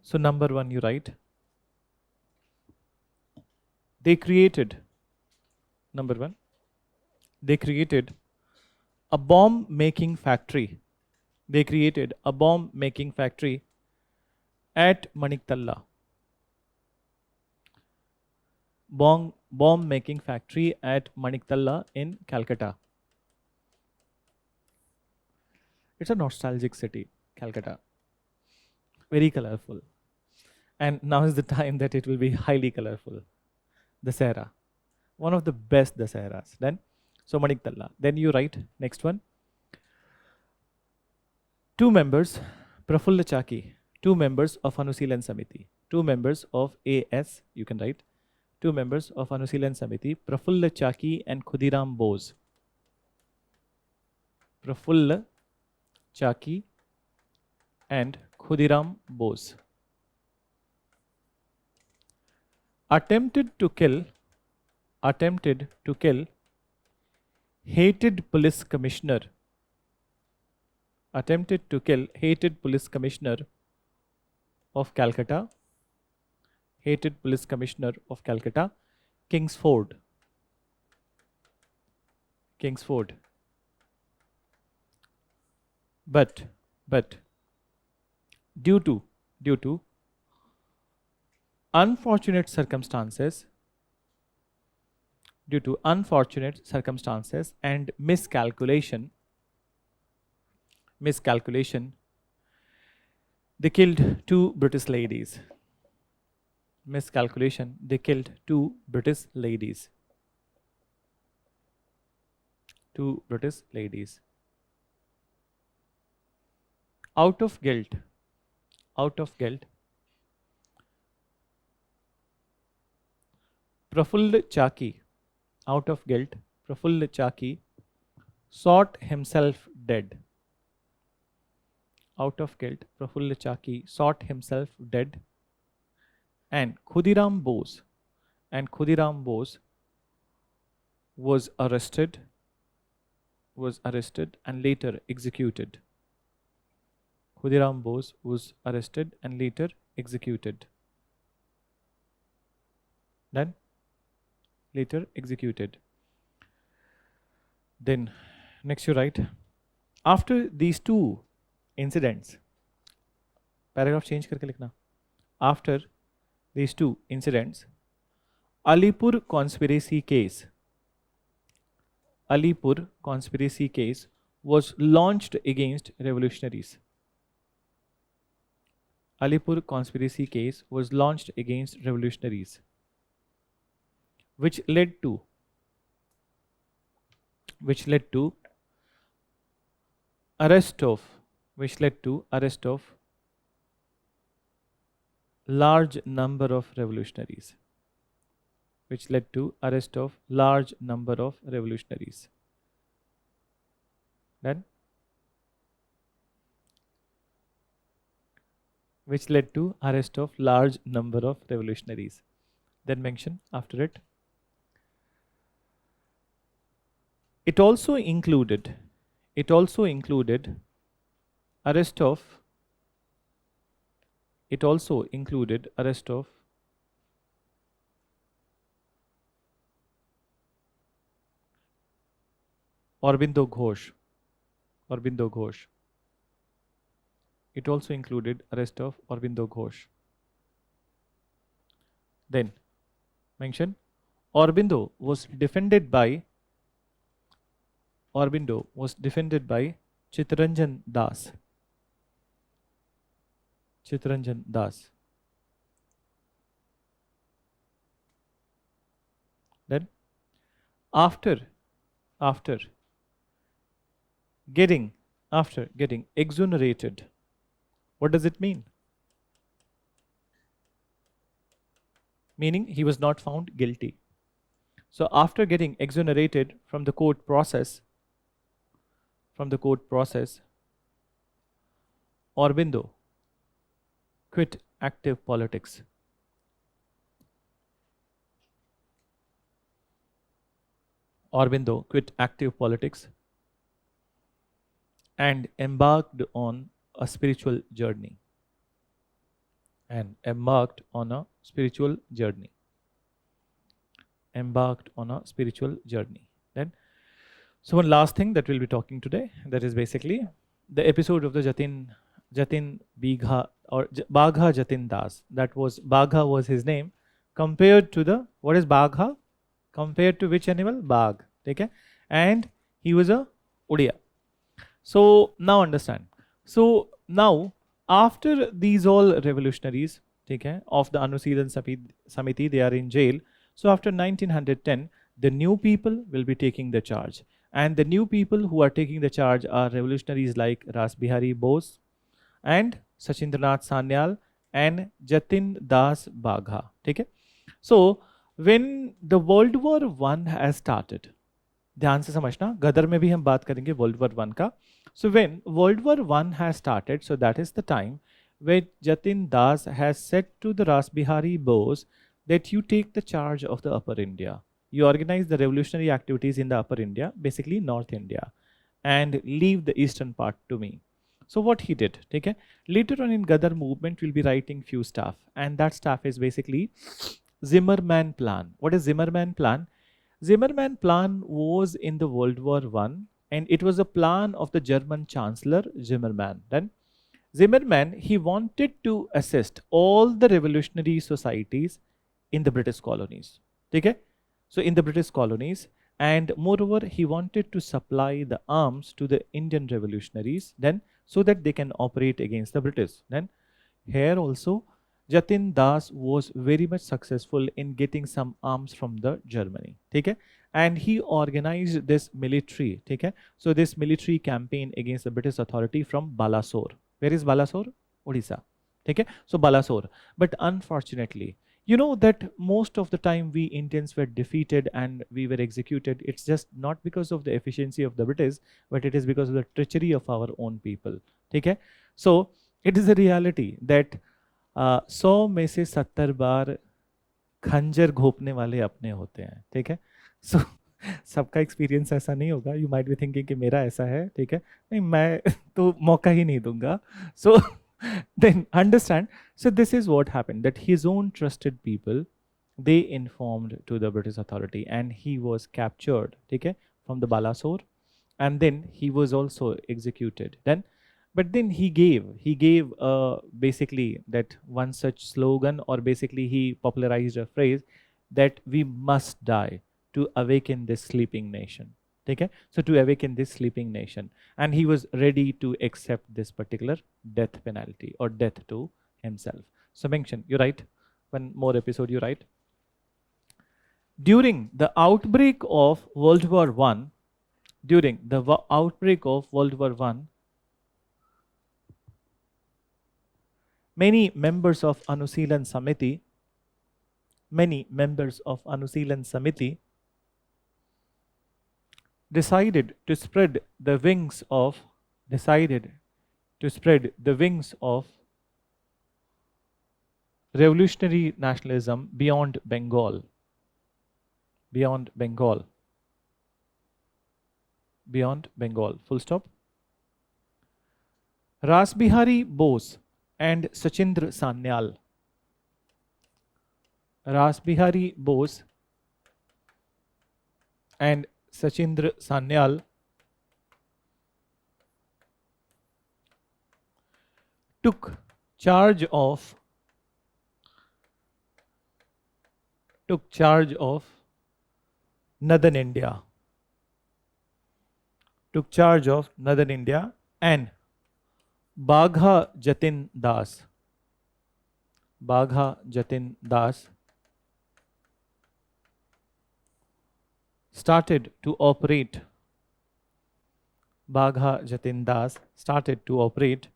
So number one you write. They created a bomb making factory. They created a bomb making factory at Maniktala. Bomb making factory at Maniktala in Calcutta. It's a nostalgic city, Calcutta. Very colorful. And now is the time that it will be highly colorful. Dussehra. One of the best Dussehras. Then, so Maniktala. Then you write next one. Two members, Prafulla Chaki, two members of Anusilan Samiti, two members of AS, you can write, two members of Anusilan Samiti, Prafulla Chaki and Khudiram Bose. Prafulla Chaki and Khudiram Bose. Attempted to kill hated police commissioner. Attempted to kill hated police commissioner of Calcutta. hated police commissioner of Calcutta, Kingsford. Kingsford. But due to unfortunate circumstances, and miscalculation, they killed two British ladies. Miscalculation, they killed two British ladies. Two British ladies. Out of guilt, Prafulla Chaki, Prafulla Chaki shot himself dead. Out of guilt, Prafulla Chaki shot himself dead. And Khudiram Bose was arrested and later executed. Khudiram Bose was arrested and later executed. Then later executed. Then next you write, after these two incidents, paragraph change करके लिखना. After these two incidents, Alipur conspiracy case was launched against revolutionaries. Alipur conspiracy case was launched against revolutionaries, which led to arrest of large number of revolutionaries. Then which led to arrest of large number of revolutionaries. Then mention after it. It also included arrest of Aurobindo Ghosh. It also included arrest of Aurobindo Ghosh. Then mention Aurobindo was defended by Chittaranjan Das. Then after getting exonerated, what does it mean? Meaning he was not found guilty. So after getting exonerated from the court process, Aurobindo quit active politics. And embarked on a spiritual journey. Then, so one last thing that we'll be talking today, that is basically the episode of the Jatin Bigha or Bagha Jatin Das. That was, Bagha was his name, compared to the, what is Bagha? Compared to which animal? Bagh. Okay? And he was a Odia. So now understand. So now after these all revolutionaries, okay, of the Anushilhan Samiti, they are in jail. So after 1910, the new people will be taking the charge. And the new people who are taking the charge are revolutionaries like Ras Bihari Bose and Sachindranath Sanyal and Jatin Das Bagha. Okay? So when the World War I has started, ध्यान से समझना, गदर में भी हम बात करेंगे World War I का. So when World War I has started, so that is the time when Jatin Das has said to the Ras Bihari Bose that you take the charge of the Upper India. You organize the revolutionary activities in the Upper India, basically North India, and leave the eastern part to me. So what he did, okay? Later on in Gadar movement, we'll be writing few stuff, and that stuff is basically Zimmermann Plan. What is Zimmermann Plan? Zimmermann Plan was in the World War One, and it was a plan of the German Chancellor Zimmermann. Then Zimmermann, he wanted to assist all the revolutionary societies in the British colonies. Okay? So in the British colonies, and moreover, he wanted to supply the arms to the Indian revolutionaries, then so that they can operate against the British. Then here also, Jatin Das was very much successful in getting some arms from the Germany. Okay? And he organized this military. Okay? So this military campaign against the British authority from Balasore. Where is Balasore? Odisha. Okay? So Balasore. But unfortunately, you know that most of the time we Indians were defeated and we were executed. It's just not because of the efficiency of the British, but it is because of the treachery of our own people. Okay? So it is a reality that 100 में से 70 बार खंजर घोपने वाले अपने होते हैं. ठीक है? So सबका एक्सपीरियंस ऐसा नहीं होगा. You might be thinking कि मेरा ऐसा है. ठीक है? नहीं, मैं तो मौका ही नहीं दूंगा. So then understand, so this is what happened, that his own trusted people, they informed to the British authority, and he was captured, okay, from the Balasore, and then he was also executed. Then but then he gave basically that one such slogan, or basically he popularized a phrase that we must die to awaken this sleeping nation. Okay? So to awaken this sleeping nation, and he was ready to accept this particular death penalty or death to himself. So mention, you write one more episode, you write. During the outbreak of World War I, during the outbreak of World War I, many members of Anusilan Samiti decided to spread the wings of revolutionary nationalism beyond Bengal. Full stop. Rasbihari Bose and Sachindra Sanyal. Rasbihari Bose and Sachindra Sanyal took charge of Northern India. And Bagha Jatin Das started to operate. Bagha Jatin Das started to operate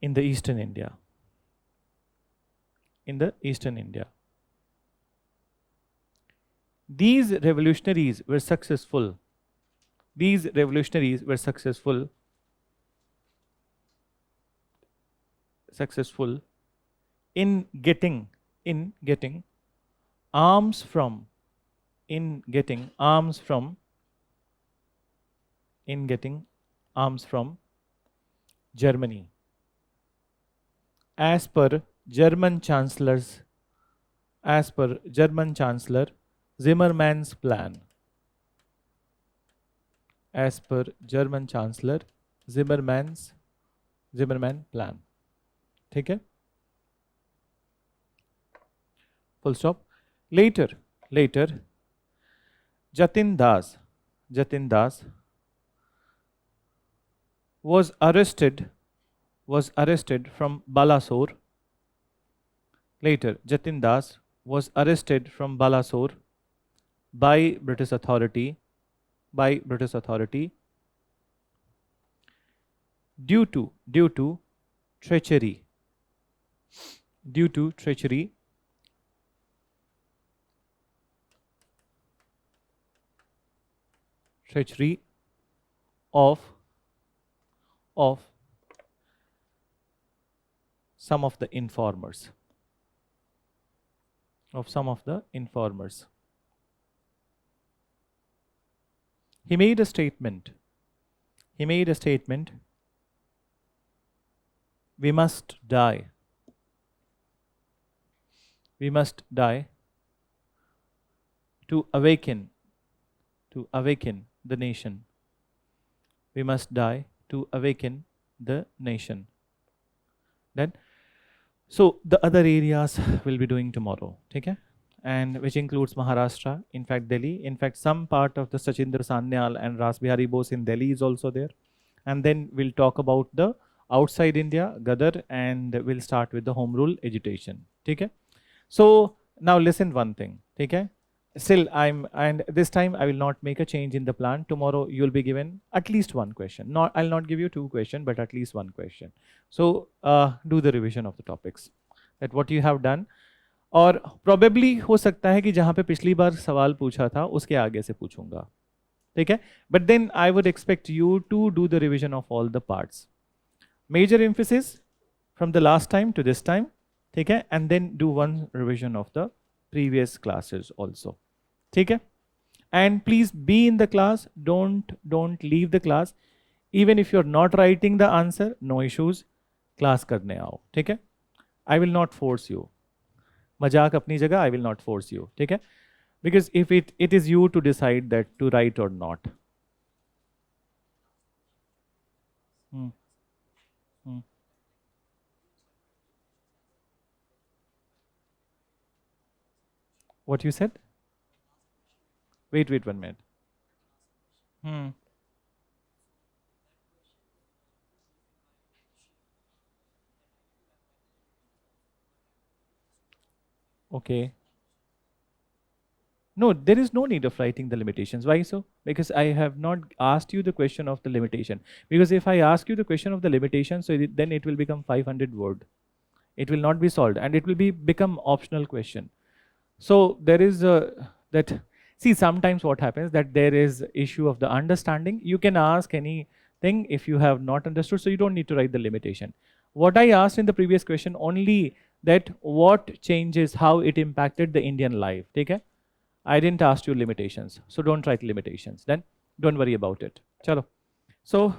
in the Eastern India. These revolutionaries were successful in getting arms from Germany, as per German Chancellor Zimmermann's plan. As per German Chancellor Zimmermann plan. ठीक है? Full stop. Later, Jatin Das was arrested from Balasore. Later, Jatin Das was arrested from Balasore by British authority due to treachery of some of the informers. He made a statement he made a statement, we must die. We must die to awaken the nation. We must die to awaken the nation. Then, so the other areas we'll be doing tomorrow, okay? And which includes Maharashtra, in fact Delhi, in fact some part of the Sachindra Sanyal and Ras Bihari Bose in Delhi is also there. And then we'll talk about the outside India, Gadar, and we'll start with the home rule agitation, okay? So now listen one thing, okay? Still and this time I will not make a change in the plan. Tomorrow you will be given at least one question. I'll not give you 2 questions, but at least 1 question. So do the revision of the topics, that what you have done. और probably हो सकता है कि जहाँ पे पिछली बार सवाल पूछा था उसके आगे से पूछूंगा, ठीक है? But then I would expect you to do the revision of all the parts. Major emphasis from the last time to this time, ठीक है? And then do one revision of the previous classes also, ठीक है? And please be in the class, don't leave the class. Even if you're not writing the answer, no issues, class करने आओ, ठीक है? I will not force you. मजाक अपनी जगह, I will not force you, ठीक है? Because if it is you to decide that to write or not. What you said? Wait 1 minute. Okay. No, there is no need of writing the limitations. Why so? Because I have not asked you the question of the limitation. Because if I ask you the question of the limitation, so then it will become 500 word. It will not be solved and it will become optional question. So there is that, see, sometimes what happens that there is issue of the understanding. You can ask anything if you have not understood, so you don't need to write the limitation. What I asked in the previous question only that what changes, how it impacted the Indian life, okay? I didn't ask you limitations, so don't write limitations. Then don't worry about it. Chalo. So